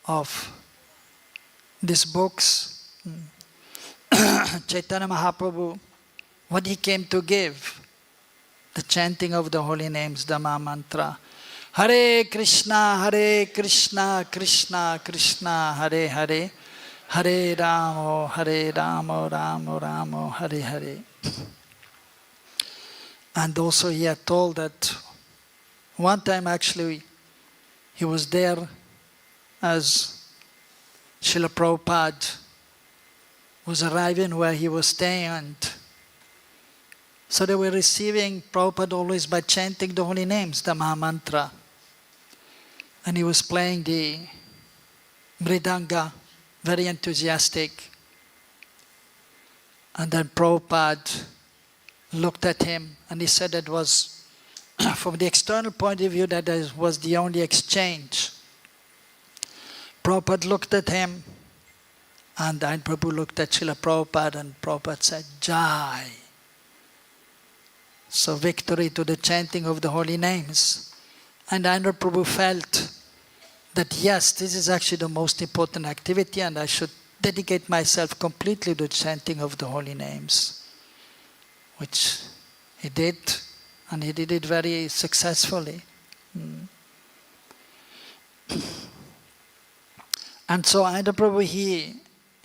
[SPEAKER 13] of these books. Chaitanya Mahaprabhu, what he came to give, the chanting of the holy names, the Maha Mantra. Hare Krishna, Krishna Krishna, Hare Hare, Hare Rama, Rama Rama, Hare Hare. And also he had told that one time actually he was there as Srila Prabhupada was arriving where he was staying, and so they were receiving Prabhupada always by chanting the holy names, the Maha Mantra. And he was playing the mridanga, very enthusiastic. And then Prabhupada looked at him and he said it was, from the external point of view, that was the only exchange. Prabhupada looked at him and Aindra Prabhu looked at Srila Prabhupada and Prabhupada said, Jai. So victory to the chanting of the holy names. And Aindra Prabhu felt that yes, this is actually the most important activity and I should dedicate myself completely to chanting of the holy names. Which he did, and he did it very successfully. And so Aindra Prabhu,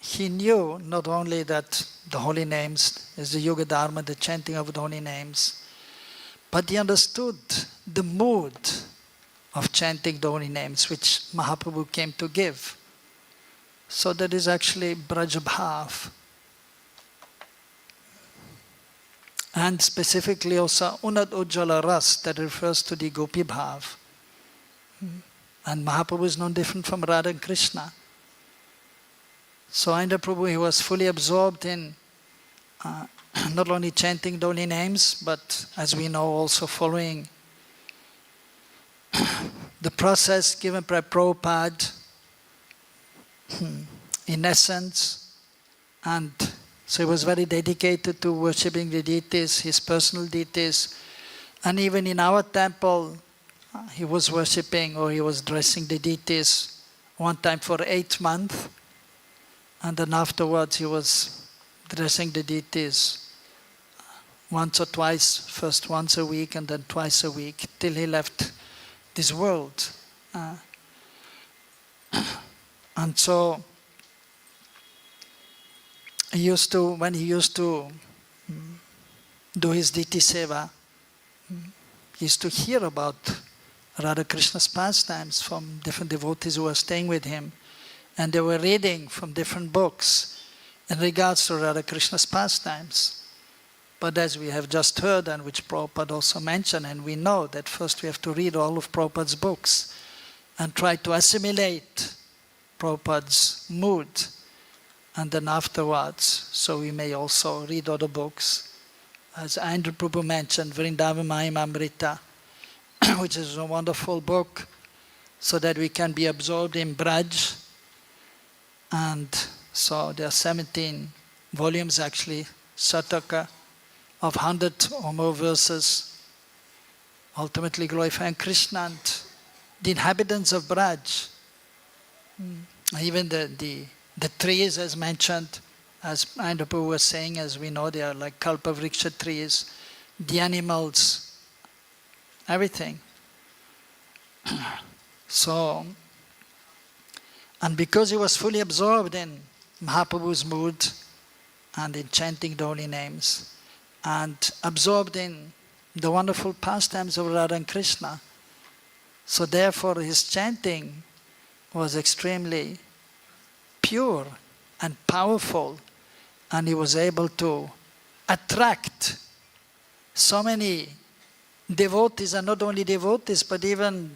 [SPEAKER 13] he knew not only that the holy names is the Yoga Dharma, the chanting of the holy names, but he understood the mood of chanting the holy names which Mahaprabhu came to give. So that is actually Brajabhav. And specifically also Unad Ujjala Ras, that refers to the Gopi Bhav. And Mahaprabhu is no different from Radha and Krishna. So Aindra Prabhu, he was fully absorbed in not only chanting the holy names, but as we know also following the process given by Prabhupada in essence. And so he was very dedicated to worshipping the deities, his personal deities. And even in our temple, he was worshipping or he was dressing the deities one time for 8 months. And then afterwards he was dressing the deities once or twice, first once a week and then twice a week, till he left this world. And so when he used to do his deity seva, he used to hear about Radha Krishna's pastimes from different devotees who were staying with him, and they were reading from different books in regards to Radha Krishna's pastimes. But as we have just heard, and which Prabhupada also mentioned, and we know that first we have to read all of Prabhupada's books and try to assimilate Prabhupada's mood, and then afterwards, so we may also read other books. As Aindra Prabhu mentioned, Vrindavan Mahimamrita, which is a wonderful book, so that we can be absorbed in Braj. And so there are 17 volumes actually, Sataka, of 100 or more verses, ultimately glorifying Krishna and the inhabitants of Braj. Even the trees, as mentioned, as Aindra Prabhu was saying, as we know, they are like Kalpavriksha trees, the animals, everything. So, and because he was fully absorbed in Mahaprabhu's mood and in chanting the holy names, and absorbed in the wonderful pastimes of Radha and Krishna, so therefore his chanting was extremely pure and powerful, and he was able to attract so many devotees, and not only devotees, but even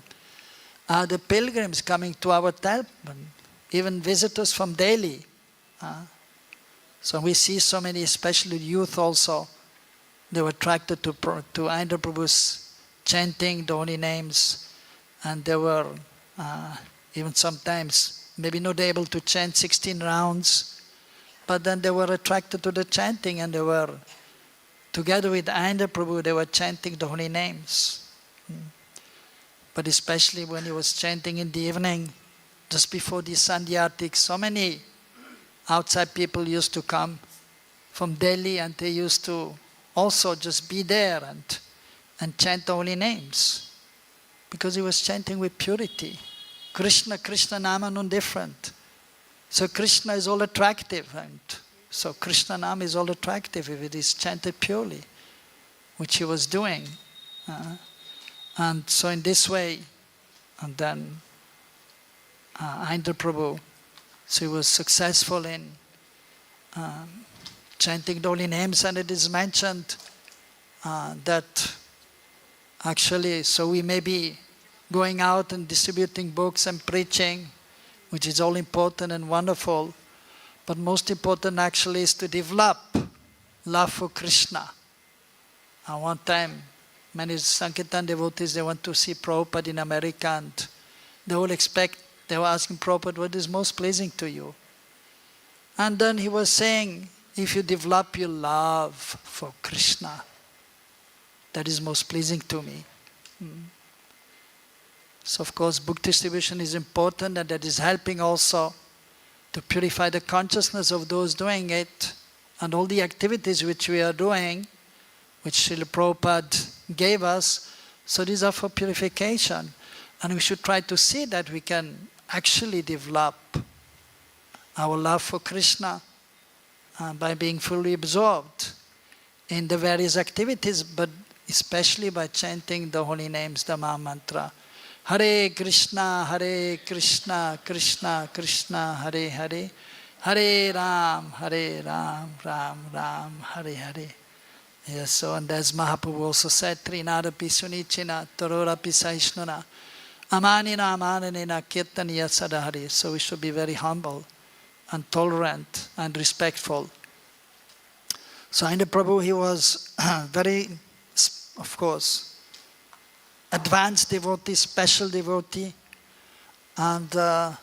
[SPEAKER 13] the pilgrims coming to our temple, even visitors from Delhi. So we see so many, especially youth also, they were attracted to Aindra Prabhu's chanting the holy names, and they were even sometimes maybe not able to chant 16 rounds, but then they were attracted to the chanting, and they were, together with Aindra Prabhu, they were chanting the holy names. But especially when he was chanting in the evening, just before the Sandhyatik, so many outside people used to come from Delhi, and they used to also just be there and chant the holy names, because he was chanting with purity. Krishna Nama no different. So Krishna is all attractive, and so Krishna Nama is all attractive if it is chanted purely, which he was doing. And so in this way, and then Aindra Prabhu, so he was successful in chanting the holy names, and it is mentioned that actually, so we may be going out and distributing books and preaching, which is all important and wonderful, but most important actually is to develop love for Krishna. One time, many Sankirtan devotees, they went to see Prabhupada in America, and they were asking Prabhupada, what is most pleasing to you? And then he was saying, if you develop your love for Krishna, that is most pleasing to me. So of course, book distribution is important, and that is helping also to purify the consciousness of those doing it, and all the activities which we are doing, which Srila Prabhupada gave us, so these are for purification. And we should try to see that we can actually develop our love for Krishna by being fully absorbed in the various activities, but especially by chanting the holy names, the Maha Mantra. Hare Krishna, Krishna Krishna, Hare Hare, Hare Ram, Ram Ram, Hare Hare. Yes, so and as Mahaprabhu also said, Trinadapi Sunichina, Tarorapi Saishnuna, Amanina Amanina Kirtaniya Sadahari. So we should be very humble and tolerant and respectful. So Aindra Prabhu, he was very, of course, advanced devotee, special devotee. And well,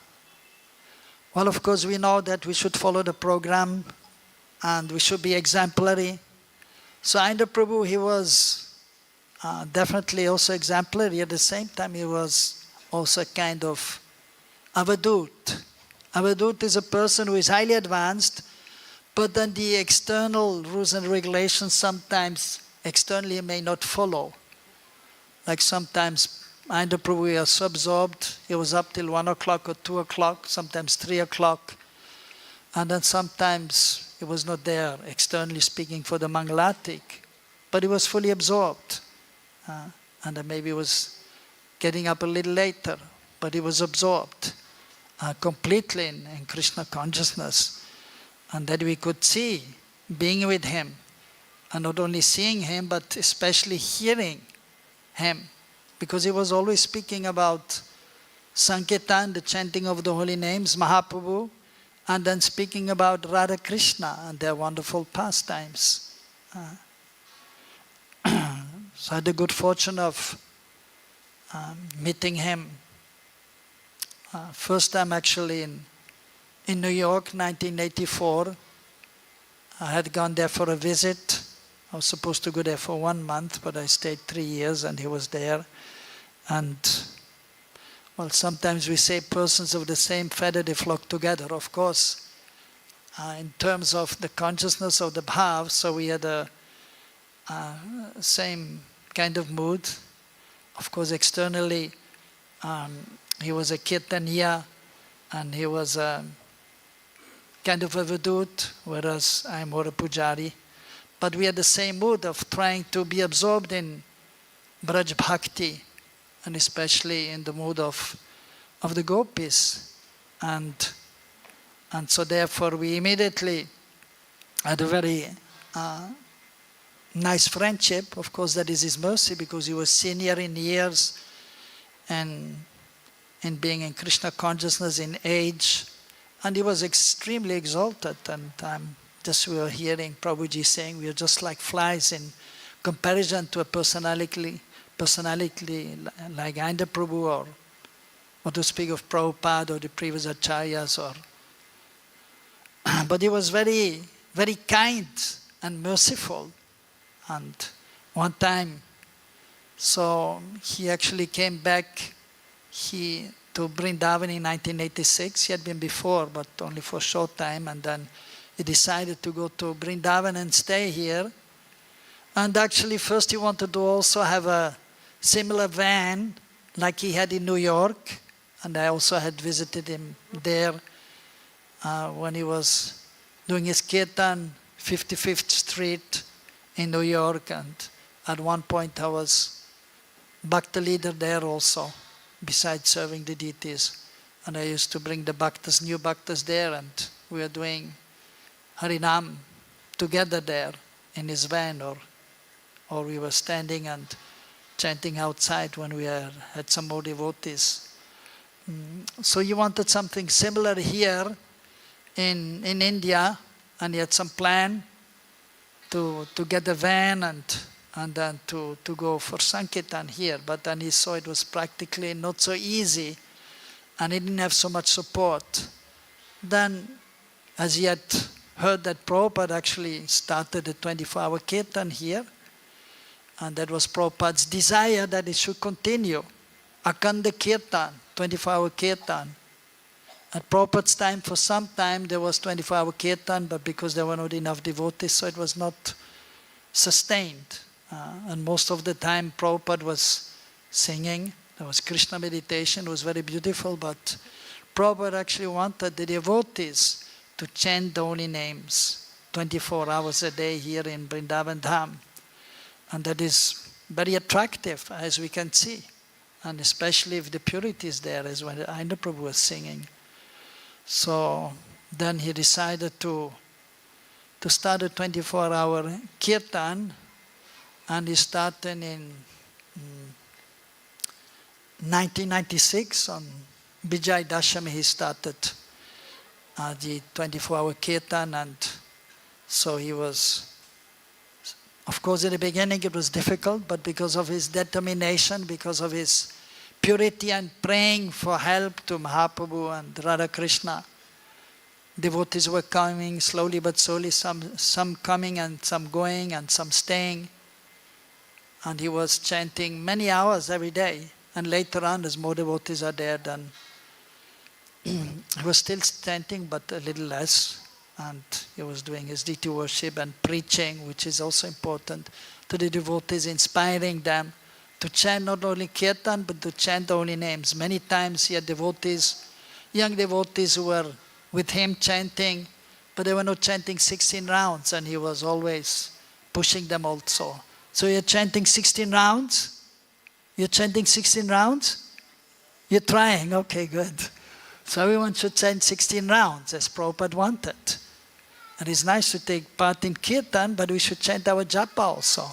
[SPEAKER 13] of course, we know that we should follow the program and we should be exemplary. So Aindra Prabhu, he was definitely also exemplary. At the same time, he was also a kind of avadut. Avadut is a person who is highly advanced, but then the external rules and regulations sometimes externally may not follow. Like sometimes Aindra Prabhu was so absorbed, he was up till 1 o'clock or 2 o'clock, sometimes 3 o'clock. And then sometimes he was not there, externally speaking, for the Mangalatik, but he was fully absorbed. And then maybe he was getting up a little later, but he was absorbed completely in Krishna consciousness. And that we could see, being with him, and not only seeing him, but especially hearing him, because he was always speaking about Sankirtan, the chanting of the holy names, Mahaprabhu, and then speaking about Radha Krishna and their wonderful pastimes. So I had the good fortune of meeting him first time actually in New York, 1984. I had gone there for a visit. I was supposed to go there for 1 month, but I stayed 3 years and he was there. And well, sometimes we say persons of the same feather, they flock together. Of course, in terms of the consciousness of the bhav, so we had a same kind of mood. Of course, externally, he was a kirtaniya and he was a kind of a vadut, whereas I'm more a pujari. But we had the same mood of trying to be absorbed in Braj Bhakti, and especially in the mood of the gopis. And so therefore we immediately had a very nice friendship. Of course, that is his mercy, because he was senior in years and in being in Krishna consciousness, in age. And he was extremely exalted. And we were hearing Prabhuji saying we are just like flies comparison to a personality like Aindra Prabhu, or to speak of Prabhupada or the previous acharyas, but he was very, very kind and merciful. And one time, so he actually came back to Vrindavan in 1986. He had been before, but only for a short time, and then he decided to go to Vrindavan and stay here. And actually, first he wanted to also have a similar van like he had in New York, and I also had visited him there when he was doing his Kirtan, 55th Street in New York, and at one point I was Bhakta leader there also, besides serving the deities. And I used to bring the Bhaktas, new Bhaktas there, and we were doing Harinam together there in his van, or we were standing and chanting outside when we had some more devotees. So he wanted something similar here in India, and he had some plan to get a van and then to go for Sankirtan here. But then he saw it was practically not so easy, and he didn't have so much support. Then, as he had heard that Prabhupada actually started a 24-hour Kirtan here, and that was Prabhupada's desire that it should continue. Akanda Kirtan, 24-hour Kirtan. At Prabhupada's time, for some time, there was 24-hour Kirtan, but because there were not enough devotees, so it was not sustained. And most of the time, Prabhupada was singing. There was Krishna meditation. It was very beautiful, but Prabhupada actually wanted the devotees to chant the holy names 24 hours a day here in Vrindavan Dham. And that is very attractive, as we can see. And especially if the purity is there, as when Aindra Prabhu was singing. So then he decided to start a 24-hour Kirtan, and he started in 1996 on Vijay Dashami. He started the 24-hour Kirtan, and so he was, of course, in the beginning it was difficult, but because of his determination, because of his purity and praying for help to Mahaprabhu and Radha Krishna, devotees were coming slowly but slowly, some coming and some going and some staying. And he was chanting many hours every day. And later on, as more devotees are there, then he was still chanting, but a little less. And he was doing his deity worship and preaching, which is also important to the devotees, inspiring them to chant not only Kirtan, but to chant the holy names. Many times he had devotees, young devotees who were with him chanting, but they were not chanting 16 rounds, and he was always pushing them also. So you're chanting 16 rounds? You're chanting 16 rounds? You're trying, okay, good. So everyone should chant 16 rounds, as Prabhupada wanted. And it's nice to take part in Kirtan, but we should chant our japa also.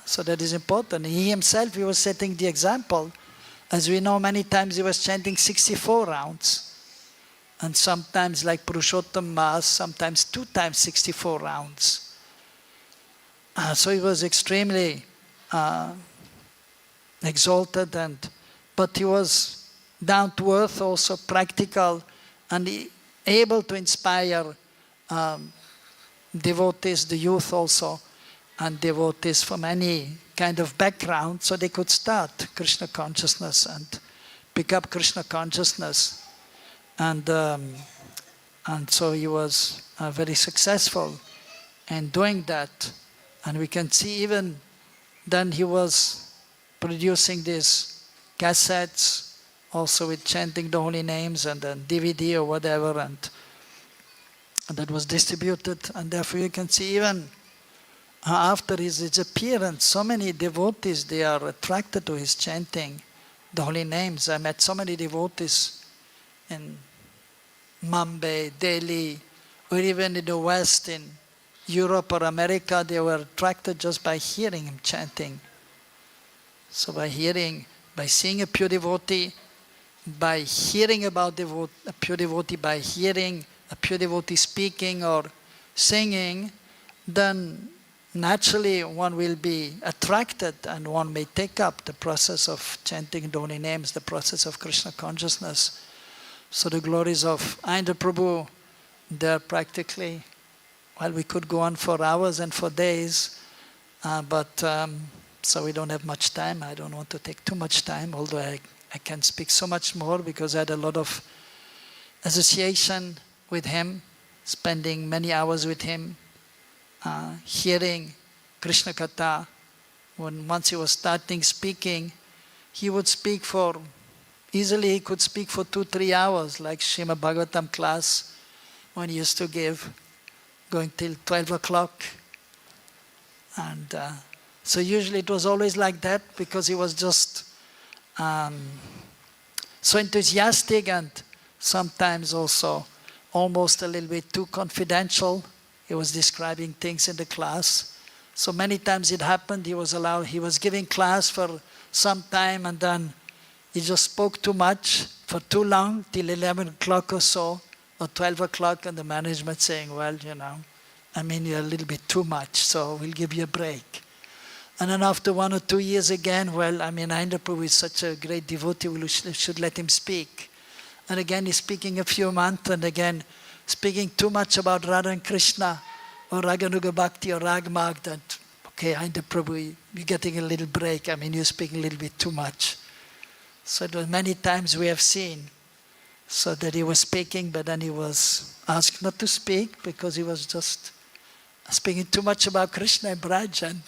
[SPEAKER 13] So that is important. He himself, he was setting the example. As we know, many times he was chanting 64 rounds. And sometimes, like Purushottam Mass, sometimes 2 times 64 rounds. So he was extremely exalted, but he was down to earth, also practical, and able to inspire devotees, the youth also, and devotees from any kind of background, so they could start Krishna consciousness and pick up Krishna consciousness. And so he was very successful in doing that. And we can see even then he was producing these cassettes, also with chanting the holy names, and then DVD or whatever, and that was distributed. And therefore you can see even after his appearance, so many devotees, they are attracted to his chanting the holy names. I met so many devotees in Mumbai, Delhi, or even in the West, in Europe or America. They were attracted just by hearing him chanting. So by seeing a pure devotee, by hearing about a pure devotee, by hearing a pure devotee speaking or singing, then naturally one will be attracted and one may take up the process of chanting holy names, the process of Krishna consciousness. So the glories of Aindra Prabhu, they're practically, well, we could go on for hours and for days, so we don't have much time. I don't want to take too much time, although I can speak so much more because I had a lot of association with him, spending many hours with him, hearing Krishna Katha. Once he was starting speaking, he would speak for, easily he could speak for 2-3 hours, like Srimad Bhagavatam class, when he used to give, going till 12 o'clock. And so usually it was always like that because he was just so enthusiastic and sometimes also almost a little bit too confidential. He was describing things in the class. So many times it happened, he was giving class for some time and then he just spoke too much for too long, till 11 o'clock or so, or 12 o'clock, and the management saying, well, you're a little bit too much, so we'll give you a break. And then after 1 or 2 years again, Aindra Prabhu is such a great devotee, we should let him speak. And again, he's speaking a few months, and again, speaking too much about Radha and Krishna, or Raganuga Bhakti, or Ragmarg, that, okay, Aindra Prabhu, you're getting a little break. You're speaking a little bit too much. So it was many times we have seen, so that he was speaking, but then he was asked not to speak, because he was just speaking too much about Krishna and Braj, and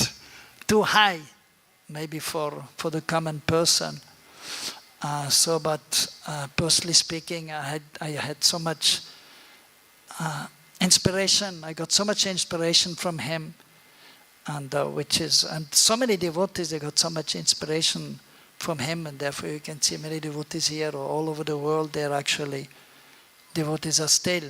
[SPEAKER 13] too high, maybe for the common person. Personally speaking, I had so much inspiration. I got so much inspiration from him, and so many devotees, they got so much inspiration from him, and therefore you can see many devotees here or all over the world. Devotees are still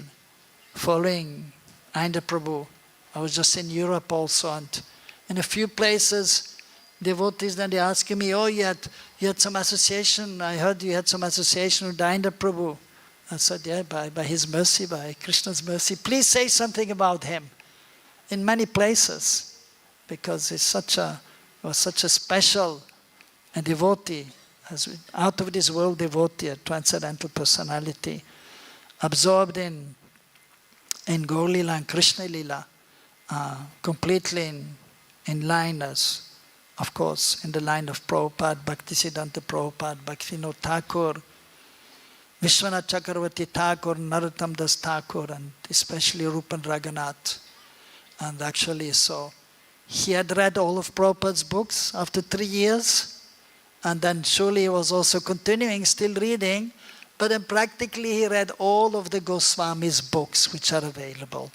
[SPEAKER 13] following Aindra Prabhu. I was just in Europe also, and in a few places, devotees, then they asking me, oh, you had some association, I heard you had some association with Aindra Prabhu. I said, yeah, by his mercy, by Krishna's mercy. Please say something about him. In many places, because he was such a special devotee, out of this world devotee, a transcendental personality, absorbed in Gaur Lila and Krishna Lila, completely in line as, of course, in the line of Prabhupada, Bhaktisiddhanta Prabhupada, Bhaktivinoda Thakur, Vishwanath Chakravarti Thakur, Narottam Das Thakur, and especially Rupan Raghunath. And actually, so he had read all of Prabhupada's books after 3 years, and then surely he was also continuing, still reading, but then practically he read all of the Goswami's books which are available.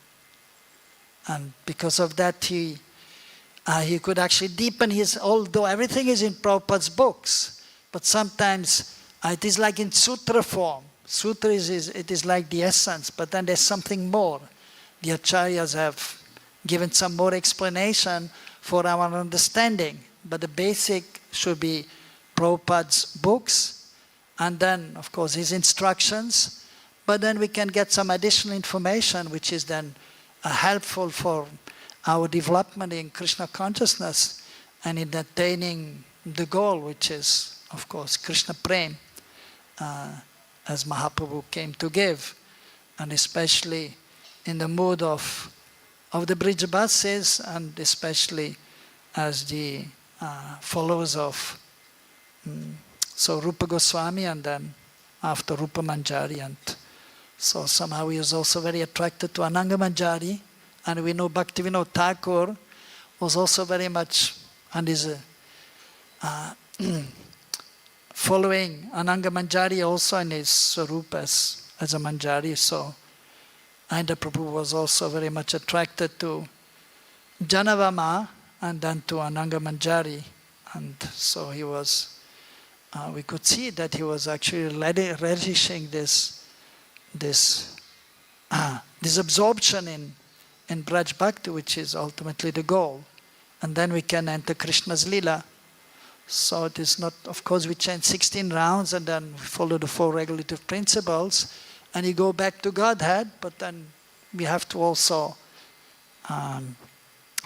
[SPEAKER 13] And because of that, he could actually deepen although everything is in Prabhupada's books, but sometimes it is like in sutra form. Sutra it is like the essence, but then there's something more. The acharyas have given some more explanation for our understanding, but the basic should be Prabhupada's books, and then, of course, his instructions, but then we can get some additional information which is then helpful for our development in Krishna consciousness and in attaining the goal, which is, of course, Krishna Prem, as Mahaprabhu came to give, and especially in the mood of the Brijavasis, and especially as the followers of so Rupa Goswami, and then after Rupa Manjari, and so somehow he was also very attracted to Ananga Manjari, and we know Bhaktivinoda Thakur was also very much, and is following Ananga Manjari also in his Swarup as a Manjari. So Aindra Prabhu was also very much attracted to Janavama and then to Ananga Manjari. And so he was, we could see that he was actually relishing this absorption in Braj Bhakti, which is ultimately the goal. And then we can enter Krishna's Leela. So it is not, of course, we chant 16 rounds and then we follow the 4 regulative principles and you go back to Godhead, but then we have to also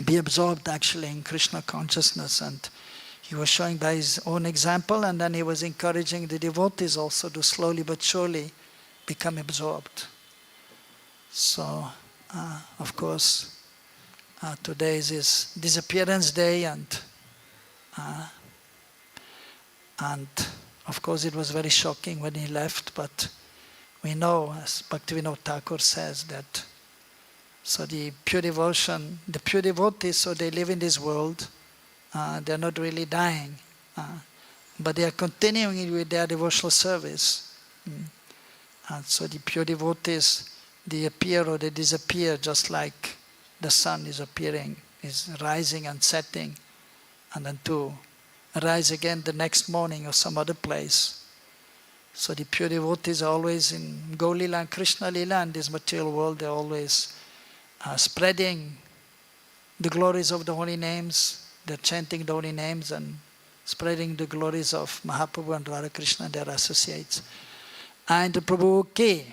[SPEAKER 13] be absorbed actually in Krishna consciousness. And he was showing by his own example, and then he was encouraging the devotees also to slowly but surely become absorbed. So, of course, today is his disappearance day, and of course it was very shocking when he left, but we know, as Bhaktivinoda Thakur says, that so the pure devotion, the pure devotees, so they live in this world, they're not really dying, but they are continuing with their devotional service. And so the pure devotees, they appear or they disappear just like the sun is appearing, is rising and setting, and then to rise again the next morning or some other place. So the pure devotees are always in Gaulila and Krishna Lila, and this material world, they're always spreading the glories of the holy names. They're chanting the holy names and spreading the glories of Mahaprabhu and Radha Krishna and their associates. Aindra Prabhu ki,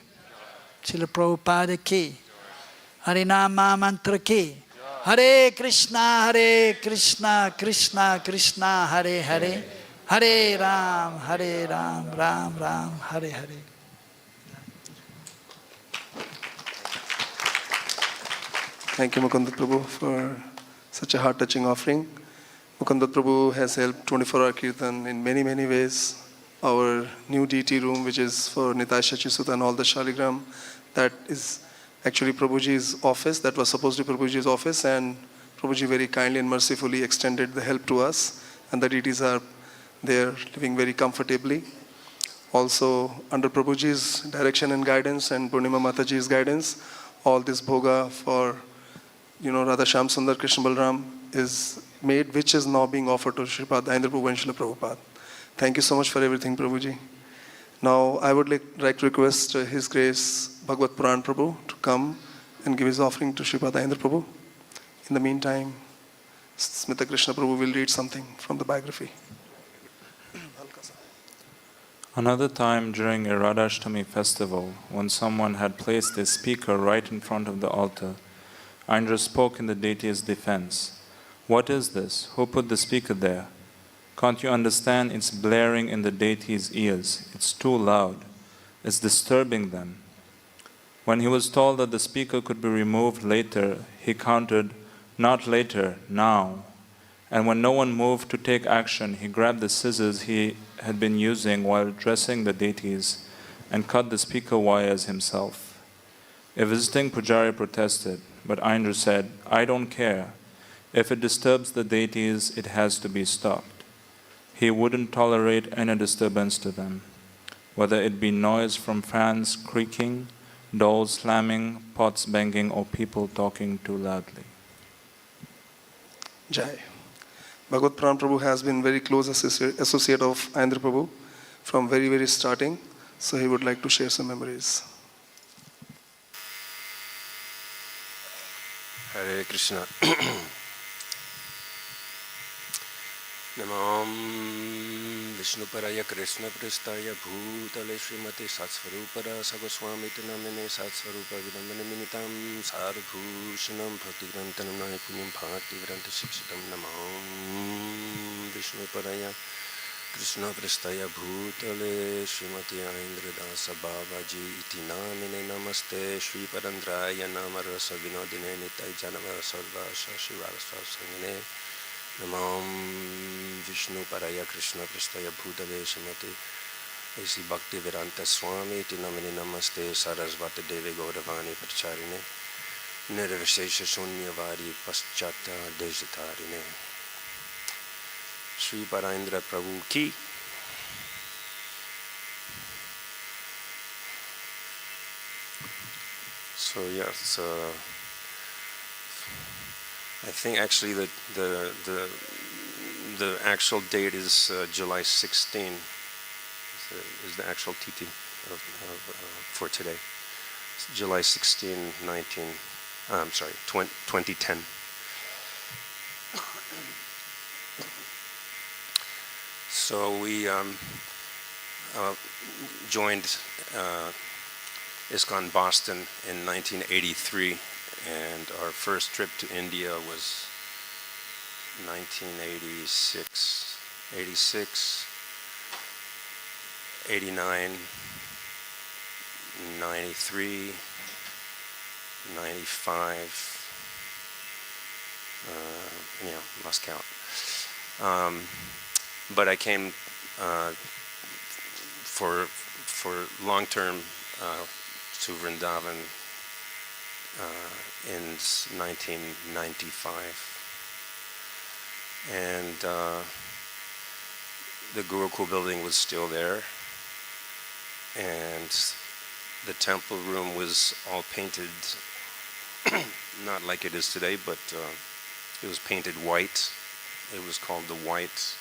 [SPEAKER 13] Srila Prabhupada ki, Harinama mantra ki, Hare Krishna, Krishna Krishna, Hare Hare, Hare Ram, Ram Ram, Hare Hare.
[SPEAKER 1] Thank you, Mukunda Prabhu, for such a heart-touching offering. Mukunda Prabhu has helped 24-hour Kirtan in many, many ways. Our new DT room, which is for Nitai Shachisuta and all the Shaligram, that is actually Prabhuji's office. That was supposed to be Prabhuji's office, and Prabhuji very kindly and mercifully extended the help to us, and the DTs are there living very comfortably. Also, under Prabhuji's direction and guidance and Purnima Mataji's guidance, all this bhoga for Radha Shyam Sundar Krishna Balram is made, which is now being offered to Sripad Aindra Prabhu and Srila Prabhupada. Thank you so much for everything, Prabhuji. Now, I would like to request His Grace Bhagavad Puran Prabhu to come and give his offering to Sripad Aindra Prabhu. In the meantime, Smita Krishna Prabhu will read something from the biography.
[SPEAKER 3] Another time during a Radhashtami festival, when someone had placed a speaker right in front of the altar, Aindra spoke in the deity's defense. "What is this? Who put the speaker there? Can't you understand it's blaring in the deity's ears? It's too loud. It's disturbing them." When he was told that the speaker could be removed later, he countered, "Not later, now." And when no one moved to take action, he grabbed the scissors he had been using while dressing the deities and cut the speaker wires himself. A visiting pujari protested, but Aindra said, "I don't care. If it disturbs the deities, it has to be stopped." He wouldn't tolerate any disturbance to them, whether it be noise from fans creaking, dolls slamming, pots banging, or people talking too loudly.
[SPEAKER 1] Jai. Bhagavad Puran Prabhu has been very close associate of Aindra Prabhu from very, very starting, so he would like to share some memories.
[SPEAKER 14] Hare Krishna. Namam Vishnuparaya Krishna Pristaya Bhutale Srimati Satsvarupara Sagoswamiti Namine Satsvarupa Vidamani Minitam Sarvushanam Bhaktigrantanam Nai Punyam Bhaktigranta Shikshitam Namam Vishnuparaya Krishna Pristaya Bhutale Srimati Aindra Dasa Babaji Iti Namine Namaste Shri Parandraya Namarasa Vinodine Nitai Janavara Sarvasha Shivarasa Sangine Namam Vishnu Paraya Krishna Pristaya Bhutale Srimati Isi Bhakti Vedanta Swami Iti Namine Namaste Sarasvati Devi Gauravani Pracharine Nirvishesha Shunyavadi Paschata Dejatarine Sri Paraindra Prabhu Ki. So yes, I think actually the actual date is July 16 is the actual TT for today. It's July 16, 2010. So we joined ISKCON Boston in 1983 And our first trip to India was 1986, 86, 89, 93, 95, lost count. But I came for long-term to Vrindavan in 1995. And the Gurukul building was still there, and the temple room was all painted, not like it is today, but it was painted white. It was called the white,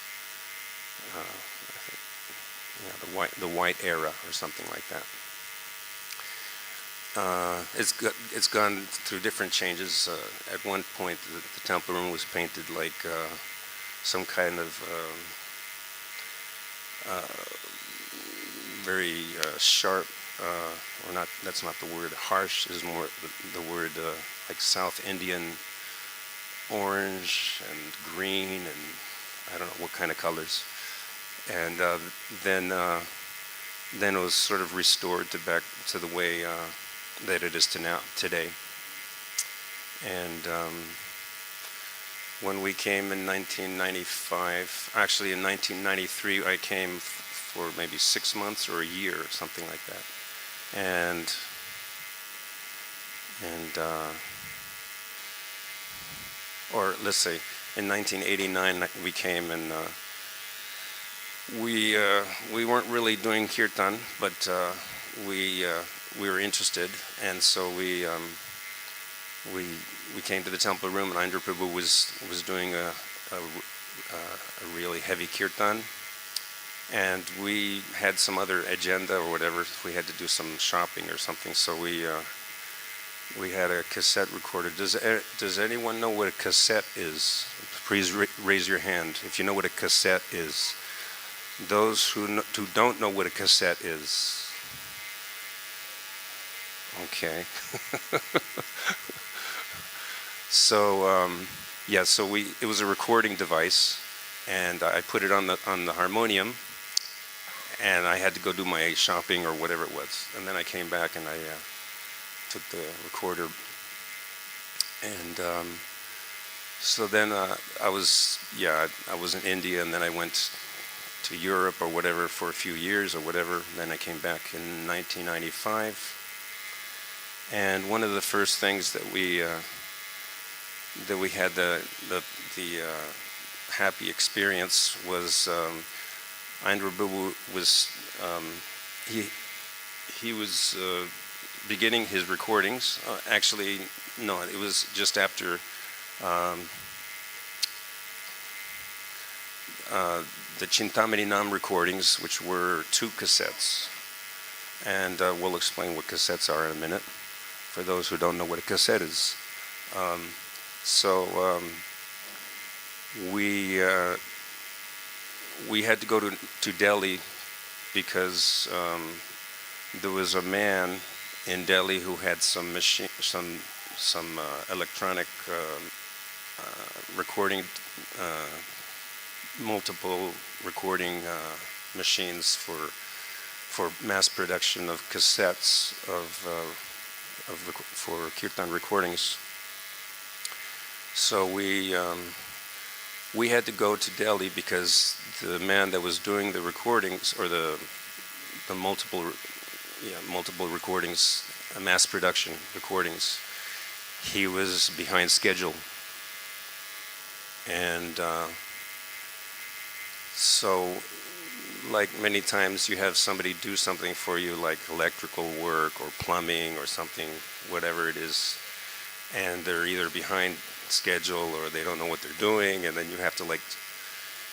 [SPEAKER 14] the white era or something like that. It's gone through different changes. At one point, the temple room was painted like some kind of very sharp, or not. That's not the word. Harsh is more the word, like South Indian orange and green, and I don't know what kind of colors. And then it was sort of restored back to the way that it is today. And when we came in 1995, actually in 1993, I came for maybe 6 months or a year, something like that. And or let's say in 1989 we came, and we weren't really doing kirtan, but we were interested, and so we came to the temple room, and Aindra Prabhu was doing a really heavy kirtan, and we had some other agenda or whatever. We had to do some shopping or something, so we had a cassette recorder. Does anyone know what a cassette is? Please raise your hand if you know what a cassette is. Those who don't know what a cassette is. Okay. So so it was a recording device, and I put it on the harmonium, and I had to go do my shopping or whatever it was, and then I came back and I took the recorder, and so then I was in India, and then I went to Europe or whatever for a few years or whatever. Then I came back in 1995, and one of the first things that we had the happy experience was Aindra Prabhu was he was beginning his recordings. Actually, no, it was just after the Chintamani Nam recordings, which were 2 cassettes. And we'll explain what cassettes are in a minute, for those who don't know what a cassette is. We had to go to Delhi because there was a man in Delhi who had some electronic recording, multiple recording machines for mass production of cassettes for kirtan recordings. So we had to go to Delhi because the man that was doing the recordings, or the multiple recordings, mass production recordings, he was behind schedule. And so, like many times you have somebody do something for you, like electrical work or plumbing or something, whatever it is, and they're either behind schedule or they don't know what they're doing, and then you have to like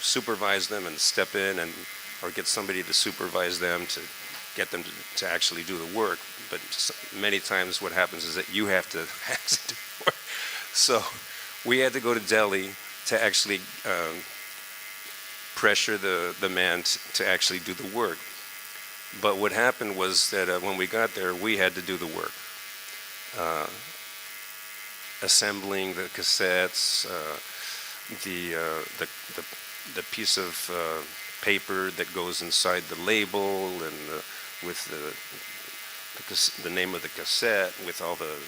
[SPEAKER 14] supervise them and step in, and or get somebody to supervise them to get them to actually do the work. But many times what happens is that you have to actually do the work. So we had to go to Delhi to actually pressure the man to actually do the work. But what happened was that when we got there, we had to do the work. assembling the cassettes, the piece of paper that goes inside the label, and with the name of the cassette, with all the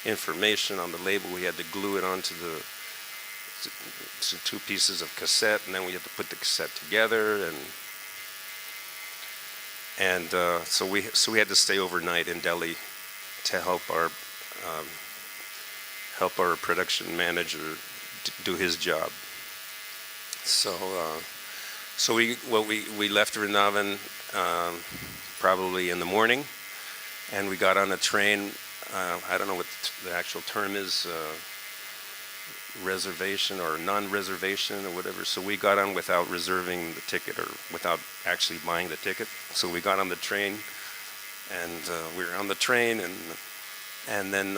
[SPEAKER 14] information on the label. We had to glue it onto the two pieces of cassette, and then we had to put the cassette together, and so we had to stay overnight in Delhi to help our production manager do his job. So we left Vrindavan probably in the morning, and we got on a train. I don't know what the actual term is, reservation or non-reservation or whatever. So we got on without reserving the ticket, or without actually buying the ticket. So we got on the train, and we were on the train, and then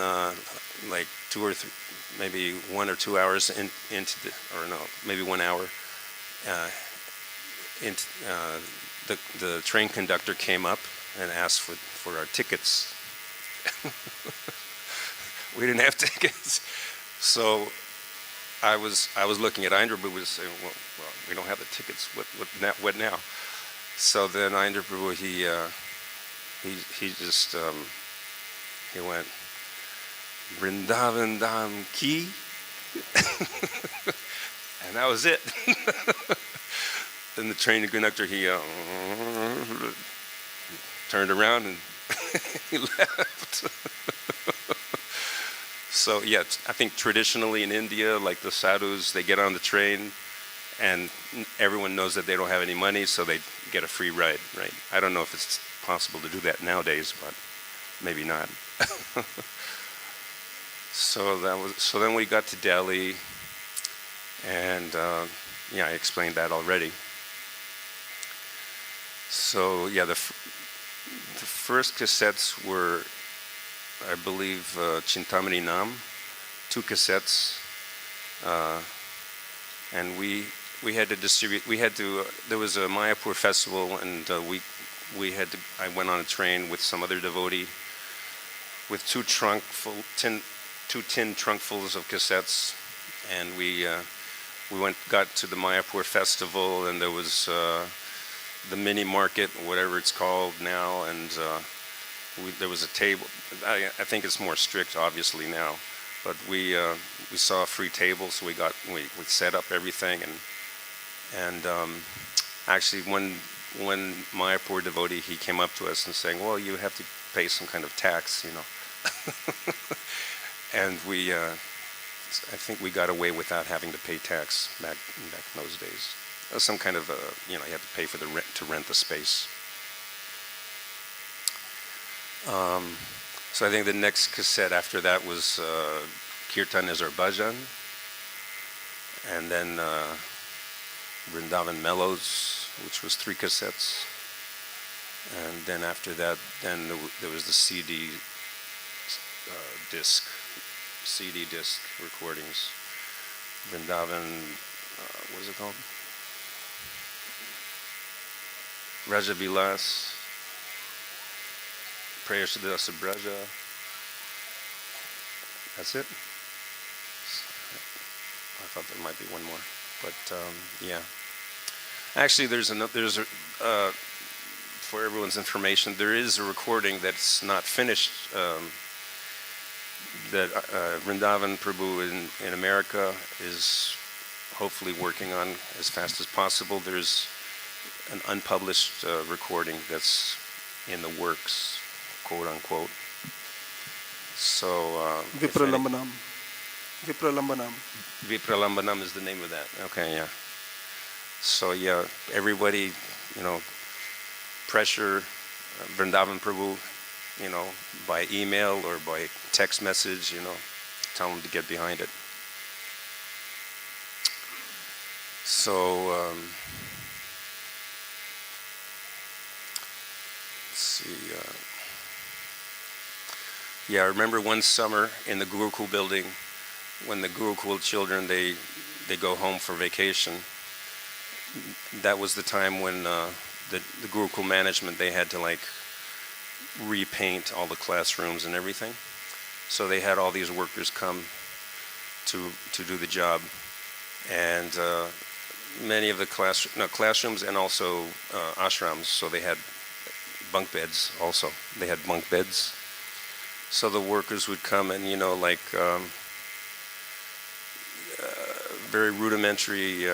[SPEAKER 14] like 2 or 3, maybe 1 or 2 hours into the, or no, maybe 1 hour, the train conductor came up and asked for our tickets. We didn't have tickets, so I was looking at Aindra Prabhu saying, well, we don't have the tickets. What now? So then Aindra Prabhu he just he went, Vrindavan Dham Ki, and that was it. Then the train conductor he turned around and he left. So yeah, I think traditionally in India, like the sadhus, they get on the train and everyone knows that they don't have any money, so they get a free ride, right? I don't know if it's possible to do that nowadays, but maybe not. So then we got to Delhi, and yeah, I explained that already. So yeah, the first cassettes were, I believe, Chintamani Nam, 2 cassettes, and we had to distribute. There was a Mayapur festival, and I went on a train with some other devotee with 2 tin trunkfuls of cassettes, and we got to the Mayapur festival, and there was the mini market, whatever it's called now, and there was a table. I think it's more strict, obviously, now, but we saw a free table, so we set up everything, and actually one Mayapur devotee, he came up to us and saying, well, you have to pay some kind of tax, you know. And I think we got away without having to pay tax back in those days. Some kind of you have to pay for the rent to rent the space. So I think the next cassette after that was Kirtan is our bhajan, and then Vrindavan Mellows, which was 3 cassettes, and then after that, then there was the CD disc recordings. Vrindavan, what is it called? Raja Vilas, Prayers to the Dasa Braja. That's it. I thought there might be one more, but yeah. Actually, for everyone's information, there is a recording that's not finished that Vrindavan Prabhu in America is hopefully working on as fast as possible. There's an unpublished recording that's in the works, quote unquote. So
[SPEAKER 1] Vipralambanam
[SPEAKER 14] is the name of that. Okay, yeah. So yeah, everybody, pressure Vrindavan Prabhu, by email or by text message, tell them to get behind it. So let's see. Yeah, I remember one summer in the Gurukul building when the Gurukul children they go home for vacation. That was the time when the Gurukul management, they had to repaint all the classrooms and everything. So they had all these workers come to do the job. And many of the classrooms and also ashrams, so they had bunk beds also. They had bunk beds. So the workers would come and, like very rudimentary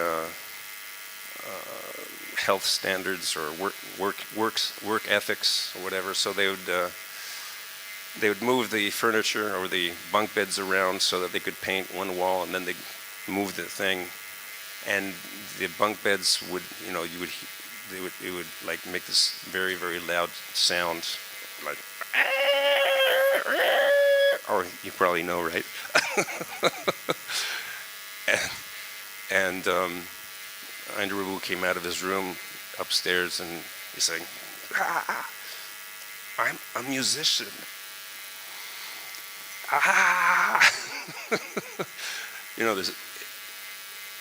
[SPEAKER 14] health standards or work ethics or whatever. So they would move the furniture or the bunk beds around so that they could paint one wall, and then they'd move the thing, and the bunk beds would, it would like make this very, very loud sound, like, or you probably know, right? and Aindra Prabhu came out of his room upstairs and he's saying, I'm a musician.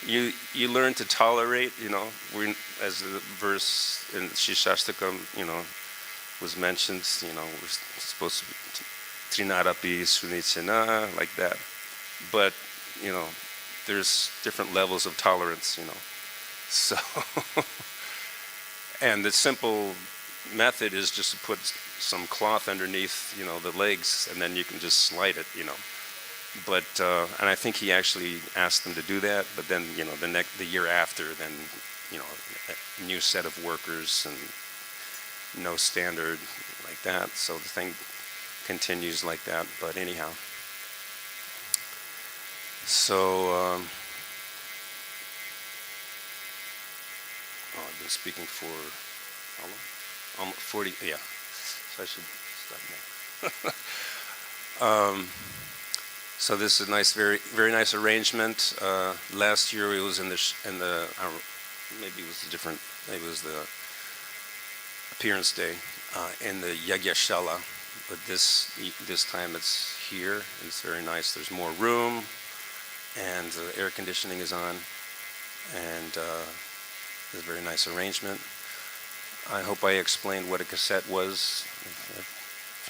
[SPEAKER 14] You learn to tolerate, as the verse in Shishastakam, was mentioned, we're supposed to be Trinarapi Sunichana, like that. But, there's different levels of tolerance, So, and the simple method is just to put some cloth underneath, the legs, and then you can just slide it, But, and I think he actually asked them to do that, but then, the year after, then, a new set of workers and no standard like that. So the thing continues like that, but anyhow. So, I've been speaking for how long? Almost 40, yeah. So I should stop now. So this is a nice, very, very nice arrangement. Last year it was in the maybe it was a different, maybe it was the appearance day in the Yagyashala, but this time it's here. It's very nice. There's more room, and air conditioning is on, and it's a very nice arrangement. I hope I explained what a cassette was. If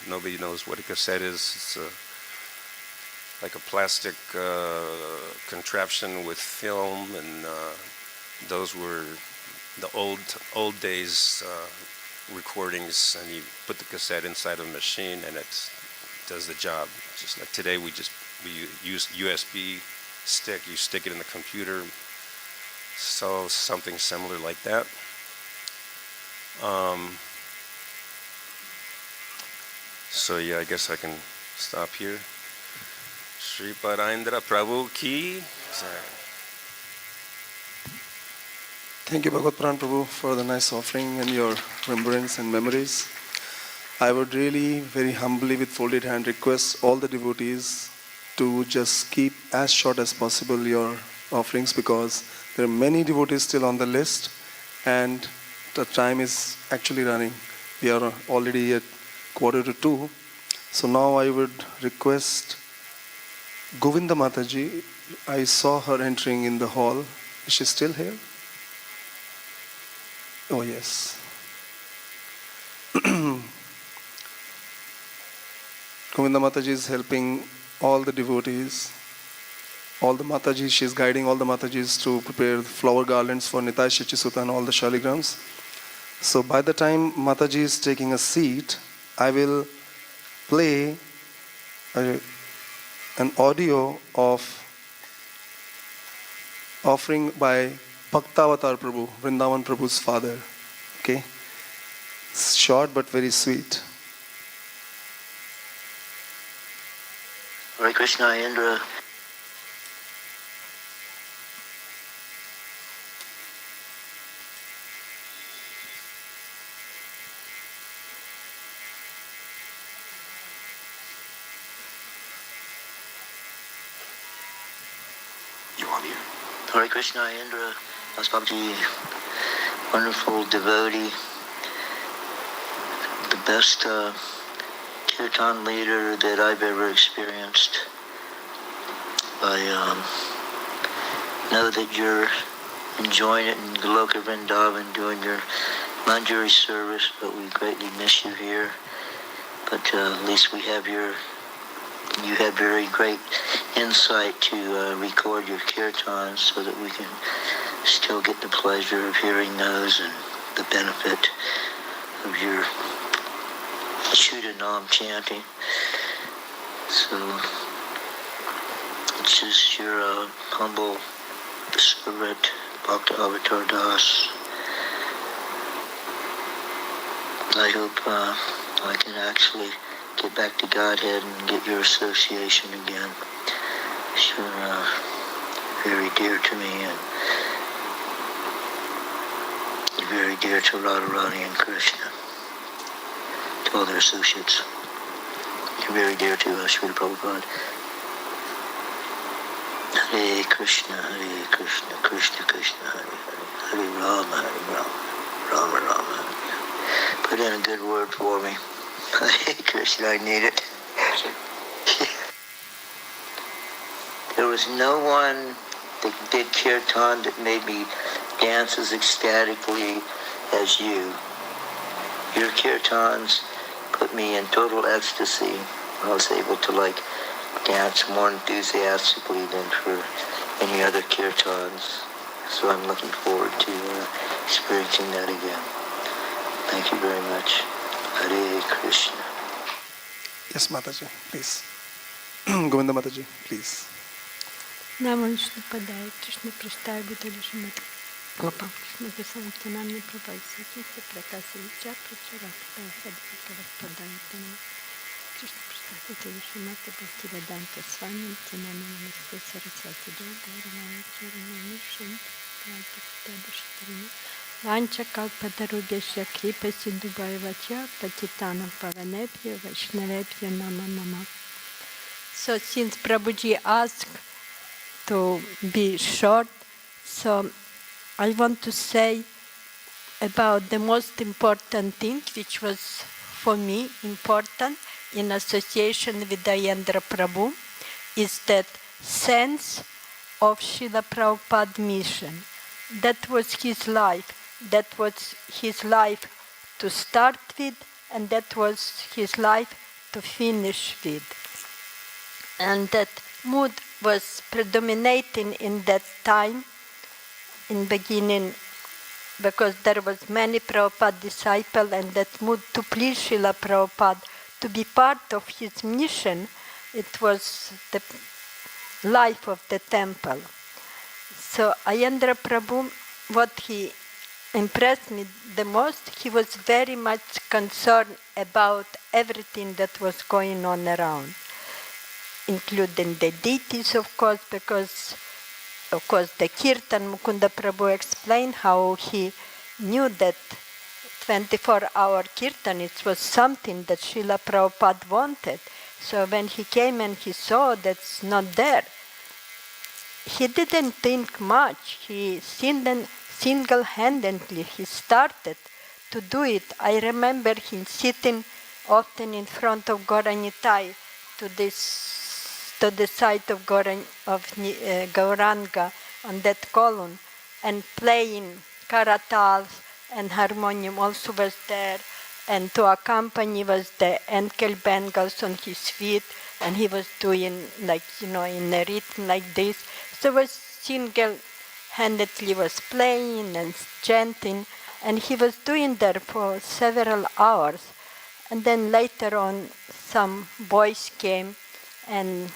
[SPEAKER 14] nobody knows what a cassette is, it's like a plastic contraption with film, and those were the old days recordings, and you put the cassette inside of a machine and it does the job. Just like today we use USB stick, you stick it in the computer, so something similar like that. So yeah, I guess I can stop here. Sripad Aindra Prabhu ki jai.
[SPEAKER 1] Thank you, Bhagavad Pran Prabhu, for the nice offering and your remembrance and memories. I would really, very humbly, with folded hand, request all the devotees to just keep as short as possible your offerings, because there are many devotees still on the list and the time is actually running. We are already at 1:45. So now I would request Govinda Mataji. I saw her entering in the hall. Is she still here? Oh yes. Govinda Mataji is helping all the devotees, all the Matajis. She is guiding all the Matajis to prepare flower garlands for Nitai Shachisuta and all the Shaligrams. So by the time Mataji is taking a seat, I will play an audio of offering by Bhaktavatar Prabhu, Vrindavan Prabhu's father. Okay? Short but very sweet.
[SPEAKER 15] Hare Krishna, Aindra. Hare Krishna, Aindra. Babaji, wonderful devotee, the best Kirtan leader that I've ever experienced. I know that you're enjoying it in Goloka Vrindavan, doing your Manjari service, but we greatly miss you here. But at least we have your you had very great insight to record your kirtans so that we can still get the pleasure of hearing those and the benefit of your Shuddhanam chanting. So it's just your humble servant, Bhakta Avatar Das. I hope I can actually get back to Godhead and get your association again. You're very dear to me and very dear to Radharani and Krishna, to all their associates. You're very dear to us, Srila Prabhupada. Hare Krishna, Krishna Krishna, Hare Hare, Hare Rama, Rama Rama. Put in a good word for me. Hare Krishna, I need it. There was no one that did kirtan that made me dance as ecstatically as you. Your kirtans put me in total ecstasy. I was able to dance more enthusiastically than for any other kirtans. So I'm looking forward to experiencing that again. Thank you very much. Hare Krishna.
[SPEAKER 1] Yes, Mataji, please. Govinda Mataji, please.
[SPEAKER 5] Namo Vishnu Padaya, Krishna Prasthaya Bhutale Srimati Gopal Krishna Prasantanamni Prabhai Sakita Prakasa Vichya Pracharakta Sadhikara Padaya Tanam Krishna Prasthaya Bhutale Srimati Bhaktivedanta Swami Tinana Namaste Saraswati Devi Ramaya Charanami Shanti Prabhakta Dashtarina Vancha Kalpatarubhyasya Kripa Sindhu Bhaivacha Patitanam Pavanebhya Vaishnavebhya Nama Nama. So since Prabhuji asked to be short, so I want to say about the most important thing, which was for me important in association with Aindra Prabhu, is that sense of Srila Prabhupada mission. That was his life. That was his life to start with, and that was his life to finish with. And that mood was predominating in that time, in beginning, because there was many Prabhupada disciples, and that mood to please Srila Prabhupada, to be part of his mission, it was the life of the temple. So Aindra Prabhu, what he impressed me the most, he was very much concerned about everything that was going on around, including the deities, of course, because, of course, the Kirtan, Mukunda Prabhu explained how he knew that 24-hour Kirtan, it was something that Srila Prabhupada wanted. So when he came and he saw that's not there, he didn't think much. He single-handedly, he started to do it. I remember him sitting often in front of Gauranitai to the side of Gauranga on that column, and playing karatals, and harmonium also was there, and to accompany was the ankle bangles on his feet, and he was doing in a rhythm like this. So was single-handedly was playing and chanting, and he was doing that for several hours. And then later on, some boys came, and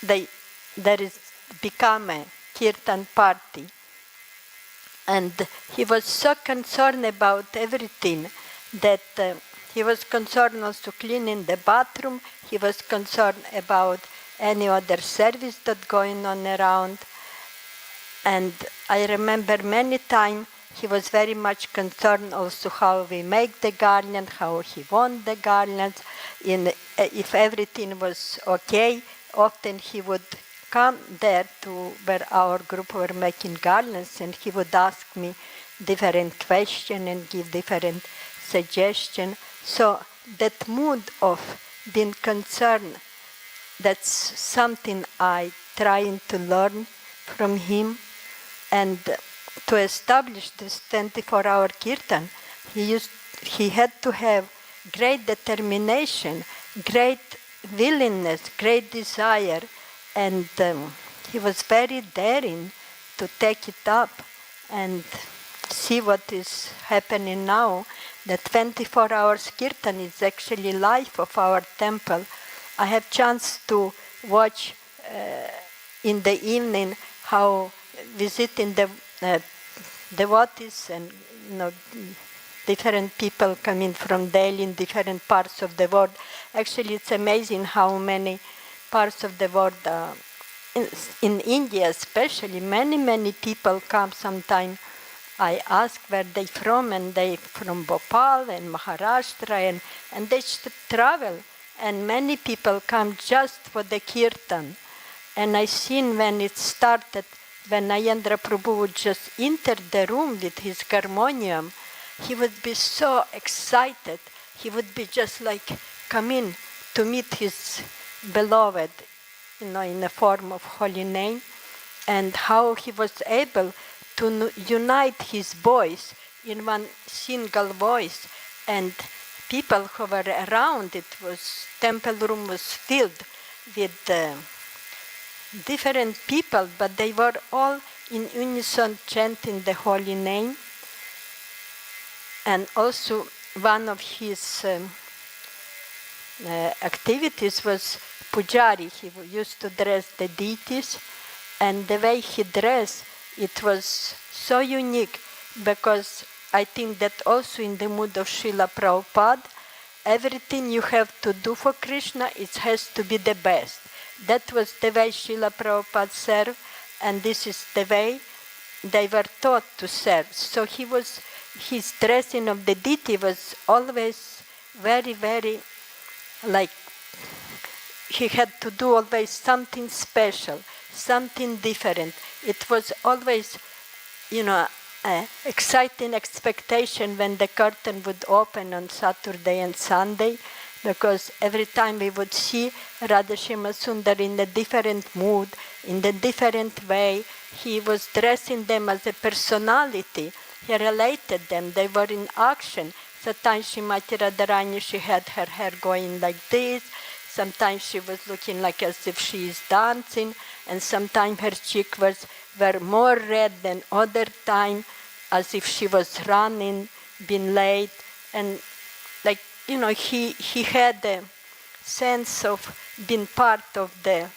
[SPEAKER 5] there is become a Kirtan party. And he was so concerned about everything that he was concerned also cleaning the bathroom. He was concerned about any other service that going on around. And I remember many times he was very much concerned also how we make the garland, how he want the garlands. If everything was okay, often he would come there to where our group were making garlands, and he would ask me different questions and give different suggestions. So that mood of being concerned, that's something I trying to learn from him. And to establish this 24-hour Kirtan, he had to have great determination
[SPEAKER 16] great willingness, great desire, and he was very daring to take it up and see what is happening now. The 24 hours Kirtan is actually life of our temple. I have chance to watch in the evening how visiting the devotees and different people coming from Delhi in different parts of the world. Actually, it's amazing how many parts of the world, in India especially, many people come sometime. I ask where they from, and they from Bhopal and Maharashtra, and they travel. And many people come just for the Kirtan. And I seen when it started, when Aindra Prabhu would just enter the room with his harmonium, he would be so excited. He would be just like come in to meet his beloved, in the form of holy name, and how he was able to unite his voice in one single voice. And people who were around, temple room was filled with different people, but they were all in unison chanting the holy name. And also one of his activities was pujari. He used to dress the deities, and the way he dressed, it was so unique, because I think that also in the mood of Srila Prabhupada, everything you have to do for Krishna, it has to be the best. That was the way Srila Prabhupada served, and this is the way they were taught to serve. So his dressing of the deity was always very, very, like, he had to do always something special, something different. It was always, exciting expectation when the curtain would open on Saturday and Sunday, because every time we would see Radhashima Sundar in a different mood, in a different way. He was dressing them as a personality. He related them. They were in action. Sometimes Srimati Radharani, she had her hair going like this. Sometimes she was looking like as if she is dancing. And sometimes her cheeks were more red than other time, as if she was running, being late. And he had a sense of being part of the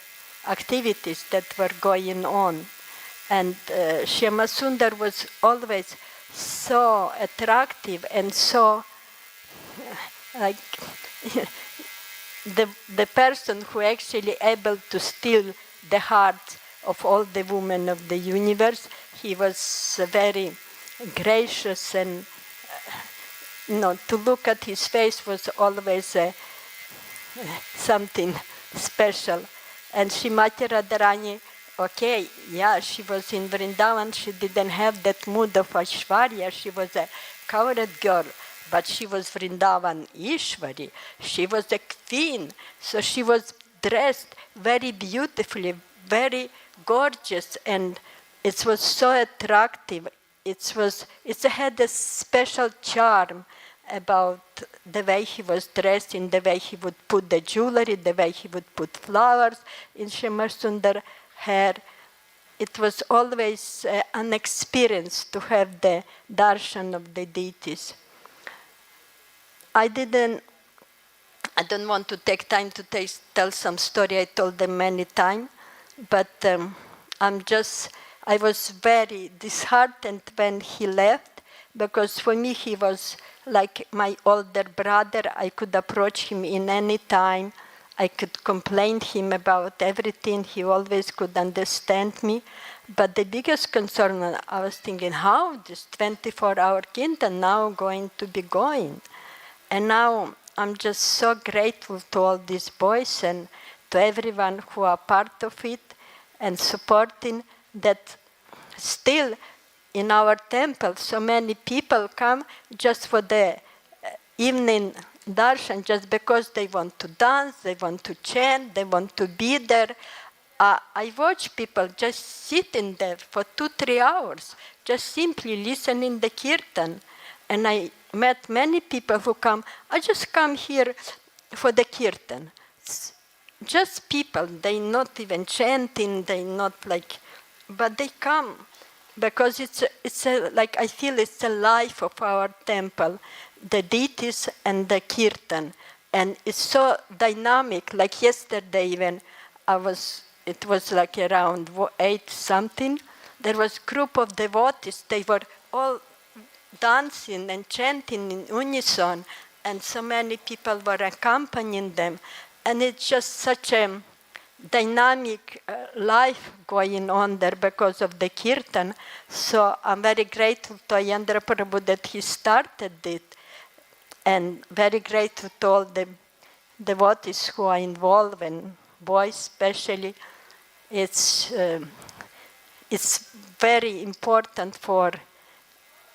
[SPEAKER 16] activities that were going on. And Shyama Sundar was always so attractive and so like the person who actually able to steal the hearts of all the women of the universe. He was very gracious, and to look at his face was always something special. And Srimati Radharani, she was in Vrindavan. She didn't have that mood of Aishwarya. She was a coward girl, but she was Vrindavan Ishwari. She was a queen, so she was dressed very beautifully, very gorgeous, and it was so attractive. It had a special charm about the way he was dressed, in the way he would put the jewelry, the way he would put flowers in Shyama Sundar hair. It was always an experience to have the darshan of the deities. I don't want to take time to tell some story. I told them many times, but I was very disheartened when he left, because for me he was like my older brother. I could approach him in any time. I could complain to him about everything. He always could understand me. But the biggest concern, I was thinking, how this 24-hour Kirtan now going to be going? And now I'm just so grateful to all these boys and to everyone who are part of it and supporting that. Still in our temple, so many people come just for the evening darshan, just because they want to dance, they want to chant, they want to be there. I watch people just sitting there for 2-3 hours, just simply listening the kirtan. And I met many people who come, I just come here for the Kirtan. Just people, they not even chanting, they not like, but they come because it's like I feel it's the life of our temple, the deities and the Kirtan, and it's so dynamic. Like yesterday, even it was like around 8 something. There was a group of devotees. They were all dancing and chanting in unison, and so many people were accompanying them. And it's just such a dynamic life going on there because of the Kirtan. So I'm very grateful to Aindra Prabhu that he started it, and very grateful to all the devotees who are involved, and boys especially. It's very important for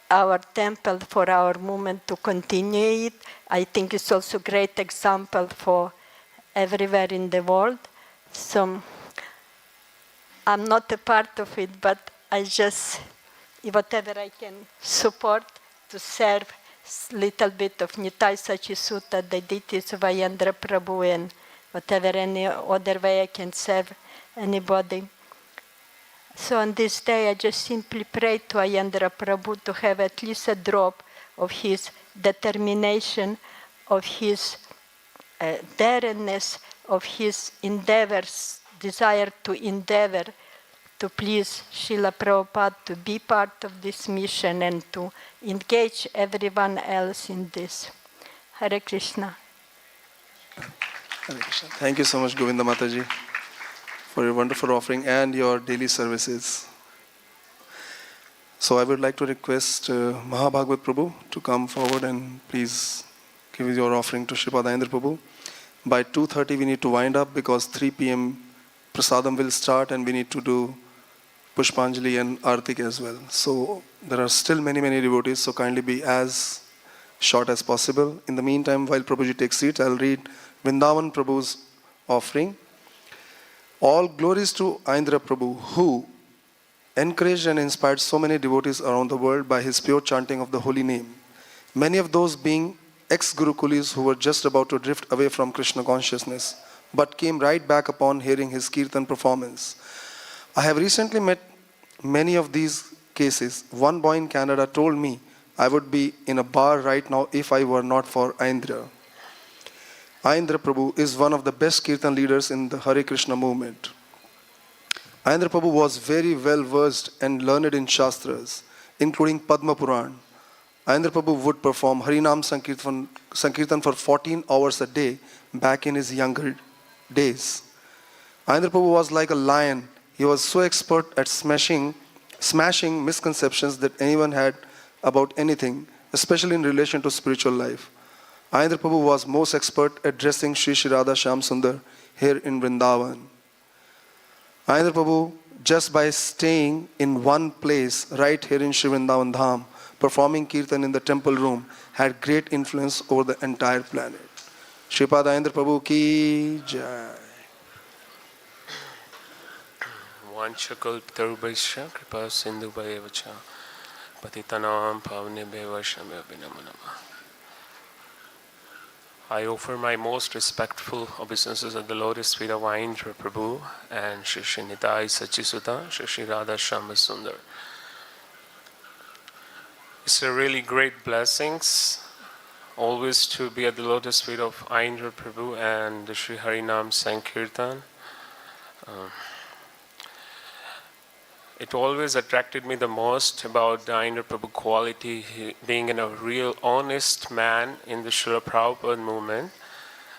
[SPEAKER 16] our temple, for our movement to continue it. I think it's also a great example for everywhere in the world. So I'm not a part of it, but I just, whatever I can support to serve little bit of Nitai Sachi Sutta, the deities of Aindra Prabhu, and whatever any other way I can serve anybody. So on this day, I just simply pray to Aindra Prabhu to have at least a drop of his determination, of his daringness, of his endeavors, desire to endeavor to please Srila Prabhupada, to be part of this mission and to engage everyone else in this. Hare Krishna.
[SPEAKER 1] Hare Krishna. Thank you so much, Govinda Mataji, for your wonderful offering and your daily services. So I would like to request Mahabhagavat Prabhu to come forward and please give your offering to Sripad Aindra Prabhu. By 2:30 we need to wind up because 3 p.m. Prasadam will start and we need to do Pushpanjali and Artik as well. So there are still many devotees, so kindly be as short as possible. In the meantime, while Prabhuji takes seat, I'll read Vrindavan Prabhu's offering. All glories to Aindra Prabhu, who encouraged and inspired so many devotees around the world by his pure chanting of the holy name. Many of those being ex-Gurukulis who were just about to drift away from Krishna consciousness, but came right back upon hearing his Kirtan performance. I have recently met many of these cases. One boy in Canada told me I would be in a bar right now if I were not for Aindra. Aindra Prabhu is one of the best Kirtan leaders in the Hare Krishna movement. Aindra Prabhu was very well versed and learned in Shastras, including Padma Puran. Aindra Prabhu would perform Harinam Sankirtan for 14 hours a day back in his younger days. Aindra Prabhu was like a lion. He was so expert at smashing misconceptions that anyone had about anything, especially in relation to spiritual life. Aindra Prabhu was most expert at dressing Sri Sri Radha Shyam Sundar here in Vrindavan. Aindra Prabhu, just by staying in one place right here in Sri Vrindavan Dham, performing Kirtan in the temple room, had great influence over the entire planet. Shripad Aindra Prabhu ki jai.
[SPEAKER 17] Vanchakalptarubhaisya kripa sindhu bhayevacha patitanam pavnebhyo vaishnavyo namo namah. I offer my most respectful obeisances at the lotus feet of Aindra Prabhu and Shri Shri Nitai Sachisuta, Shri Shri Radha Shyama Sundar. It's a really great blessings always to be at the lotus feet of Aindra Prabhu and the Shri Harinam Sankirtan. It always attracted me the most about the Aindra Prabhu quality, being a real honest man in the Srila Prabhupada movement,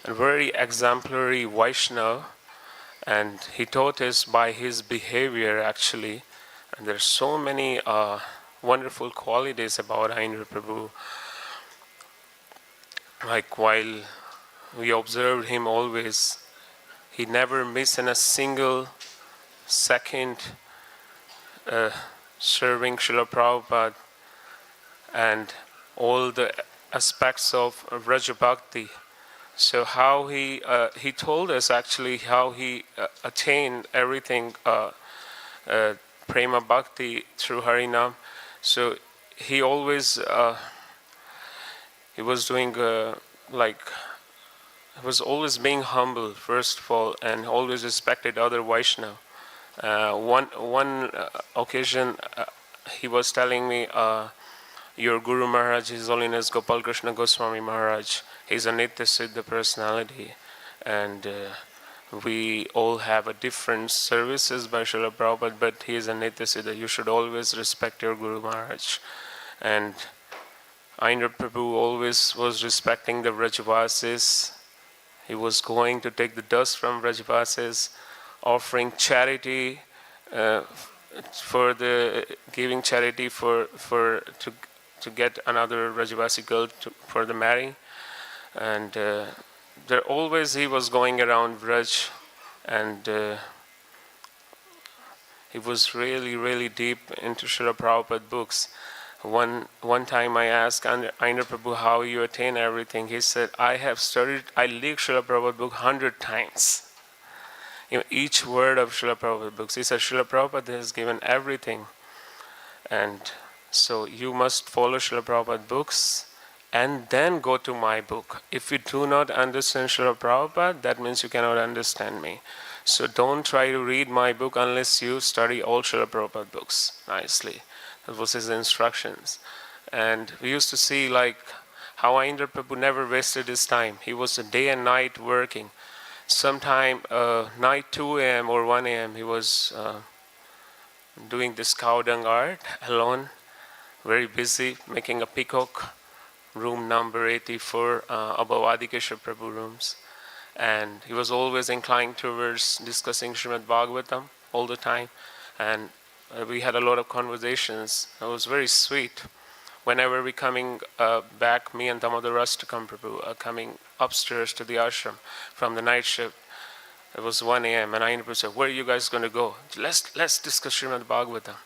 [SPEAKER 17] and very exemplary Vaishnava, and he taught us by his behavior actually, and there's so many wonderful qualities about Aindra Prabhu. Like while we observed him always, he never missed in a single second serving Srila Prabhupada and all the aspects of Vraja Bhakti. So how he told us actually how he attained everything Prema Bhakti through Harinam. So he always he was doing like was always being humble, first of all, and always respected other Vaishnava. One occasion, he was telling me, your Guru Maharaj, His Holiness Gopal Krishna Goswami Maharaj, he's a Nitya Siddha personality, and we all have a different services by Srila Prabhupada, but he is a Nitya Siddha. You should always respect your Guru Maharaj. And Aindra Prabhu always was respecting the Vrajavasis. He was going to take the dust from Vrajavasis, offering charity, giving charity to get another Vrajavasi girl for the marrying. And there always he was going around Vraj, and he was really, really deep into Srila Prabhupada books. One time I asked Aindra Prabhu how you attain everything. He said, I leaked Srila Prabhupada book 100 times. Each word of Srila Prabhupada books. He said, Srila Prabhupada has given everything. And so you must follow Srila Prabhupada books and then go to my book. If you do not understand Srila Prabhupada, that means you cannot understand me. So don't try to read my book unless you study all Srila Prabhupada books nicely. That was his instructions. And we used to see like how Aindra Prabhu never wasted his time. He was day and night working. Sometime night 2 a.m. or 1 a.m. he was doing this cow dung art alone, very busy, making a peacock, room number 84 above Adikeshwar Prabhu rooms. And he was always inclined towards discussing Srimad Bhagavatam all the time. And we had a lot of conversations. It was very sweet. Whenever we coming back, me and Damodar Rastakam Prabhu are coming upstairs to the ashram from the night shift. It was 1 a.m. and Aindra Prabhu said, where are you guys going to go? Let's discuss Srimad Bhagavatam.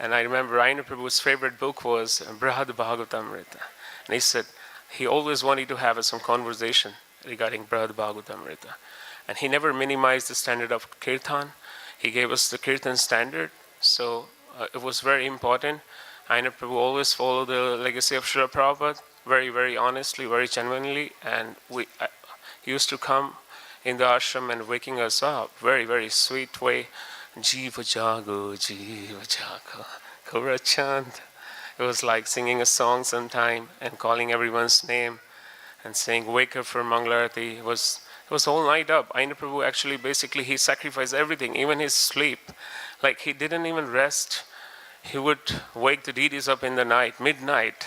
[SPEAKER 17] And I remember Aindra Prabhu's favorite book was Brihad Bhagavatamrita. And he said he always wanted to have some conversation regarding Brihad Bhagavatamrita. And he never minimized the standard of Kirtan. He gave us the Kirtan standard. So it was very important. Aindra Prabhu always followed the legacy of Srila Prabhupada, very, very honestly, very genuinely. And he used to come in the ashram and waking us up, very, very sweet way. Jiva Jago, Jiva Jago, Kaurachand. It was like singing a song sometime and calling everyone's name and saying, wake up for Mangalarati. It was all night up. Aindra Prabhu actually basically he sacrificed everything, even his sleep. Like he didn't even rest. He would wake the deities up in the night, midnight.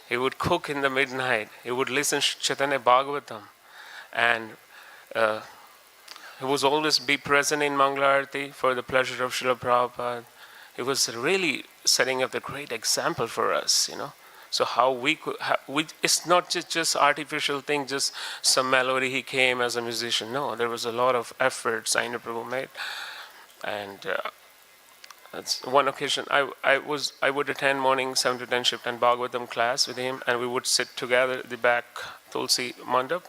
[SPEAKER 17] He would cook in the midnight. He would listen to Chaitanya Bhagavatam. And he was always be present in Mangalarati for the pleasure of Srila Prabhupada. He was really setting up the great example for us, So how we could, it's not just artificial thing, just some melody he came as a musician. No, there was a lot of efforts Aindra Prabhu made. And that's one occasion I would attend morning 7 to 10 shift and Bhagavatam class with him, and we would sit together at the back Tulsi Mandap.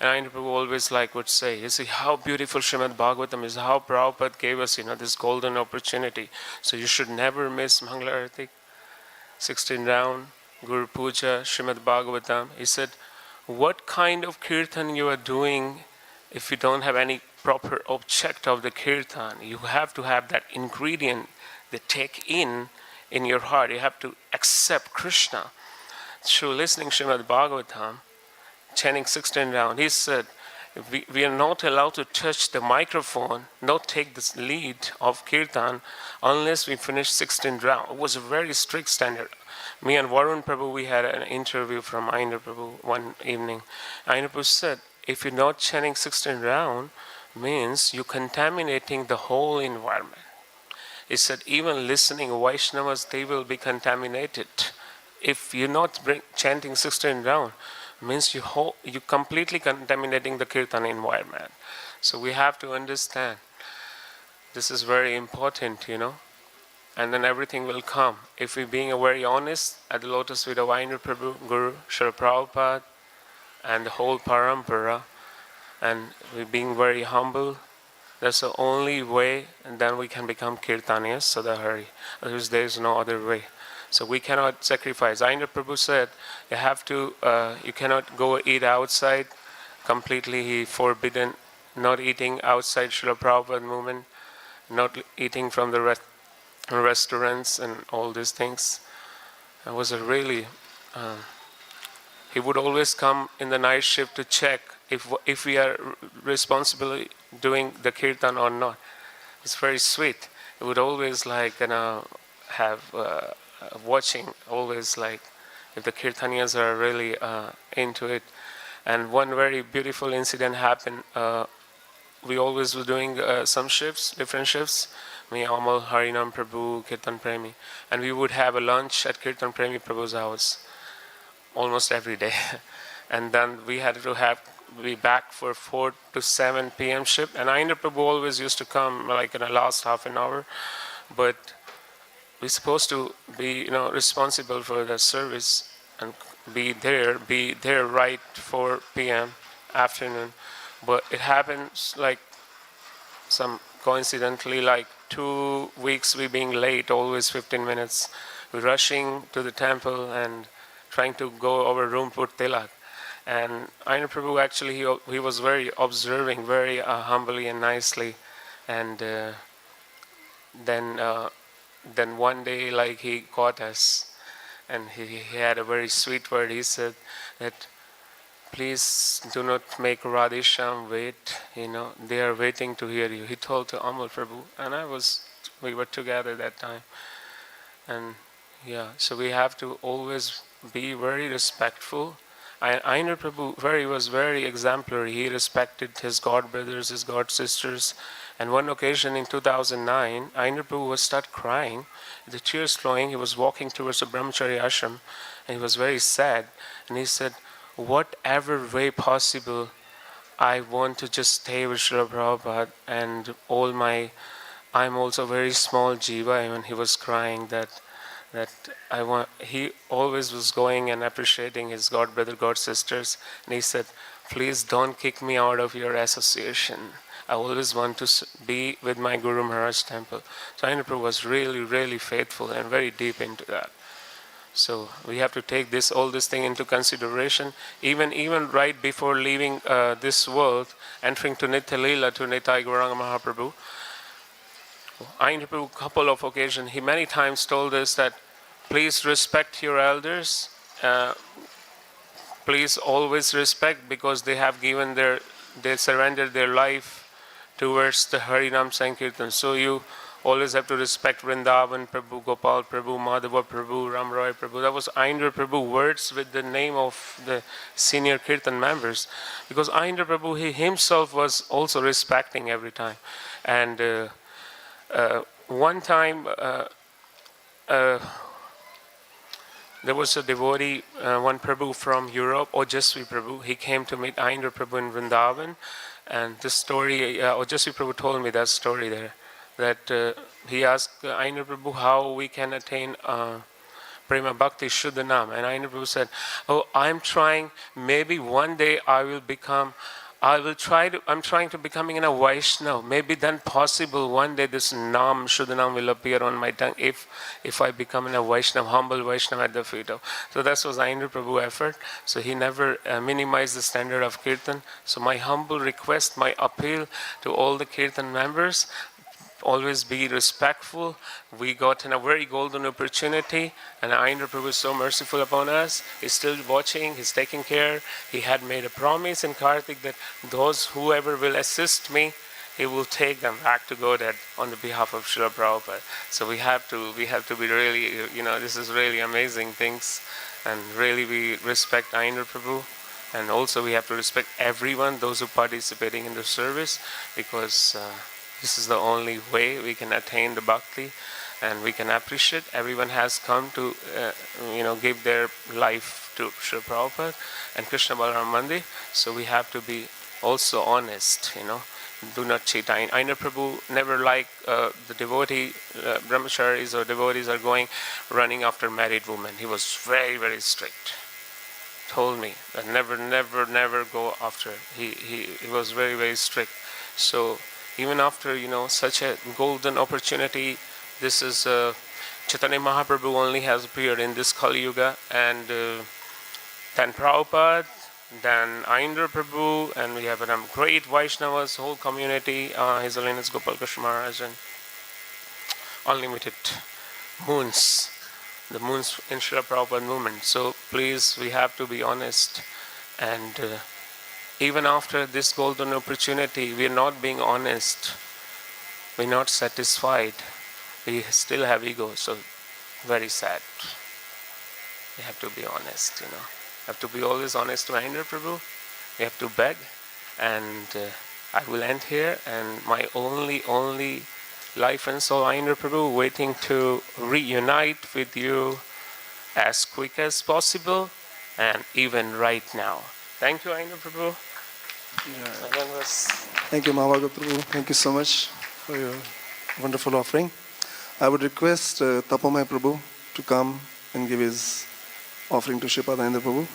[SPEAKER 17] And Aindra Prabhu always would say, you see how beautiful Srimad Bhagavatam is, how Prabhupada gave us, this golden opportunity. So you should never miss Mangalarati, 16 round, Guru Puja, Srimad Bhagavatam. He said, what kind of kirtan you are doing if you don't have any proper object of the kirtan? You have to have that ingredient, the take in your heart. You have to accept Krishna. Through listening Srimad Bhagavatam, chanting 16 round, he said, we are not allowed to touch the microphone, not take this lead of kirtan unless we finish 16 round. It was a very strict standard. Me and Varun Prabhu, we had an interview from Aindra Prabhu one evening. Aindra Prabhu said, if you're not chanting 16 round, means you're contaminating the whole environment. He said, even listening Vaishnavas, they will be contaminated. If you're not chanting 16 round, means you're completely contaminating the kirtan environment. So we have to understand this is very important, and then everything will come. If we're being very honest at the lotus feet of Aindra Prabhu, Guru, Srila Prabhupada, and the whole parampara, and we're being very humble, that's the only way, and then we can become Kirtaniyas, Sadahari. Otherwise there is no other way. So we cannot sacrifice. Aindra Prabhu said, you cannot go eat outside completely he forbidden not eating outside Srila Prabhupada movement, not eating from the restaurants and all these things. It was a really, he would always come in the night shift to check if we are responsibly doing the kirtan or not. It's very sweet. He would always have watching, always like if the kirtaniyas are really into it. And one very beautiful incident happened. We always were doing some shifts, different shifts. Me, Amal, Harinam Prabhu, Kirtan Premi. And we would have a lunch at Kirtan Premi Prabhu's house almost every day. And then we had to be back for 4 to 7 p.m. shift. And Aindra Prabhu always used to come like in the last half an hour. But we're supposed to be, responsible for the service and be there right 4 p.m. afternoon. But it happens like coincidentally, like 2 weeks we being late, always 15 minutes. We're rushing to the temple and trying to go over room put tilak. And Aindra Prabhu actually, he was very observing, very humbly and nicely. And then one day, like he caught us, and he had a very sweet word. He said that, please do not make Radhesham wait, they are waiting to hear you. He told to Amal Prabhu, and we were together that time. And so we have to always be very respectful. Aindra Prabhu was very exemplary. He respected his god brothers, his god sisters. And one occasion in 2009, Aindra Prabhu started crying, the tears flowing. He was walking towards the Brahmachari ashram, and he was very sad. And he said, whatever way possible, I want to just stay with Srila Prabhupada and I'm also very small jiva. Even he was crying that he always was going and appreciating his god brother, god sisters. And he said, please don't kick me out of your association. I always want to be with my Guru Maharaj temple. So Aindra Prabhu was really, really faithful and very deep into that. So we have to take all this thing into consideration. Even right before leaving this world, entering to Nitya Leela, to Nitai Gauranga Mahaprabhu, Aindra Prabhu, couple of occasions, he many times told us that please respect your elders. Please always respect, because they have they surrendered their life towards the Harinam Sankirtan. So you always have to respect Vrindavan Prabhu, Gopal Prabhu, Madhava Prabhu, Ram Roy Prabhu. That was Aindra Prabhu words with the name of the senior Kirtan members. Because Aindra Prabhu, he himself was also respecting every time. And one time, there was a devotee, one Prabhu from Europe, Ojasvi Prabhu. He came to meet Aindra Prabhu in Vrindavan. And this story, Ojasvi Prabhu told me that story there. That he asked Aindra Prabhu how we can attain Prema Bhakti Shuddhanam. And Aindra Prabhu said, I'm trying, maybe one day I'm trying to becoming a Vaishnava. Maybe then possible one day this Nam, Shuddhanam will appear on my tongue if I become a Vaishnava, humble Vaishnava at the feet of. So that was Aindra Prabhu effort. So he never minimized the standard of Kirtan. So my humble request, my appeal to all the Kirtan members, always be respectful. We got a very golden opportunity, and Aindra Prabhu is so merciful upon us. He's still watching, he's taking care. He had made a promise in Kartik that whoever will assist me, he will take them back to Godhead on the behalf of Srila Prabhupada. So we have to be really, this is really amazing things, and really we respect Aindra Prabhu. And also we have to respect everyone, those who participating in the service, because this is the only way we can attain the bhakti, and we can appreciate. Everyone has come to, give their life to Srila Prabhupada and Krishna Balaram Mandir. So we have to be also honest, Do not cheat. Aindra Prabhu never liked the devotee, brahmacharis or devotees are running after married women. He was very, very strict. Told me that never go after. He was very, very strict. So even after, such a golden opportunity, this is Chaitanya Mahaprabhu only has appeared in this Kali Yuga, and then Prabhupada, then Aindra Prabhu, and we have a great Vaishnavas, whole community, His Holiness Gopal Krishna Maharaj, and unlimited moons, the moons in Srila Prabhupada movement. So please, we have to be honest. And even after this golden opportunity, we are not being honest. We're not satisfied. We still have ego. So very sad. We have to be honest, We have to be always honest to Aindra Prabhu. We have to beg. And I will end here. And my only life and soul, Aindra Prabhu, waiting to reunite with you as quick as possible and even right now. Thank you, Aindra Prabhu.
[SPEAKER 1] Thank you, Mahavaga Prabhu. Thank you so much for your wonderful offering. I would request Tapomai Prabhu to come and give his offering to Sripad Aindra Prabhu.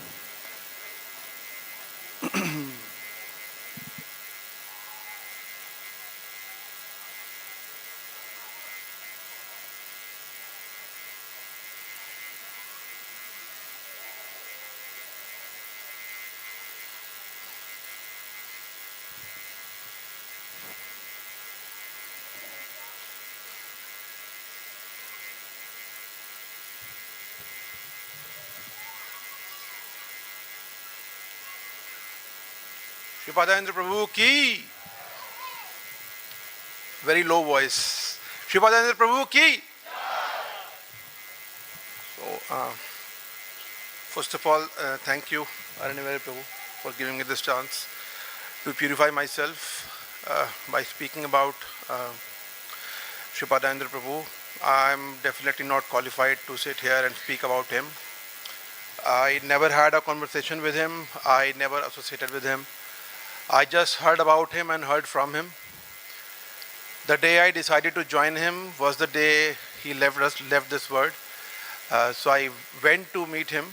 [SPEAKER 18] Sripad Aindra Prabhu ki. Very low voice. Sripad Aindra Prabhu ki. So, first of all, thank you, Aindra Prabhu, for giving me this chance to purify myself by speaking about Sripad Aindra Prabhu. I'm definitely not qualified to sit here and speak about him. I never had a conversation with him. I never associated with him. I just heard about him and heard from him. The day I decided to join him was the day he left this world. So I went to meet him,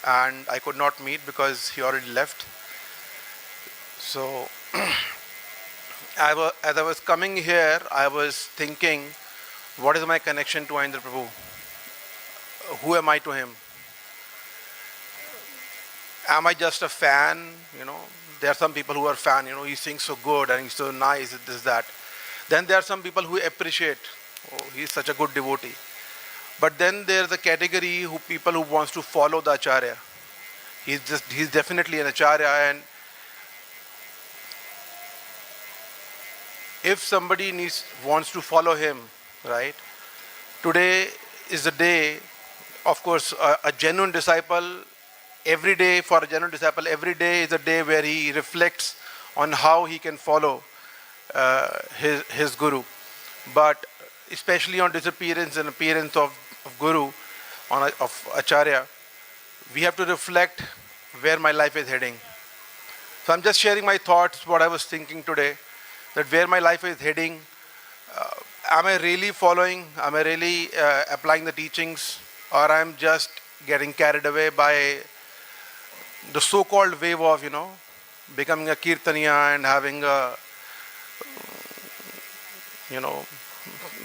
[SPEAKER 18] and I could not meet because he already left. So as I was coming here, I was thinking, what is my connection to Aindra Prabhu? Who am I to him? Am I just a fan? There are some people who are fan, he sings so good and he's so nice, this, that. Then there are some people who appreciate, he's such a good devotee. But then there's a category who people who wants to follow the Acharya. He's definitely an Acharya, and if somebody wants to follow him, right? Today is the day, of course, a genuine disciple. Every day, for a genuine disciple, every day is a day where he reflects on how he can follow his Guru. But especially on disappearance and appearance of Guru, of Acharya, we have to reflect where my life is heading. So I'm just sharing my thoughts, what I was thinking today, that where my life is heading. Am I really following? Am I really applying the teachings? Or I'm just getting carried away by the so-called wave of, becoming a Kirtaniya and having a,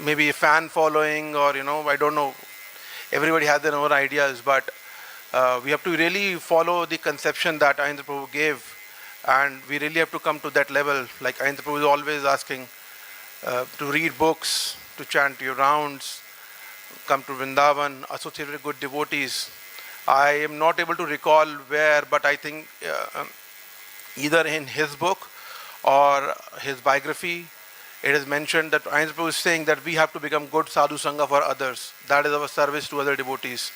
[SPEAKER 18] maybe a fan following, or, I don't know. Everybody has their own ideas, but we have to really follow the conception that Aindra Prabhu gave, and we really have to come to that level. Like Aindra Prabhu is always asking to read books, to chant your rounds, come to Vrindavan, associate with good devotees. I am not able to recall where, but I think either in his book or his biography, it is mentioned that Aindra Prabhu is saying that we have to become good sadhu sangha for others. That is our service to other devotees.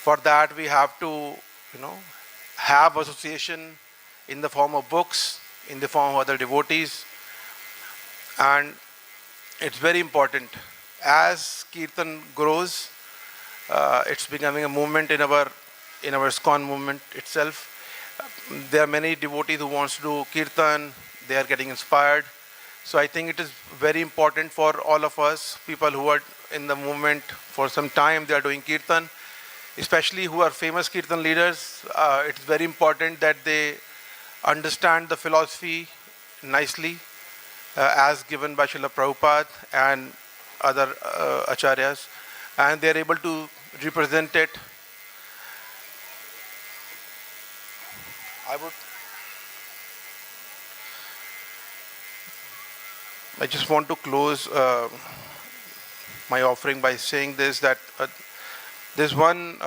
[SPEAKER 18] For that, we have to, have association in the form of books, in the form of other devotees. And it's very important. As Kirtan grows, it's becoming a movement in our ISKCON movement itself. There are many devotees who wants to do Kirtan. They are getting inspired. So I think it is very important for all of us, people who are in the movement for some time, they are doing Kirtan, especially who are famous Kirtan leaders. It's very important that they understand the philosophy nicely, as given by Srila Prabhupada and other acharyas, and they are able to represent it. I just want to close my offering by saying this, that there's one